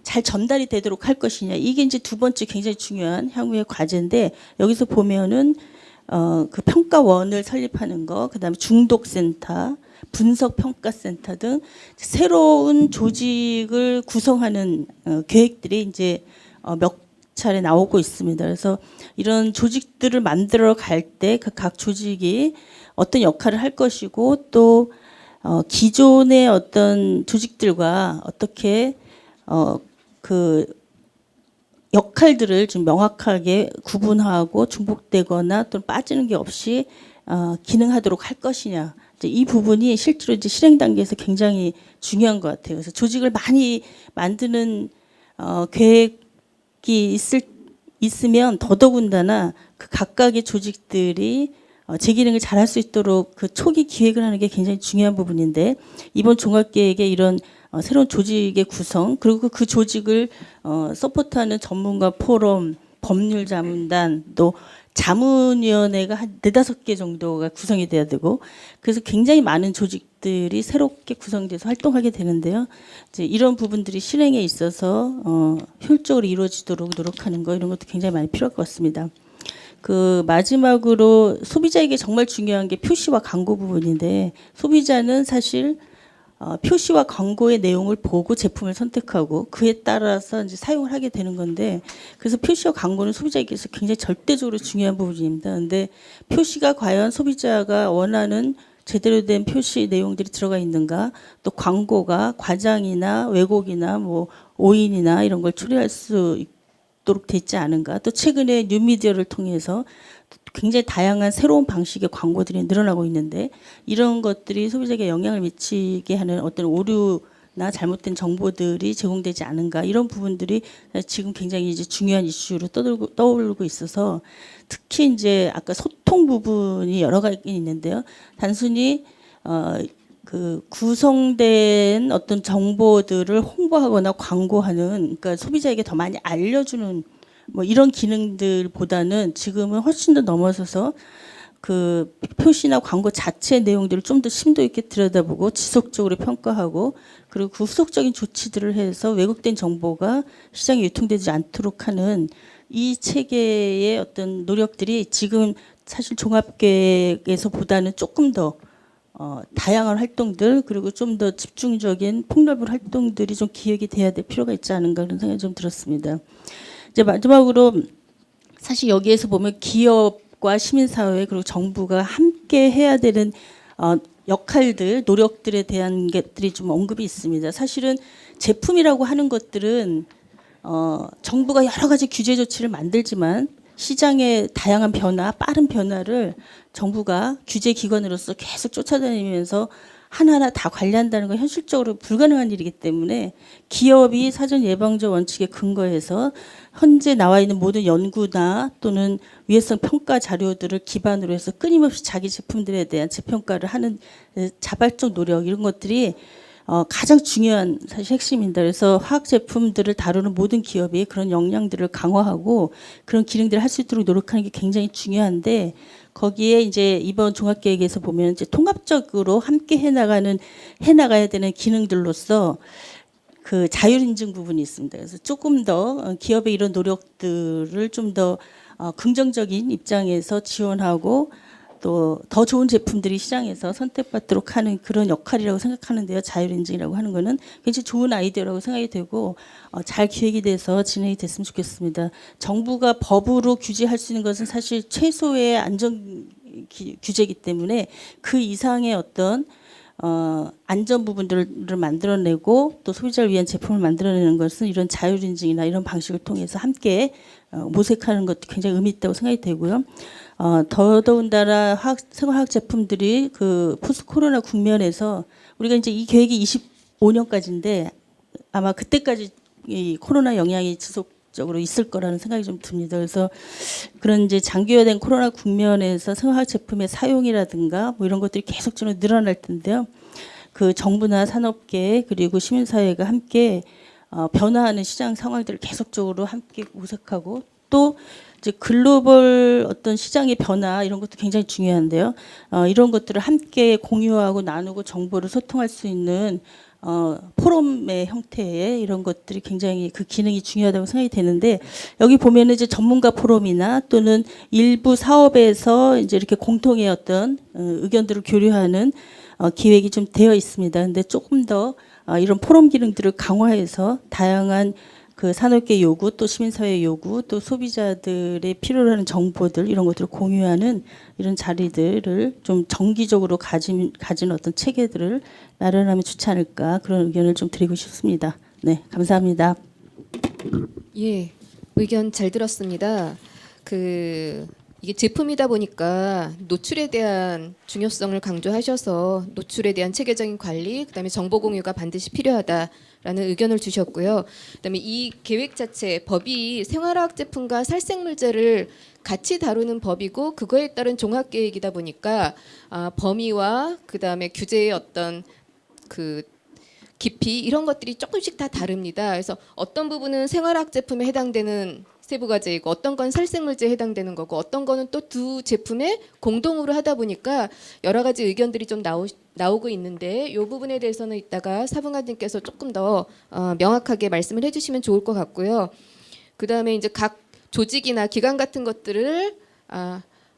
잘 전달이 되도록 할 것이냐 이게 이제 두 번째 굉장히 중요한 향후의 과제인데 여기서 보면은 그 평가원을 설립하는 거, 그다음에 중독센터, 분석평가센터 등 새로운 조직을 구성하는 계획들이 이제 몇 차례 나오고 있습니다. 그래서 이런 조직들을 만들어 갈 때 그 각 조직이 어떤 역할을 할 것이고 또 기존의 어떤 조직들과 어떻게 그 역할들을 좀 명확하게 구분하고 중복되거나 또 빠지는 게 없이 기능하도록 할 것이냐. 이제 이 부분이 실제로 이제 실행 단계에서 굉장히 중요한 것 같아요. 그래서 조직을 많이 만드는 계획이 있으면 더더군다나 그 각각의 조직들이 제 기능을 잘할 수 있도록 그 초기 기획을 하는 게 굉장히 중요한 부분인데 이번 종합계획의 이런 새로운 조직의 구성 그리고 그 조직을 서포트하는 전문가 포럼, 법률자문단 또 자문위원회가 한 4-5개 정도가 구성이 돼야 되고 그래서 굉장히 많은 조직들이 새롭게 구성돼서 활동하게 되는데요. 이제 이런 부분들이 실행에 있어서 효율적으로 이루어지도록 노력하는 거 이런 것도 굉장히 많이 필요할 것 같습니다. 그 마지막으로 소비자에게 정말 중요한 게 표시와 광고 부분인데 소비자는 사실 표시와 광고의 내용을 보고 제품을 선택하고 그에 따라서 이제 사용을 하게 되는 건데 그래서 표시와 광고는 소비자에게서 굉장히 절대적으로 중요한 부분입니다. 근데 표시가 과연 소비자가 원하는 제대로 된 표시 내용들이 들어가 있는가 또 광고가 과장이나 왜곡이나 뭐 오인이나 이런 걸 처리할 수 있도록 돼 있지 않은가 또 최근에 뉴미디어를 통해서 굉장히 다양한 새로운 방식의 광고들이 늘어나고 있는데 이런 것들이 소비자에게 영향을 미치게 하는 어떤 오류나 잘못된 정보들이 제공되지 않은가 이런 부분들이 지금 굉장히 이제 중요한 이슈로 떠오르고 있어서 특히 이제 아까 소통 부분이 여러 가지 있는데요. 단순히 그 구성된 어떤 정보들을 홍보하거나 광고하는 그러니까 소비자에게 더 많이 알려주는 뭐 이런 기능들보다는 지금은 훨씬 더 넘어서서 그 표시나 광고 자체의 내용들을 좀 더 심도 있게 들여다보고 지속적으로 평가하고 그리고 그 후속적인 조치들을 해서 왜곡된 정보가 시장에 유통되지 않도록 하는 이 체계의 어떤 노력들이 지금 사실 종합계획에서보다는 조금 더 다양한 활동들 그리고 좀 더 집중적인 폭넓은 활동들이 좀 기획이 돼야 될 필요가 있지 않은가 그런 생각이 좀 들었습니다. 이제 마지막으로 사실 여기에서 보면 기업과 시민사회 그리고 정부가 함께 해야 되는 역할들, 노력들에 대한 것들이 좀 언급이 있습니다. 사실은 제품이라고 하는 것들은 정부가 여러 가지 규제 조치를 만들지만 시장의 다양한 변화, 빠른 변화를 정부가 규제 기관으로서 계속 쫓아다니면서 하나하나 다 관리한다는 건 현실적으로 불가능한 일이기 때문에 기업이 사전 예방적 원칙에 근거해서 현재 나와 있는 모든 연구나 또는 위해성 평가 자료들을 기반으로 해서 끊임없이 자기 제품들에 대한 재평가를 하는 자발적 노력 이런 것들이 가장 중요한 사실 핵심입니다. 그래서 화학 제품들을 다루는 모든 기업이 그런 역량들을 강화하고 그런 기능들을 할 수 있도록 노력하는 게 굉장히 중요한데 거기에 이제 이번 종합계획에서 보면 이제 통합적으로 함께 해나가야 되는 기능들로서 그 자율 인증 부분이 있습니다. 그래서 조금 더 기업의 이런 노력들을 좀 더 긍정적인 입장에서 지원하고 또 더 좋은 제품들이 시장에서 선택받도록 하는 그런 역할이라고 생각하는데요. 자율인증이라고 하는 거는 굉장히 좋은 아이디어라고 생각이 되고 잘 기획이 돼서 진행이 됐으면 좋겠습니다. 정부가 법으로 규제할 수 있는 것은 사실 최소의 안전 규제이기 때문에 그 이상의 어떤 안전 부분들을 만들어내고 또 소비자를 위한 제품을 만들어내는 것은 이런 자율인증이나 이런 방식을 통해서 함께 모색하는 것도 굉장히 의미 있다고 생각이 되고요. 더더군다나 생활화학 제품들이 그 포스트 코로나 국면에서 우리가 이제 이 계획이 25년까지인데 아마 그때까지 이 코로나 영향이 지속적으로 있을 거라는 생각이 좀 듭니다. 그래서 그런 이제 장기화된 코로나 국면에서 생활화학 제품의 사용이라든가 뭐 이런 것들이 계속적으로 늘어날 텐데요. 그 정부나 산업계 그리고 시민사회가 함께 변화하는 시장 상황들을 계속적으로 함께 모색하고 또 이제 글로벌 어떤 시장의 변화 이런 것도 굉장히 중요한데요. 이런 것들을 함께 공유하고 나누고 정보를 소통할 수 있는 포럼의 형태의 이런 것들이 굉장히 그 기능이 중요하다고 생각이 되는데 여기 보면은 이제 전문가 포럼이나 또는 일부 사업에서 이제 이렇게 공통의 어떤 의견들을 교류하는 기획이 좀 되어 있습니다. 근데 조금 더 이런 포럼 기능들을 강화해서 다양한 그 산업계 요구 또 시민사회 요구 또 소비자들의 필요로 하는 정보들 이런 것들을 공유하는 이런 자리들을 좀 정기적으로 가진 어떤 체계들을 마련하면 좋지 않을까 그런 의견을 좀 드리고 싶습니다. 네, 감사합니다. 예, 의견 잘 들었습니다. 그 이게 제품이다 보니까 노출에 대한 중요성을 강조하셔서 노출에 대한 체계적인 관리, 그다음에 정보 공유가 반드시 필요하다라는 의견을 주셨고요. 그다음에 이 계획 자체 법이 생활화학 제품과 살생물제를 같이 다루는 법이고 그거에 따른 종합 계획이다 보니까 범위와 그다음에 규제의 어떤 그 깊이 이런 것들이 조금씩 다 다릅니다. 그래서 어떤 부분은 생활화학 제품에 해당되는 세부과제이고 어떤 건 살생물제에 해당되는 거고 어떤 거는 또 두 제품에 공동으로 하다 보니까 여러 가지 의견들이 좀 나오고 있는데 이 부분에 대해서는 이따가 사분관님께서 조금 더 명확하게 말씀을 해주시면 좋을 것 같고요. 그 다음에 이제 각 조직이나 기관 같은 것들을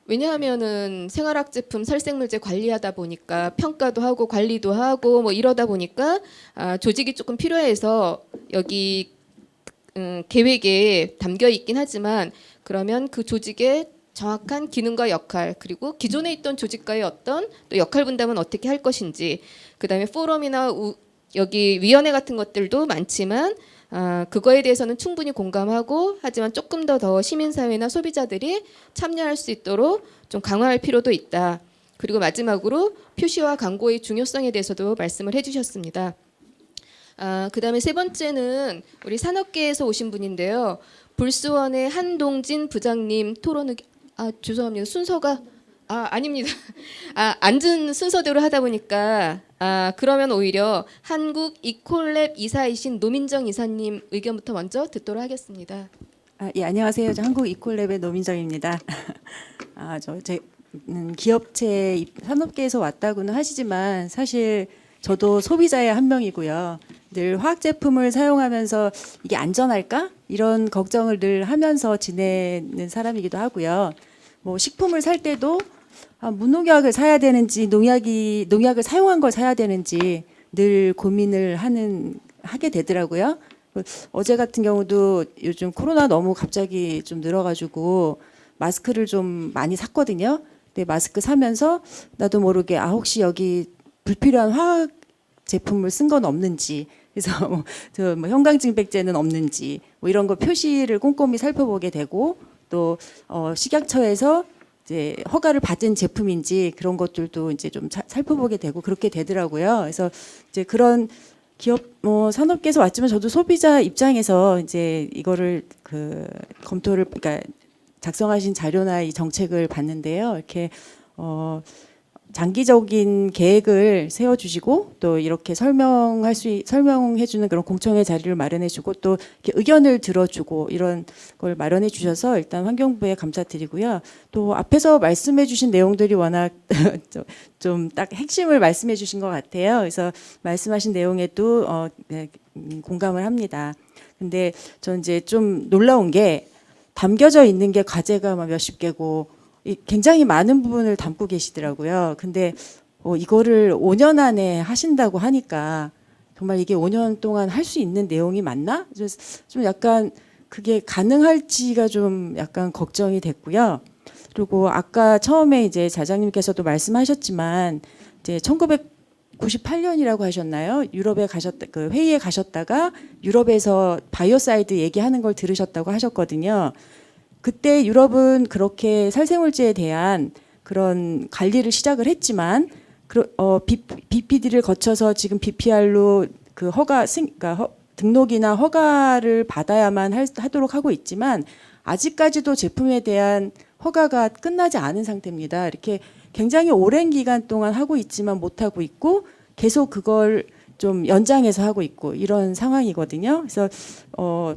왜냐하면은 생활학 제품 살생물제 관리하다 보니까 평가도 하고 관리도 하고 뭐 이러다 보니까 조직이 조금 필요해서 여기 계획에 담겨 있긴 하지만 그러면 그 조직의 정확한 기능과 역할 그리고 기존에 있던 조직과의 어떤 또 역할 분담은 어떻게 할 것인지 그다음에 포럼이나 여기 위원회 같은 것들도 많지만 그거에 대해서는 충분히 공감하고 하지만 조금 더 시민사회나 소비자들이 참여할 수 있도록 좀 강화할 필요도 있다. 그리고 마지막으로 표시와 광고의 중요성에 대해서도 말씀을 해주셨습니다. 그다음에 세 번째는 우리 산업계에서 오신 분인데요. 불스원의 한동진 부장님 토론 죄송합니다. 순서가 아닙니다. 앉은 순서대로 하다 보니까 그러면 오히려 한국 이콜랩 이사이신 노민정 이사님 의견부터 먼저 듣도록 하겠습니다. 예, 안녕하세요. 저 한국 이콜랩의 노민정입니다. 기업체 산업계에서 왔다고는 하시지만 사실 저도 소비자의 한 명이고요. 늘 화학 제품을 사용하면서 이게 안전할까? 이런 걱정을 늘 하면서 지내는 사람이기도 하고요. 뭐 식품을 살 때도 무농약을 사야 되는지 농약을 사용한 걸 사야 되는지 늘 고민을 하게 되더라고요. 어제 같은 경우도 요즘 코로나 너무 갑자기 좀 늘어가지고 마스크를 좀 많이 샀거든요. 근데 마스크 사면서 나도 모르게 혹시 여기 불필요한 화학 제품을 쓴 건 없는지 그래서 뭐 형광증백제는 없는지 뭐 이런 거 표시를 꼼꼼히 살펴보게 되고 또 식약처에서 이제 허가를 받은 제품인지 그런 것들도 이제 좀 살펴보게 되고 그렇게 되더라고요. 그래서 이제 그런 기업 산업계에서 왔지만 저도 소비자 입장에서 이제 이거를 검토를 그러니까 작성하신 자료나 이 정책을 봤는데요. 이렇게 장기적인 계획을 세워주시고 또 이렇게 설명해주는 그런 공청회 자리를 마련해주고 또 이렇게 의견을 들어주고 이런 걸 마련해주셔서 일단 환경부에 감사드리고요. 또 앞에서 말씀해주신 내용들이 워낙 좀 딱 핵심을 말씀해주신 것 같아요. 그래서 말씀하신 내용에도 공감을 합니다. 근데 전 이제 좀 놀라운 게 담겨져 있는 게 과제가 막 몇십 개고 굉장히 많은 부분을 담고 계시더라고요. 근데 이거를 5년 안에 하신다고 하니까 정말 이게 5년 동안 할 수 있는 내용이 맞나? 좀 약간 그게 가능할지가 좀 약간 걱정이 됐고요. 그리고 아까 처음에 이제 자장님께서도 말씀하셨지만 이제 1998년이라고 하셨나요? 유럽에 회의에 가셨다가 유럽에서 바이오사이드 얘기하는 걸 들으셨다고 하셨거든요. 그때 유럽은 그렇게 살생물제에 대한 그런 관리를 시작을 했지만 BPD를 거쳐서 지금 BPR로 그러니까 등록이나 허가를 받아야만 하도록 하고 있지만 아직까지도 제품에 대한 허가가 끝나지 않은 상태입니다. 이렇게 굉장히 오랜 기간 동안 하고 있지만 못 하고 있고 계속 그걸 좀 연장해서 하고 있고 이런 상황이거든요. 그래서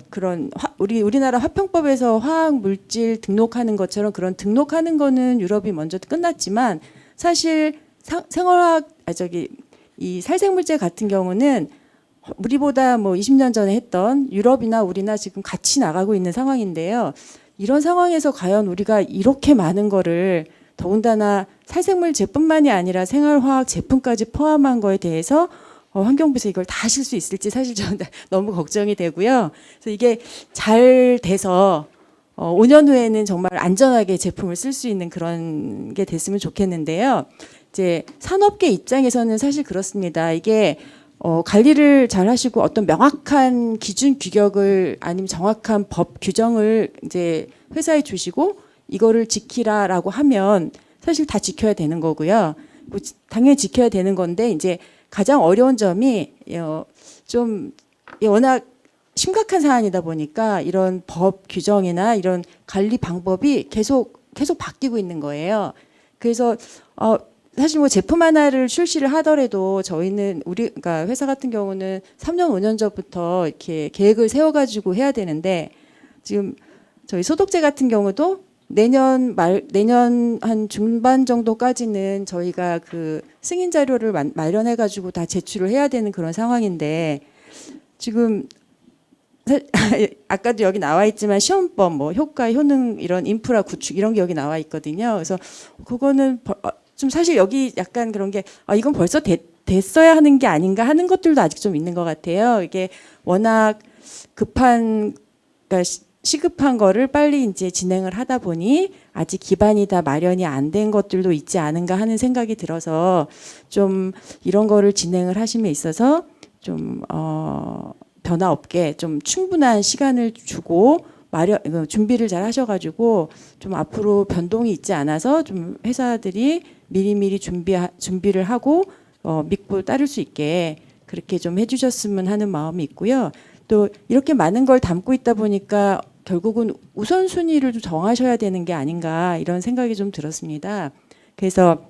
그런 우리나라 화평법에서 화학 물질 등록하는 것처럼 그런 등록하는 거는 유럽이 먼저 끝났지만 사실 이 살생물제 같은 경우는 우리보다 뭐 20년 전에 했던 유럽이나 우리나 지금 같이 나가고 있는 상황인데요. 이런 상황에서 과연 우리가 이렇게 많은 거를 더군다나 살생물제뿐만이 아니라 생활화학 제품까지 포함한 거에 대해서 환경부에서 이걸 다 하실 수 있을지 사실 저는 너무 걱정이 되고요. 그래서 이게 잘 돼서 5년 후에는 정말 안전하게 제품을 쓸 수 있는 그런 게 됐으면 좋겠는데요. 이제 산업계 입장에서는 사실 그렇습니다. 이게 관리를 잘 하시고 어떤 명확한 기준 규격을 아니면 정확한 법 규정을 이제 회사에 주시고 이거를 지키라라고 하면 사실 다 지켜야 되는 거고요. 뭐 당연히 지켜야 되는 건데 이제 가장 어려운 점이 좀 워낙 심각한 사안이다 보니까 이런 법 규정이나 이런 관리 방법이 계속 바뀌고 있는 거예요. 그래서 사실 뭐 제품 하나를 출시를 하더라도 저희는 그러니까 회사 같은 경우는 3년 5년 전부터 이렇게 계획을 세워가지고 해야 되는데 지금 저희 소독제 같은 경우도 내년 한 중반 정도까지는 저희가 그 승인 자료를 마련해가지고 다 제출을 해야 되는 그런 상황인데 지금 아까도 여기 나와 있지만 시험법, 뭐 효과, 효능 이런 인프라 구축 이런 게 여기 나와 있거든요. 그래서 그거는 좀 사실 여기 약간 그런 게 이건 벌써 됐어야 하는 게 아닌가 하는 것들도 아직 좀 있는 것 같아요. 이게 워낙 그러니까 시급한 거를 빨리 이제 진행을 하다 보니 아직 기반이 다 마련이 안 된 것들도 있지 않은가 하는 생각이 들어서 좀 이런 거를 진행을 하심에 있어서 좀 변화 없게 좀 충분한 시간을 주고 준비를 잘 하셔가지고 좀 앞으로 변동이 있지 않아서 좀 회사들이 미리미리 준비를 하고 믿고 따를 수 있게 그렇게 좀 해주셨으면 하는 마음이 있고요. 또 이렇게 많은 걸 담고 있다 보니까 결국은 우선순위를 좀 정하셔야 되는 게 아닌가 이런 생각이 좀 들었습니다. 그래서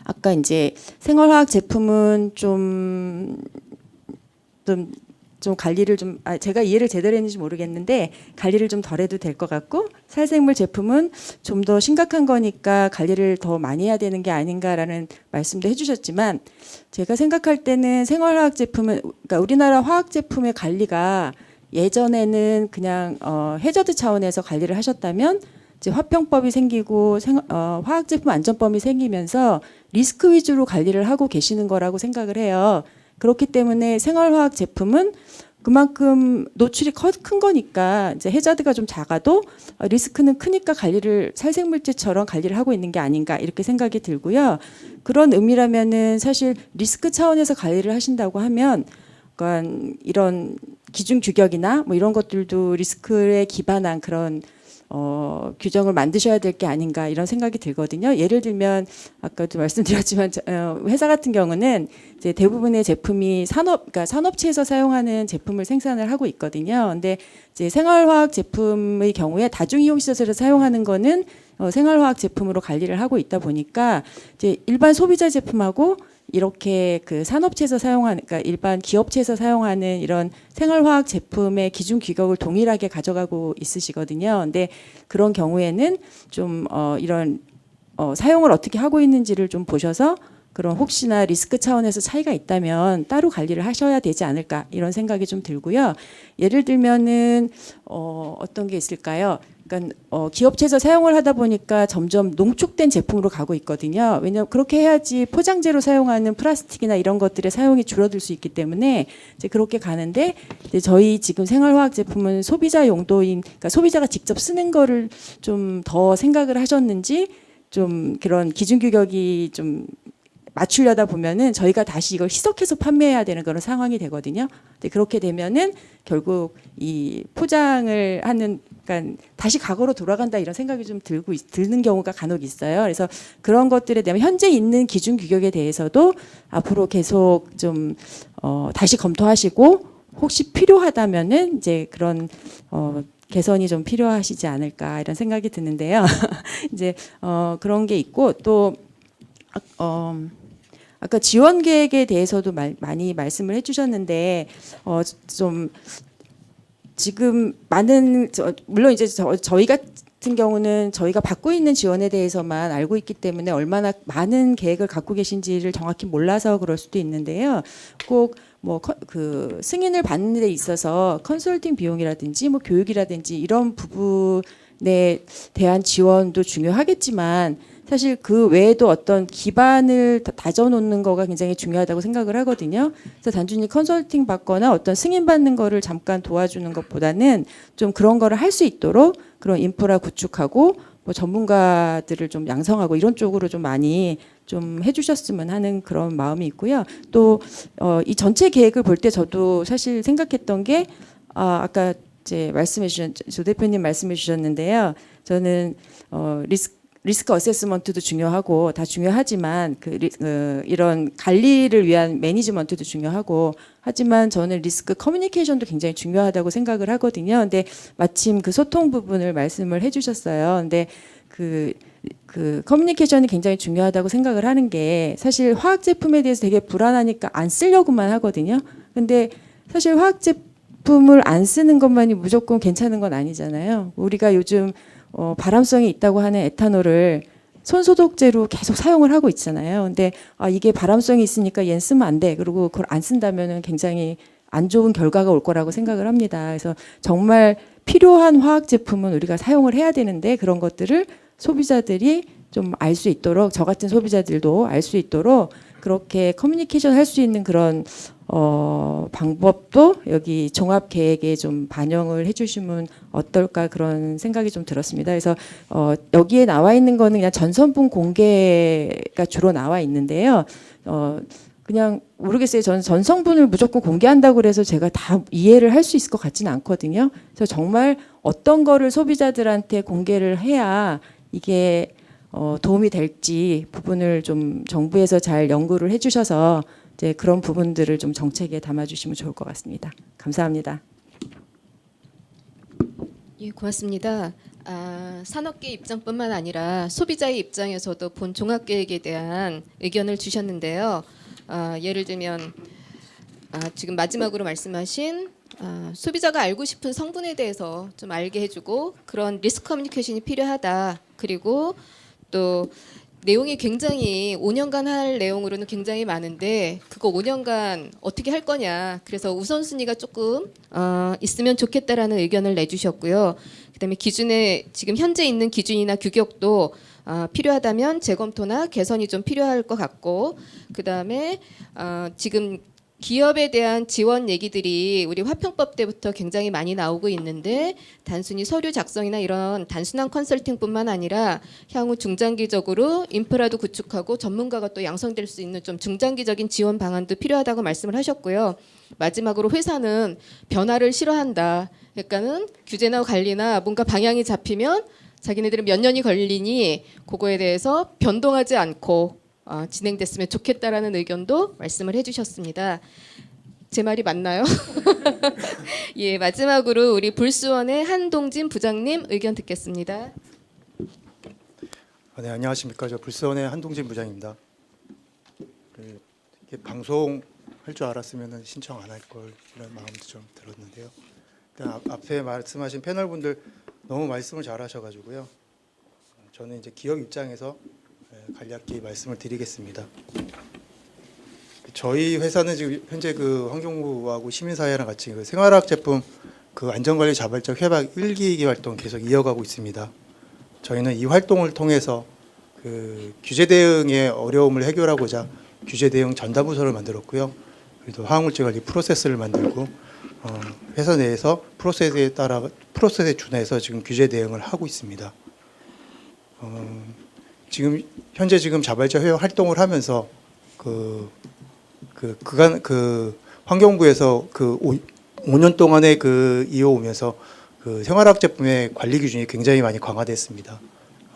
아까 이제 생활화학 제품은 좀 관리를 제가 이해를 제대로 했는지 모르겠는데 관리를 좀 덜해도 될 것 같고 살생물 제품은 좀 더 심각한 거니까 관리를 더 많이 해야 되는 게 아닌가라는 말씀도 해주셨지만 제가 생각할 때는 생활화학 제품은 그러니까 우리나라 화학 제품의 관리가 예전에는 그냥 해저드 차원에서 관리를 하셨다면 이제 화평법이 생기고 화학제품 안전법이 생기면서 리스크 위주로 관리를 하고 계시는 거라고 생각을 해요. 그렇기 때문에 생활화학 제품은 그만큼 노출이 큰 거니까 이제 해저드가 좀 작아도 리스크는 크니까 살생물제처럼 관리를 하고 있는 게 아닌가 이렇게 생각이 들고요. 그런 의미라면은 사실 리스크 차원에서 관리를 하신다고 하면 그러니까 이런 기준 규격이나 뭐 이런 것들도 리스크에 기반한 그런 규정을 만드셔야 될 게 아닌가 이런 생각이 들거든요. 예를 들면 아까도 말씀드렸지만 회사 같은 경우는 이제 대부분의 제품이 그러니까 산업체에서 사용하는 제품을 생산을 하고 있거든요. 근데 이제 생활화학 제품의 경우에 다중이용시설에서 사용하는 거는 생활화학 제품으로 관리를 하고 있다 보니까 이제 일반 소비자 제품하고 이렇게 그 산업체에서 사용하는 그러니까 일반 기업체에서 사용하는 이런 생활화학 제품의 기준 규격을 동일하게 가져가고 있으시거든요. 근데 그런 경우에는 좀 이런 사용을 어떻게 하고 있는지를 좀 보셔서 그런 혹시나 리스크 차원에서 차이가 있다면 따로 관리를 하셔야 되지 않을까 이런 생각이 좀 들고요. 예를 들면은 어떤 게 있을까요? 그러니까 기업체에서 사용을 하다 보니까 점점 농축된 제품으로 가고 있거든요. 왜냐하면 그렇게 해야지 포장재로 사용하는 플라스틱이나 이런 것들의 사용이 줄어들 수 있기 때문에 이제 그렇게 가는데 이제 저희 지금 생활화학 제품은 소비자 용도인 그러니까 소비자가 직접 쓰는 거를 좀 더 생각을 하셨는지 좀 그런 기준 규격이 좀 맞추려다 보면은 저희가 다시 이걸 희석해서 판매해야 되는 그런 상황이 되거든요. 근데 그렇게 되면은 결국 이 포장을 하는 그러니까 다시 과거로 돌아간다 이런 생각이 좀 드는 경우가 간혹 있어요. 그래서 그런 것들에 대한 현재 있는 기준 규격에 대해서도 앞으로 계속 좀 다시 검토하시고 혹시 필요하다면은 이제 그런 개선이 좀 필요하시지 않을까 이런 생각이 드는데요. 이제 그런 게 있고 또 아까 지원 계획에 대해서도 많이 말씀을 해주셨는데 좀 지금 많은 물론 이제 저희 같은 경우는 저희가 받고 있는 지원에 대해서만 알고 있기 때문에 얼마나 많은 계획을 갖고 계신지를 정확히 몰라서 그럴 수도 있는데요. 꼭 뭐 그 승인을 받는 데 있어서 컨설팅 비용이라든지 뭐 교육이라든지 이런 부분에 대한 지원도 중요하겠지만 사실 그 외에도 어떤 기반을 다져놓는 거가 굉장히 중요하다고 생각을 하거든요. 그래서 단순히 컨설팅 받거나 어떤 승인 받는 거를 잠깐 도와주는 것보다는 좀 그런 거를 할 수 있도록 그런 인프라 구축하고 뭐 전문가들을 좀 양성하고 이런 쪽으로 좀 많이 좀 해주셨으면 하는 그런 마음이 있고요. 또 이 전체 계획을 볼 때 저도 사실 생각했던 게 아까 이제 조 대표님 말씀해 주셨는데요. 저는 리스크 어세스먼트도 중요하고 다 중요하지만 이런 관리를 위한 매니지먼트도 중요하고 하지만 저는 리스크 커뮤니케이션도 굉장히 중요하다고 생각을 하거든요. 근데 마침 그 소통 부분을 말씀을 해주셨어요. 근데 그 커뮤니케이션이 굉장히 중요하다고 생각을 하는 게 사실 화학 제품에 대해서 되게 불안하니까 안 쓰려고만 하거든요. 근데 사실 화학 제품을 안 쓰는 것만이 무조건 괜찮은 건 아니잖아요. 우리가 요즘 발암성이 있다고 하는 에탄올을 손소독제로 계속 사용을 하고 있잖아요. 근데 이게 발암성이 있으니까 얘는 쓰면 안 돼. 그리고 그걸 안 쓴다면은 굉장히 안 좋은 결과가 올 거라고 생각을 합니다. 그래서 정말 필요한 화학 제품은 우리가 사용을 해야 되는데 그런 것들을 소비자들이 좀 알 수 있도록 저 같은 소비자들도 알 수 있도록 그렇게 커뮤니케이션 할 수 있는 그런 방법도 여기 종합 계획에 좀 반영을 해주시면 어떨까 그런 생각이 좀 들었습니다. 그래서 여기에 나와 있는 거는 그냥 전성분 공개가 주로 나와 있는데요. 그냥 모르겠어요. 저는 전성분을 무조건 공개한다고 그래서 제가 다 이해를 할 수 있을 것 같지는 않거든요. 그래서 정말 어떤 거를 소비자들한테 공개를 해야 이게 도움이 될지 부분을 좀 정부에서 잘 연구를 해주셔서 이제 그런 부분들을 좀 정책에 담아주시면 좋을 것 같습니다. 감사합니다. 예, 고맙습니다. 산업계 입장뿐만 아니라 소비자의 입장에서도 본 종합계획에 대한 의견을 주셨는데요. 예를 들면 지금 마지막으로 말씀하신 소비자가 알고 싶은 성분에 대해서 좀 알게 해주고 그런 리스크 커뮤니케이션이 필요하다. 그리고 또 내용이 굉장히 5년간 할 내용으로는 굉장히 많은데 그거 5년간 어떻게 할 거냐. 그래서 우선순위가 조금 있으면 좋겠다라는 의견을 내주셨고요. 그다음에 기준에 지금 현재 있는 기준이나 규격도 필요하다면 재검토나 개선이 좀 필요할 것 같고 그다음에 지금 기업에 대한 지원 얘기들이 우리 화평법 때부터 굉장히 많이 나오고 있는데 단순히 서류 작성이나 이런 단순한 컨설팅뿐만 아니라 향후 중장기적으로 인프라도 구축하고 전문가가 또 양성될 수 있는 좀 중장기적인 지원 방안도 필요하다고 말씀을 하셨고요. 마지막으로 회사는 변화를 싫어한다. 그러니까는 규제나 관리나 뭔가 방향이 잡히면 자기네들은 몇 년이 걸리니 그거에 대해서 변동하지 않고 진행됐으면 좋겠다라는 의견도 말씀을 해주셨습니다. 제 말이 맞나요? 예, 마지막으로 우리 불수원의 한동진 부장님 의견 듣겠습니다. 네, 안녕하십니까. 저 불수원의 한동진 부장입니다. 이렇게 방송 할 줄 알았으면 신청 안 할 걸 이런 마음도 좀 들었는데요. 일단 앞에 말씀하신 패널분들 너무 말씀을 잘하셔가지고요. 저는 이제 기업 입장에서 간략히 말씀을 드리겠습니다. 저희 회사는 지금 현재 그 환경부하고 시민사회랑 같이 그 생활화학 제품 그 안전관리 자발적 협약 1기 활동 계속 이어가고 있습니다. 저희는 이 활동을 통해서 그 규제 대응의 어려움을 해결하고자 규제 대응 전담부서를 만들었고요. 그리고 화학물질 관리 프로세스를 만들고 회사 내에서 프로세스에 준해서 지금 규제 대응을 하고 있습니다. 지금 현재 자발적 협약 활동을 하면서 환경부에서 5년 동안에 이어오면서 생활화학 제품의 관리 기준이 굉장히 많이 강화됐습니다.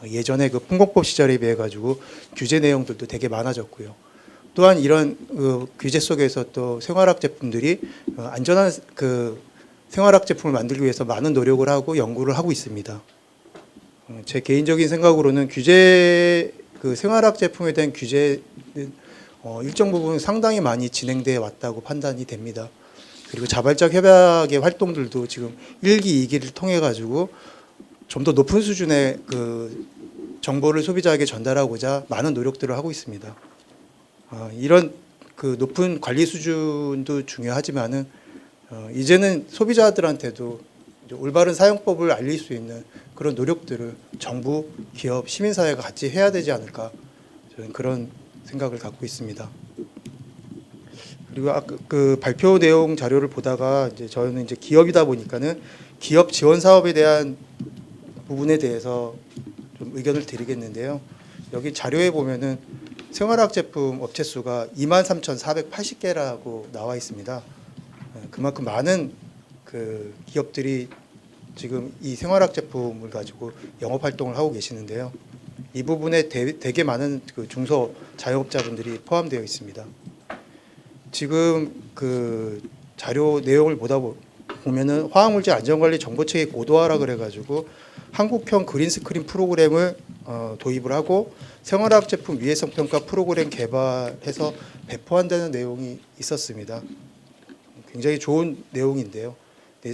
예전에 풍공법 시절에 비해 가지고 규제 내용들도 되게 많아졌고요. 또한 이런 규제 속에서 또 생활화학 제품들이 안전한 생활화학 제품을 만들기 위해서 많은 노력을 하고 연구를 하고 있습니다. 제 개인적인 생각으로는 생활화학 제품에 대한 규제는 일정 부분 상당히 많이 진행되어 왔다고 판단이 됩니다. 그리고 자발적 협약의 활동들도 지금 1기, 2기를 통해 가지고 좀 더 높은 수준의 정보를 소비자에게 전달하고자 많은 노력들을 하고 있습니다. 이런 높은 관리 수준도 중요하지만은 이제는 소비자들한테도 올바른 사용법을 알릴 수 있는 그런 노력들을 정부, 기업, 시민사회가 같이 해야 되지 않을까 저는 그런 생각을 갖고 있습니다. 그리고 아까 발표 내용 자료를 보다가 저는 기업이다 보니까는 기업 지원 사업에 대한 부분에 대해서 좀 의견을 드리겠는데요. 여기 자료에 보면은 생활화학 제품 업체 수가 23,480개라고 나와 있습니다. 그만큼 많은 기업들이 지금 이 생활학 제품을 가지고 영업 활동을 하고 계시는데요. 이 부분에 되게 많은 그 중소 자영업자분들이 포함되어 있습니다. 지금 그 자료 내용을 보다 보면은 화학물질 안전관리 정보체계 고도화라 그래가지고 한국형 그린스크린 프로그램을 도입을 하고 생활학 제품 위해성 평가 프로그램 개발해서 배포한다는 내용이 있었습니다. 굉장히 좋은 내용인데요.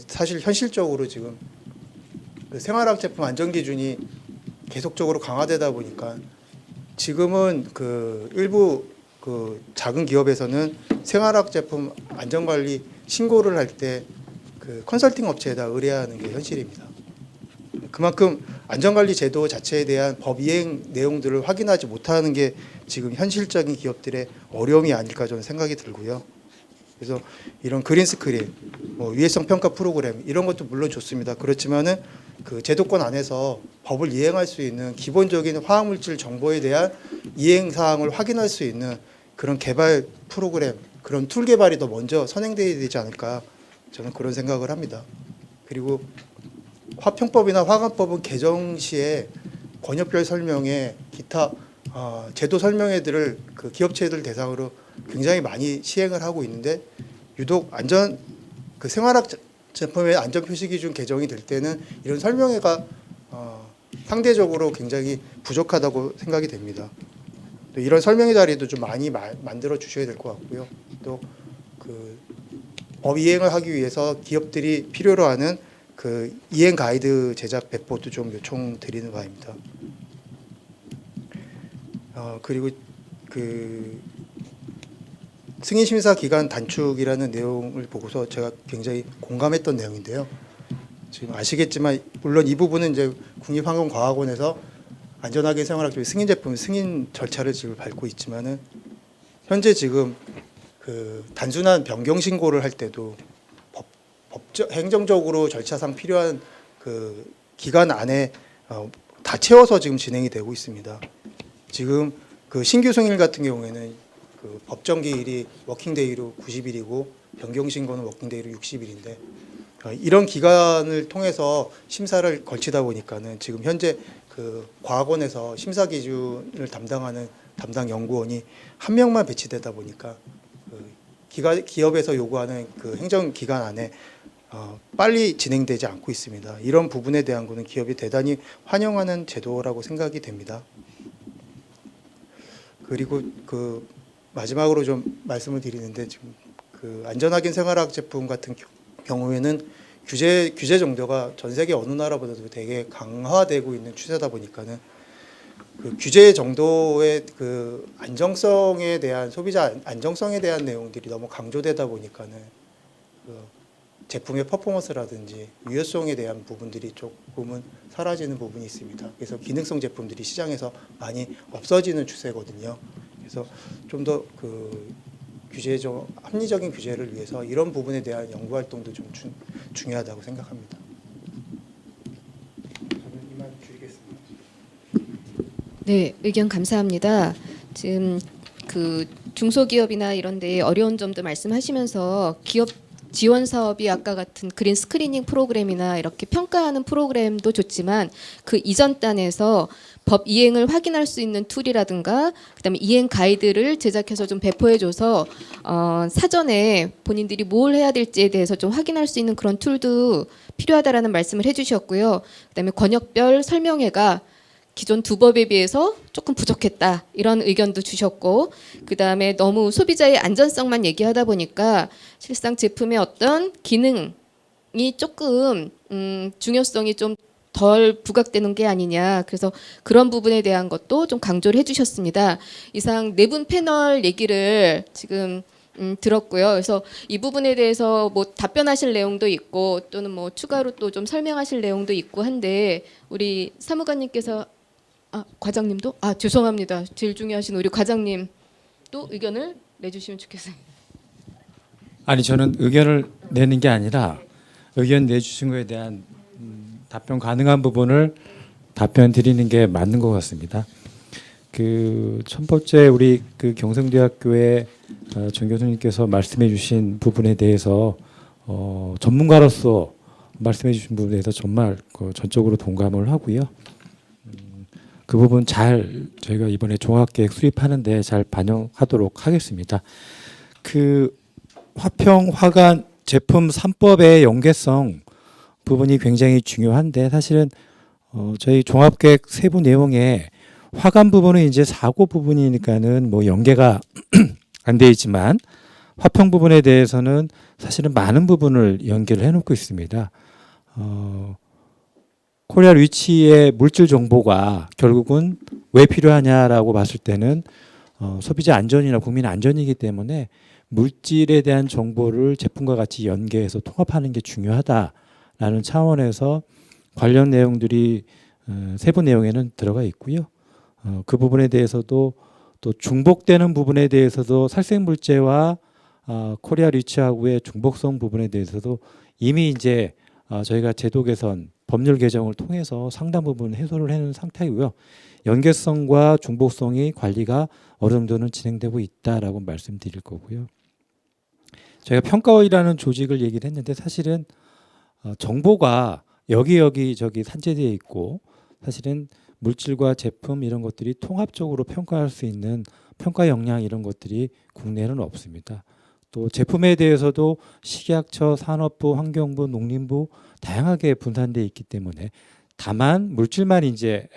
사실 현실적으로 지금 그 생활학 제품 안전 기준이 계속적으로 강화되다 보니까 지금은 그 일부 그 작은 기업에서는 생활학 제품 안전 관리 신고를 할 때 그 컨설팅 업체에다 의뢰하는 게 현실입니다. 그만큼 안전관리 제도 자체에 대한 법 이행 내용들을 확인하지 못하는 게 지금 현실적인 기업들의 어려움이 아닐까 저는 생각이 들고요. 그래서 이런 그린스크린, 뭐 위해성 평가 프로그램 이런 것도 물론 좋습니다. 그렇지만은 그 제도권 안에서 법을 이행할 수 있는 기본적인 화학물질 정보에 대한 이행 사항을 확인할 수 있는 그런 개발 프로그램, 그런 툴 개발이 더 먼저 선행돼야 되지 않을까 저는 그런 생각을 합니다. 그리고 화평법이나 화관법은 개정 시에 권역별 설명에 기타 제도 설명회들을 그 기업체들 대상으로 굉장히 많이 시행을 하고 있는데 유독 그 생활학 제품의 안전 표시 기준 개정이 될 때는 이런 설명회가 상대적으로 굉장히 부족하다고 생각이 됩니다. 또 이런 설명회 자리도 좀 많이 만들어 주셔야 될 것 같고요. 또 그 법 이행을 하기 위해서 기업들이 필요로 하는 그 이행 가이드 제작 배포도 좀 요청드리는 바입니다. 그리고 그 승인 심사 기간 단축이라는 내용을 보고서 제가 굉장히 공감했던 내용인데요. 지금 아시겠지만 물론 이 부분은 이제 국립환경과학원에서 안전하게 생활하기 위해 승인 제품 승인 절차를 지금 밟고 있지만은 현재 지금 그 단순한 변경 신고를 할 때도 행정적으로 절차상 필요한 그 기간 안에 다 채워서 지금 진행이 되고 있습니다. 지금 그 신규 승인 같은 경우에는 그 법정 기일이 워킹데이로 90일이고 변경 신고는 워킹데이로 60일인데 이런 기간을 통해서 심사를 걸치다 보니까는 지금 현재 그 과학원에서 심사 기준을 담당하는 담당 연구원이 한 명만 배치되다 보니까 그 기업에서 요구하는 그 행정 기간 안에 빨리 진행되지 않고 있습니다. 이런 부분에 대한 거는 기업이 대단히 환영하는 제도라고 생각이 됩니다. 그리고 그 마지막으로 좀 말씀을 드리는데 지금 그 안전확인 생활학 제품 같은 경우에는 규제 정도가 전 세계 어느 나라보다도 되게 강화되고 있는 추세다 보니까는 그 규제 정도의 그 안정성에 대한 소비자 안정성에 대한 내용들이 너무 강조되다 보니까는 그 제품의 퍼포먼스라든지 유효성에 대한 부분들이 조금은 사라지는 부분이 있습니다. 그래서 기능성 제품들이 시장에서 많이 없어지는 추세거든요. 그래서 좀 더 그 규제적 합리적인 규제를 위해서 이런 부분에 대한 연구 활동도 좀 중요하다고 생각합니다. 저는 이만 줄이겠습니다. 네, 의견 감사합니다. 지금 그 중소기업이나 이런 데에 어려운 점도 말씀하시면서 기업 지원 사업이 아까 같은 그린 스크리닝 프로그램이나 이렇게 평가하는 프로그램도 좋지만 그 이전 단에서 법 이행을 확인할 수 있는 툴이라든가 그다음에 이행 가이드를 제작해서 좀 배포해줘서 사전에 본인들이 뭘 해야 될지에 대해서 좀 확인할 수 있는 그런 툴도 필요하다라는 말씀을 해주셨고요. 그다음에 권역별 설명회가 기존 두 법에 비해서 조금 부족했다 이런 의견도 주셨고 그다음에 너무 소비자의 안전성만 얘기하다 보니까 실상 제품의 어떤 기능이 조금 중요성이 좀 덜 부각되는 게 아니냐 그래서 그런 부분에 대한 것도 좀 강조를 해주셨습니다. 이상 네 분 패널 얘기를 지금 들었고요. 그래서 이 부분에 대해서 뭐 답변하실 내용도 있고 또는 뭐 추가로 또 좀 설명하실 내용도 있고 한데 우리 사무관님께서 과장님도 죄송합니다. 제일 중요하신 우리 과장님 또 의견을 내주시면 좋겠어요. 아니 저는 의견을 내는 게 아니라 의견 내주신 거에 대한 답변 가능한 부분을 답변 드리는 게 맞는 것 같습니다. 그 첫 번째 우리 그 경성대학교의 정 교수님께서 말씀해주신 부분에 대해서 전문가로서 말씀해주신 부분에 대해서 정말 전적으로 동감을 하고요. 그 부분 잘 저희가 이번에 종합계획 수립하는데 잘 반영하도록 하겠습니다. 그 화평 화관 제품 3법의 연계성 부분이 굉장히 중요한데 사실은 저희 종합계획 세부 내용에 화관 부분은 이제 사고 부분이니까는 뭐 연계가 안 돼 있지만 화평 부분에 대해서는 사실은 많은 부분을 연계를 해놓고 있습니다. 코리아 리치의 물질 정보가 결국은 왜 필요하냐라고 봤을 때는 소비자 안전이나 국민 안전이기 때문에 물질에 대한 정보를 제품과 같이 연계해서 통합하는 게 중요하다라는 차원에서 관련 내용들이 세부 내용에는 들어가 있고요. 그 부분에 대해서도 또 중복되는 부분에 대해서도 살생물제와 코리아 리치하고의 중복성 부분에 대해서도 이미 이제 저희가 제도 개선, 법률 개정을 통해서 상당 부분 해소를 해놓은 상태이고요. 연계성과 중복성이 관리가 어느 정도는 진행되고 있다라고 말씀드릴 거고요. 저희가 평가원이라는 조직을 얘기를 했는데 사실은 정보가 여기 저기 산재되어 있고 사실은 물질과 제품 이런 것들이 통합적으로 평가할 수 있는 평가 역량 이런 것들이 국내에는 없습니다. 또 제품에 대해서도 식약처, 산업부, 환경부, 농림부 다양하게 분산되어 있기 때문에 다만 물질만 이제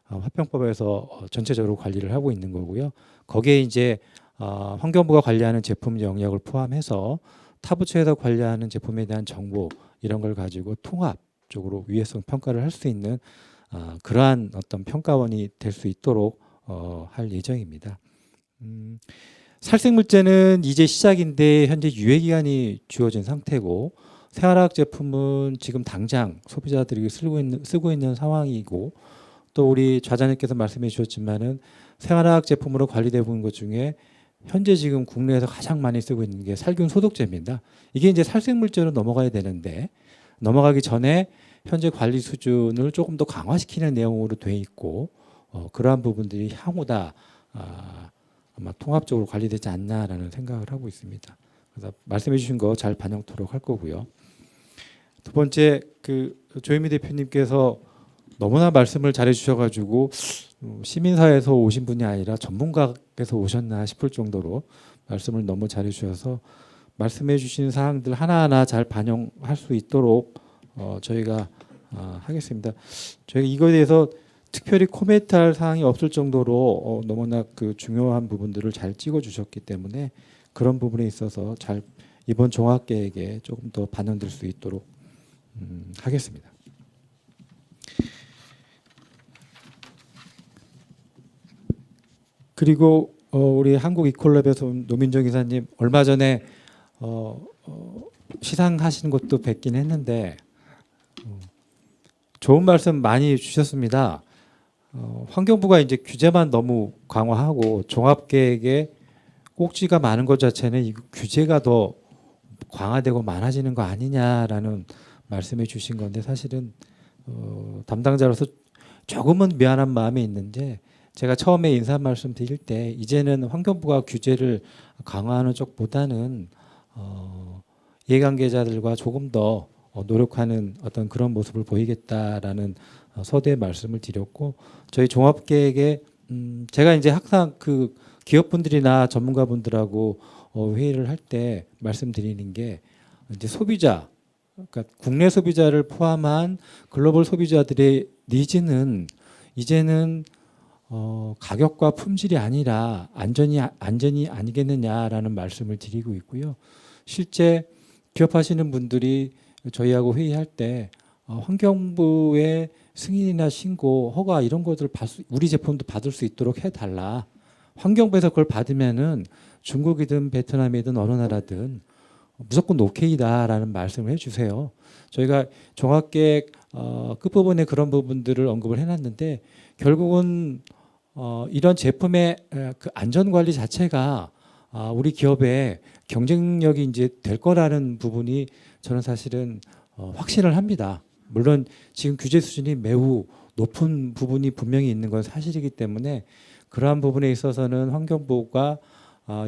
화평법에서 전체적으로 관리를 하고 있는 거고요. 거기에 이제 환경부가 관리하는 제품 영역을 포함해서 타부처에서 관리하는 제품에 대한 정보 이런 걸 가지고 통합적으로 위해성 평가를 할 수 있는 그러한 어떤 평가원이 될 수 있도록 할 예정입니다. 살생물제는 이제 시작인데 현재 유예 기간이 주어진 상태고 생활화학 제품은 지금 당장 소비자들이 쓰고 있는 상황이고 또 우리 좌장님께서 말씀해 주셨지만은 생활화학 제품으로 관리되고 있는 것 중에 현재 지금 국내에서 가장 많이 쓰고 있는 게 살균 소독제입니다. 이게 이제 살생물제로 넘어가야 되는데 넘어가기 전에 현재 관리 수준을 조금 더 강화시키는 내용으로 돼 있고 그러한 부분들이 향후 다 아마 통합적으로 관리되지 않나라는 생각을 하고 있습니다. 그래서 말씀해 주신 거 잘 반영토록 할 거고요. 두 번째 그 조현미 대표님께서 너무나 말씀을 잘해 주셔가지고 시민사회에서 오신 분이 아니라 전문가께서 오셨나 싶을 정도로 말씀을 너무 잘해 주셔서 말씀해 주신 사항들 하나하나 잘 반영할 수 있도록 저희가 하겠습니다. 저희가 이거에 대해서 특별히 코멘트할 사항이 없을 정도로 너무나 그 중요한 부분들을 잘 찍어 주셨기 때문에 그런 부분에 있어서 잘 이번 종합계획에 조금 더 반영될 수 있도록 하겠습니다. 그리고 우리 한국 이콜랩에서 노민정 이사님 얼마 전에 시상하신 것도 뵙긴 했는데 좋은 말씀 많이 주셨습니다. 환경부가 이제 규제만 너무 강화하고 종합계획에 꼭지가 많은 것 자체는 이 규제가 더 강화되고 많아지는 거 아니냐라는 말씀해 주신 건데 사실은 담당자로서 조금은 미안한 마음이 있는데 제가 처음에 인사 말씀 드릴 때 이제는 환경부가 규제를 강화하는 쪽보다는 이해관계자들과 조금 더 노력하는 어떤 그런 모습을 보이겠다라는 서두에 말씀을 드렸고 저희 종합계획에 제가 이제 항상 그 기업분들이나 전문가분들하고 회의를 할 때 말씀드리는 게 이제 소비자 그러니까 국내 소비자를 포함한 글로벌 소비자들의 니즈는 이제는 가격과 품질이 아니라 안전이 아니겠느냐라는 말씀을 드리고 있고요. 실제 기업하시는 분들이 저희하고 회의할 때 환경부의 승인이나 신고, 허가 이런 것들을 우리 제품도 받을 수 있도록 해달라. 환경부에서 그걸 받으면은 중국이든 베트남이든 어느 나라든 무조건 오케이다라는 말씀을 해주세요. 저희가 종합계획 끝부분에 그런 부분들을 언급을 해놨는데 결국은 이런 제품의 그 안전관리 자체가 우리 기업의 경쟁력이 이제 될 거라는 부분이 저는 사실은 확신을 합니다. 물론 지금 규제 수준이 매우 높은 부분이 분명히 있는 건 사실이기 때문에 그러한 부분에 있어서는 환경부가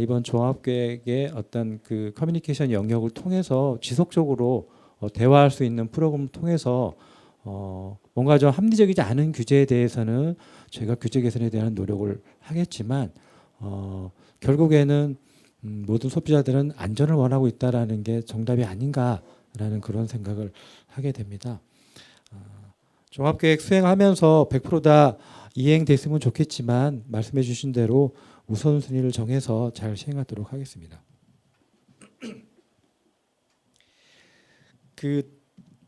이번 종합계획의 어떤 그 커뮤니케이션 영역을 통해서 지속적으로 대화할 수 있는 프로그램을 통해서 뭔가 좀 합리적이지 않은 규제에 대해서는 저희가 규제 개선에 대한 노력을 하겠지만 결국에는 모든 소비자들은 안전을 원하고 있다라는 게 정답이 아닌가라는 그런 생각을 하게 됩니다. 종합계획 수행하면서 100% 다 이행됐으면 좋겠지만 말씀해 주신 대로 우선순위를 정해서 잘 시행하도록 하겠습니다. 그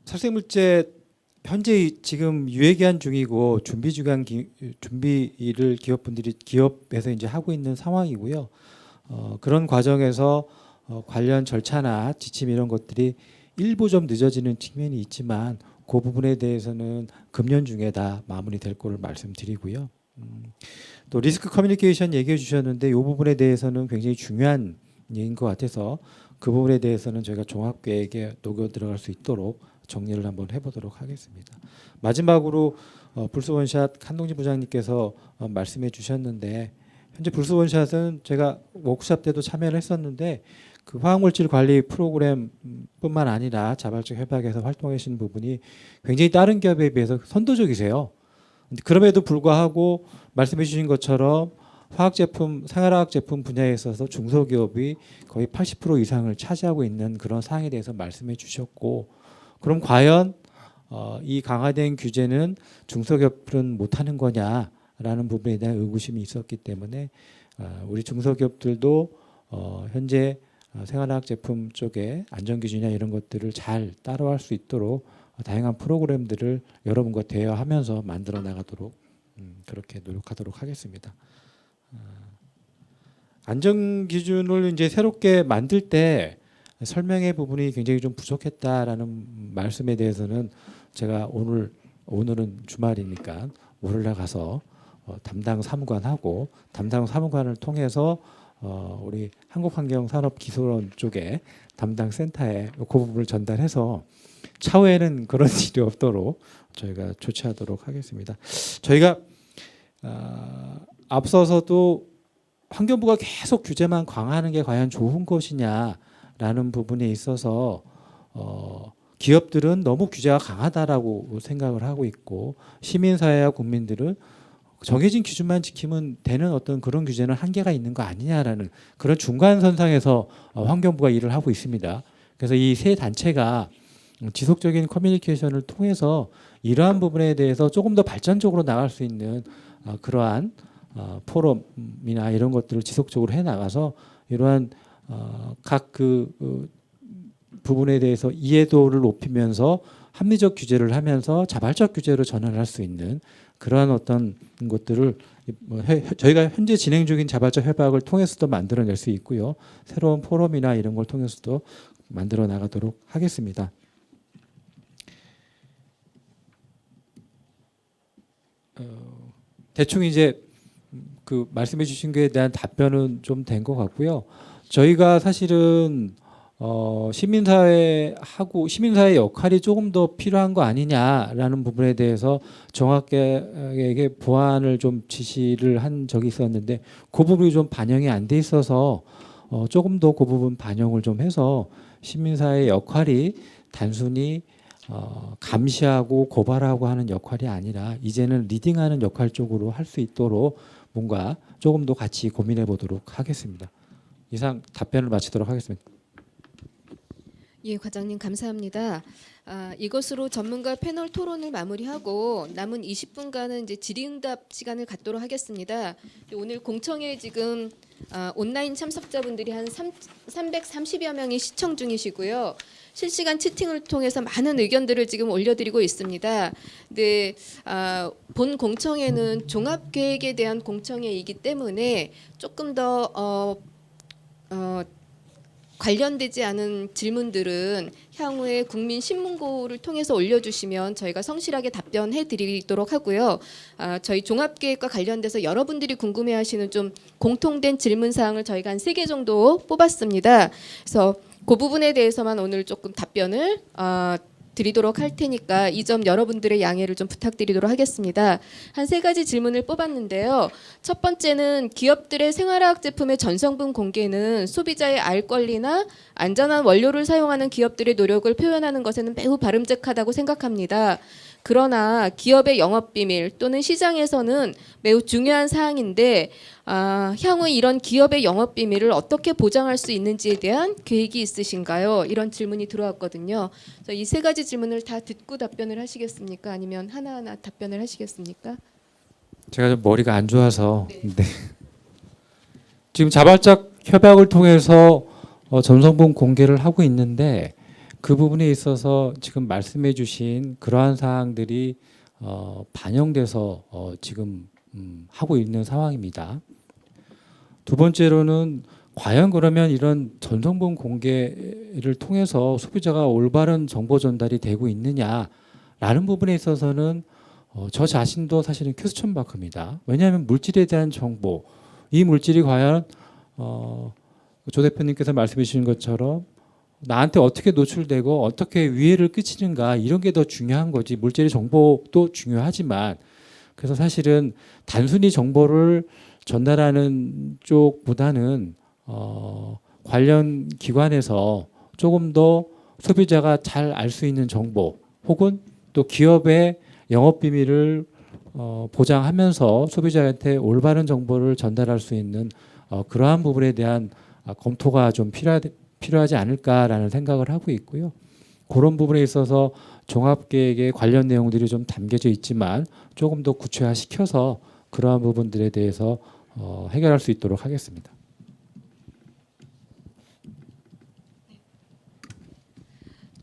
살생물제 현재 지금 유예기한 중이고 준비를 기업에서 이제 하고 있는 상황이고요. 그런 과정에서 관련 절차나 지침 이런 것들이 일부 좀 늦어지는 측면이 있지만 그 부분에 대해서는 금년 중에 다 마무리될 거를 말씀드리고요. 또 리스크 커뮤니케이션 얘기해 주셨는데 이 부분에 대해서는 굉장히 중요한 얘기인 것 같아서 그 부분에 대해서는 저희가 종합계획에 녹여 들어갈 수 있도록 정리를 한번 해보도록 하겠습니다. 마지막으로 불스원샷 한동진 부장님께서 말씀해 주셨는데 현재 불스원샷은 제가 워크숍 때도 참여를 했었는데 그 화학물질 관리 프로그램뿐만 아니라 자발적 협약에서 활동하시는 부분이 굉장히 다른 기업에 비해서 선도적이세요. 그럼에도 불구하고 말씀해 주신 것처럼 화학제품, 생활화학 제품 분야에 있어서 중소기업이 거의 80% 이상을 차지하고 있는 그런 사항에 대해서 말씀해 주셨고 그럼 과연 이 강화된 규제는 중소기업들은 못하는 거냐라는 부분에 대한 의구심이 있었기 때문에 우리 중소기업들도 현재 생활화학 제품 쪽에 안전기준이나 이런 것들을 잘 따라갈 수 있도록 다양한 프로그램들을 여러분과 대화하면서 만들어 나가도록 그렇게 노력하도록 하겠습니다. 안전기준을 이제 새롭게 만들 때 설명의 부분이 굉장히 좀 부족했다라는 말씀에 대해서는 제가 오늘은 주말이니까 월요일에 가서 담당 사무관하고 담당 사무관을 통해서 우리 한국환경산업기술원 쪽에 담당 센터에 그 부분을 전달해서 차후에는 그런 일이 없도록 저희가 조치하도록 하겠습니다. 저희가 앞서서도 환경부가 계속 규제만 강화하는 게 과연 좋은 것이냐라는 부분에 있어서 기업들은 너무 규제가 강하다라고 생각을 하고 있고 시민사회와 국민들은 정해진 기준만 지키면 되는 어떤 그런 규제는 한계가 있는 거 아니냐라는 그런 중간선상에서 환경부가 일을 하고 있습니다. 그래서 이 세 단체가 지속적인 커뮤니케이션을 통해서 이러한 부분에 대해서 조금 더 발전적으로 나갈 수 있는 그러한 포럼이나 이런 것들을 지속적으로 해 나가서 이러한 각 부분에 대해서 이해도를 높이면서 합리적 규제를 하면서 자발적 규제로 전환할 수 있는 그러한 어떤 것들을 저희가 현재 진행 중인 자발적 협약을 통해서도 만들어낼 수 있고요. 새로운 포럼이나 이런 걸 통해서도 만들어 나가도록 하겠습니다. 대충 이제 그 말씀해 주신 것에 대한 답변은 좀 된 것 같고요. 저희가 사실은 시민사회 역할이 조금 더 필요한 거 아니냐라는 부분에 대해서 정확하게 보완을 좀 지시를 한 적이 있었는데 그 부분이 좀 반영이 안 돼 있어서 조금 더 그 부분 반영을 좀 해서 시민사회 역할이 단순히 감시하고 고발하고 하는 역할이 아니라 이제는 리딩하는 역할 쪽으로 할 수 있도록 뭔가 조금 더 같이 고민해 보도록 하겠습니다. 이상 답변을 마치도록 하겠습니다. 예, 과장님 감사합니다. 이것으로 전문가 패널 토론을 마무리하고 남은 20분간은 이제 질의응답 시간을 갖도록 하겠습니다. 오늘 공청회 지금 온라인 참석자분들이 한 330여 명이 시청 중이시고요. 실시간 채팅을 통해서 많은 의견들을 지금 올려드리고 있습니다. 근데 본 공청회는 종합계획에 대한 공청회이기 때문에 조금 더 관련되지 않은 질문들은 향후에 국민신문고를 통해서 올려주시면 저희가 성실하게 답변해드리도록 하고요. 저희 종합계획과 관련돼서 여러분들이 궁금해하시는 좀 공통된 질문사항을 저희가 한 3개 정도 뽑았습니다. 그래서 그 부분에 대해서만 오늘 조금 답변을 드리도록 할 테니까 이 점 여러분들의 양해를 좀 부탁드리도록 하겠습니다. 한 3가지 질문을 뽑았는데요. 첫 번째는 기업들의 생활화학 제품의 전성분 공개는 소비자의 알 권리나 안전한 원료를 사용하는 기업들의 노력을 표현하는 것에는 매우 바람직하다고 생각합니다. 그러나 기업의 영업비밀 또는 시장에서는 매우 중요한 사항인데 향후 이런 기업의 영업비밀을 어떻게 보장할 수 있는지에 대한 계획이 있으신가요? 이런 질문이 들어왔거든요. 이 3가지 질문을 다 듣고 답변을 하시겠습니까? 아니면 하나하나 답변을 하시겠습니까? 제가 좀 머리가 안 좋아서 네. 지금 자발적 협약을 통해서 전성분 공개를 하고 있는데 그 부분에 있어서 지금 말씀해 주신 그러한 사항들이 반영돼서 지금 하고 있는 상황입니다. 두 번째로는 과연 그러면 이런 전성분 공개를 통해서 소비자가 올바른 정보 전달이 되고 있느냐라는 부분에 있어서는 저 자신도 사실은 퀘스천 마크입니다. 왜냐하면 물질에 대한 정보, 이 물질이 과연 조 대표님께서 말씀해 주신 것처럼 나한테 어떻게 노출되고 어떻게 위해를 끼치는가 이런 게 더 중요한 거지. 물질의 정보도 중요하지만 그래서 사실은 단순히 정보를 전달하는 쪽보다는 관련 기관에서 조금 더 소비자가 잘 알 수 있는 정보 혹은 또 기업의 영업 비밀을 보장하면서 소비자한테 올바른 정보를 전달할 수 있는 그러한 부분에 대한 검토가 좀 필요하지 않을까라는 생각을 하고 있고요. 그런 부분에 있어서 종합계획에 관련 내용들이 좀 담겨져 있지만 조금 더 구체화시켜서 그러한 부분들에 대해서 해결할 수 있도록 하겠습니다.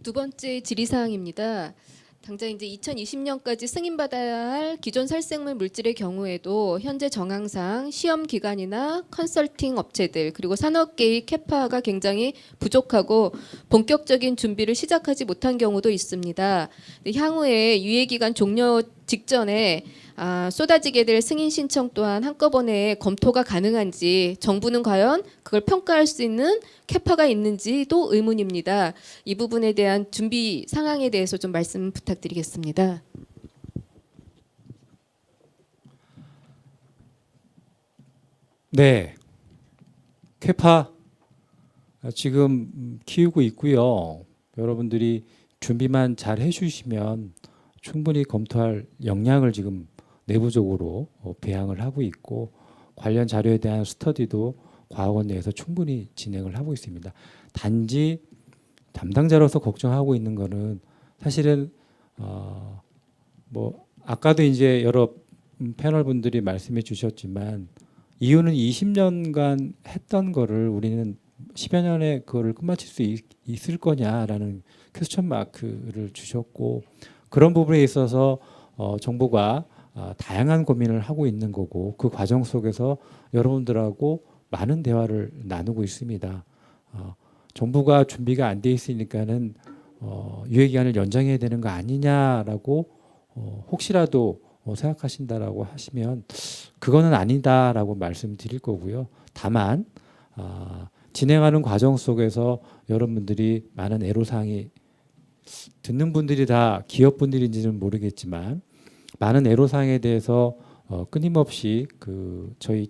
두 번째 질의사항입니다. 당장 이제 2020년까지 승인받아야 할 기존 살생물 물질의 경우에도 현재 정황상 시험 기관이나 컨설팅 업체들 그리고 산업계의 캐파가 굉장히 부족하고 본격적인 준비를 시작하지 못한 경우도 있습니다. 향후에 유예기간 종료 직전에 쏟아지게 될 승인 신청 또한 한꺼번에 검토가 가능한지 정부는 과연 그걸 평가할 수 있는 캐파가 있는지도 의문입니다. 이 부분에 대한 준비 상황에 대해서 좀 말씀 부탁드리겠습니다. 네, 캐파 지금 키우고 있고요. 여러분들이 준비만 잘 해주시면 충분히 검토할 역량을 지금 내부적으로 배양을 하고 있고 관련 자료에 대한 스터디도 과학원 내에서 충분히 진행을 하고 있습니다. 단지 담당자로서 걱정하고 있는 거는 사실은 뭐 아까도 이제 여러 패널 분들이 말씀해 주셨지만 이유는 20년간 했던 거를 우리는 10여 년에 그거를 끝마칠 수 있을 거냐라는 퀘스천 마크를 주셨고 그런 부분에 있어서 정부가 다양한 고민을 하고 있는 거고 그 과정 속에서 여러분들하고 많은 대화를 나누고 있습니다. 정부가 준비가 안 돼 있으니까는 유예 기간을 연장해야 되는 거 아니냐라고 혹시라도 생각하신다라고 하시면 그거는 아니다라고 말씀드릴 거고요. 다만 진행하는 과정 속에서 여러분들이 많은 애로사항이 듣는 분들이 다 기업 분들인지는 모르겠지만 많은 애로사항에 대해서 끊임없이 저희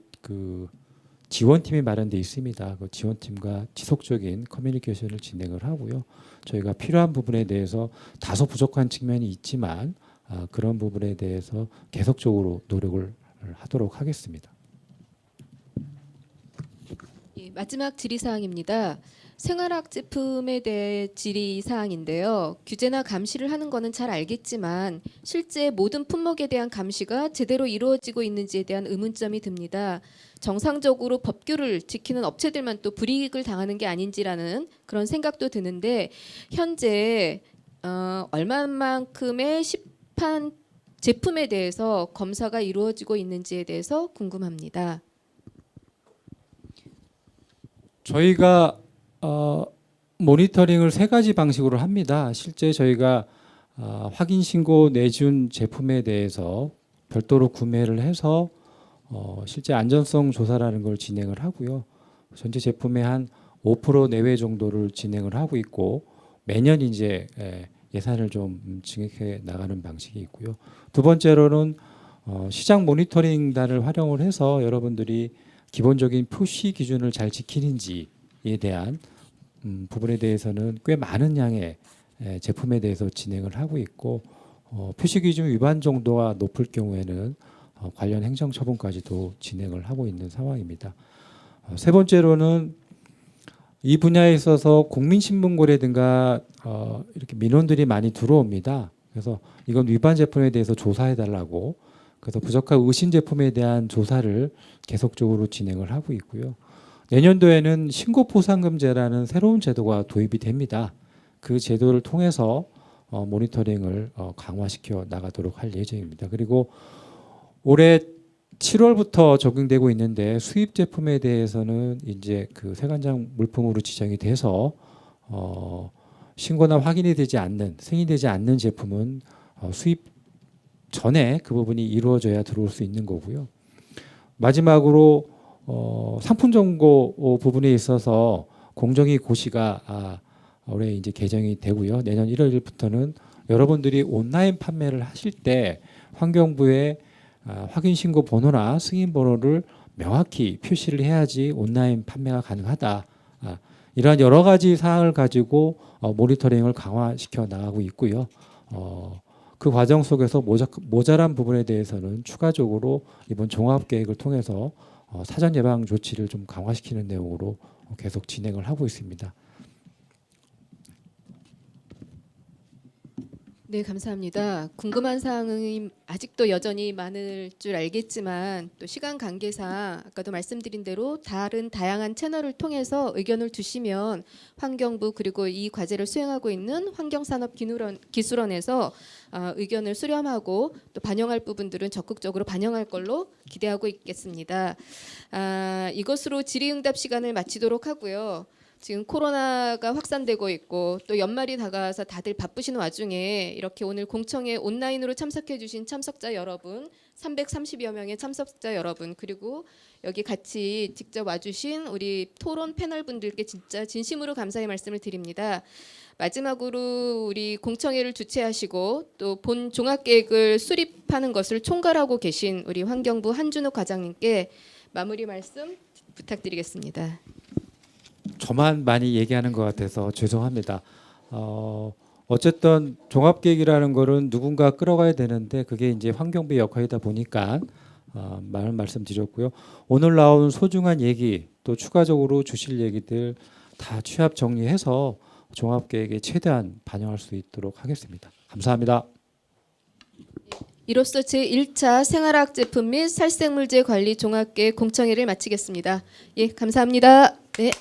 지원팀이 마련돼 있습니다. 그 지원팀과 지속적인 커뮤니케이션을 진행을 하고요. 저희가 필요한 부분에 대해서 다소 부족한 측면이 있지만 그런 부분에 대해서 계속적으로 노력을 하도록 하겠습니다. 예, 마지막 질의사항입니다. 생활학 제품에 대해 질의사항인데요. 규제나 감시를 하는 거는 잘 알겠지만 실제 모든 품목에 대한 감시가 제대로 이루어지고 있는지에 대한 의문점이 듭니다. 정상적으로 법규를 지키는 업체들만 또 불이익을 당하는 게 아닌지라는 그런 생각도 드는데 현재 얼마만큼의 시판 제품에 대해서 검사가 이루어지고 있는지에 대해서 궁금합니다. 저희가 모니터링을 3가지 방식으로 합니다. 실제 저희가 확인 신고 내준 제품에 대해서 별도로 구매를 해서 실제 안전성 조사라는 걸 진행을 하고요. 전체 제품의 한 5% 내외 정도를 진행을 하고 있고 매년 이제 예산을 좀 증액해 나가는 방식이 있고요. 두 번째로는 시장 모니터링단을 활용을 해서 여러분들이 기본적인 표시 기준을 잘 지키는지에 대한 부분에 대해서는 꽤 많은 양의 제품에 대해서 진행을 하고 있고 표시 기준 위반 정도가 높을 경우에는 관련 행정 처분까지도 진행을 하고 있는 상황입니다. 세 번째로는 이 분야에 있어서 국민신문고라든가 이렇게 민원들이 많이 들어옵니다. 그래서 이건 위반 제품에 대해서 조사해달라고 그래서 부적합 의심 제품에 대한 조사를 계속적으로 진행을 하고 있고요. 내년도에는 신고포상금제라는 새로운 제도가 도입이 됩니다. 그 제도를 통해서 모니터링을 강화시켜 나가도록 할 예정입니다. 그리고 올해 7월부터 적용되고 있는데 수입 제품에 대해서는 이제 그 세관장 물품으로 지정이 돼서 신고나 확인이 되지 않는 승인되지 않는 제품은 수입 전에 그 부분이 이루어져야 들어올 수 있는 거고요. 마지막으로 상품 정보 부분에 있어서 공정위 고시가 올해 이제 개정이 되고요. 내년 1월 1일부터는 여러분들이 온라인 판매를 하실 때 환경부에 확인 신고 번호나 승인 번호를 명확히 표시를 해야지 온라인 판매가 가능하다. 이러한 여러 가지 사항을 가지고 모니터링을 강화시켜 나가고 있고요. 그 과정 속에서 모자란 부분에 대해서는 추가적으로 이번 종합계획을 통해서 사전 예방 조치를 좀 강화시키는 내용으로 계속 진행을 하고 있습니다. 네, 감사합니다. 궁금한 사항이 아직도 여전히 많을 줄 알겠지만 또 시간 관계상 아까도 말씀드린 대로 다양한 채널을 통해서 의견을 주시면 환경부 그리고 이 과제를 수행하고 있는 환경산업기술원에서 의견을 수렴하고 또 반영할 부분들은 적극적으로 반영할 걸로 기대하고 있겠습니다. 이것으로 질의응답 시간을 마치도록 하고요. 지금 코로나가 확산되고 있고 또 연말이 다가와서 다들 바쁘신 와중에 이렇게 오늘 공청회 온라인으로 참석해 주신 참석자 여러분 330여 명의 참석자 여러분 그리고 여기 같이 직접 와주신 우리 토론 패널 분들께 진짜 진심으로 감사의 말씀을 드립니다. 마지막으로 우리 공청회를 주최하시고 또 본 종합계획을 수립하는 것을 총괄하고 계신 우리 환경부 한준욱 과장님께 마무리 말씀 부탁드리겠습니다. 저만 많이 얘기하는 것 같아서 죄송합니다. 어쨌든 종합계획이라는 거는 누군가 끌어가야 되는데 그게 이제 환경부의 역할이다 보니까 많은 말씀드렸고요. 오늘 나온 소중한 얘기 또 추가적으로 주실 얘기들 다 취합 정리해서 종합계획에 최대한 반영할 수 있도록 하겠습니다. 감사합니다. 이로써 제1차 생활화학 제품 및 살생물제 관리 종합계획 공청회를 마치겠습니다. 예, 감사합니다. 네.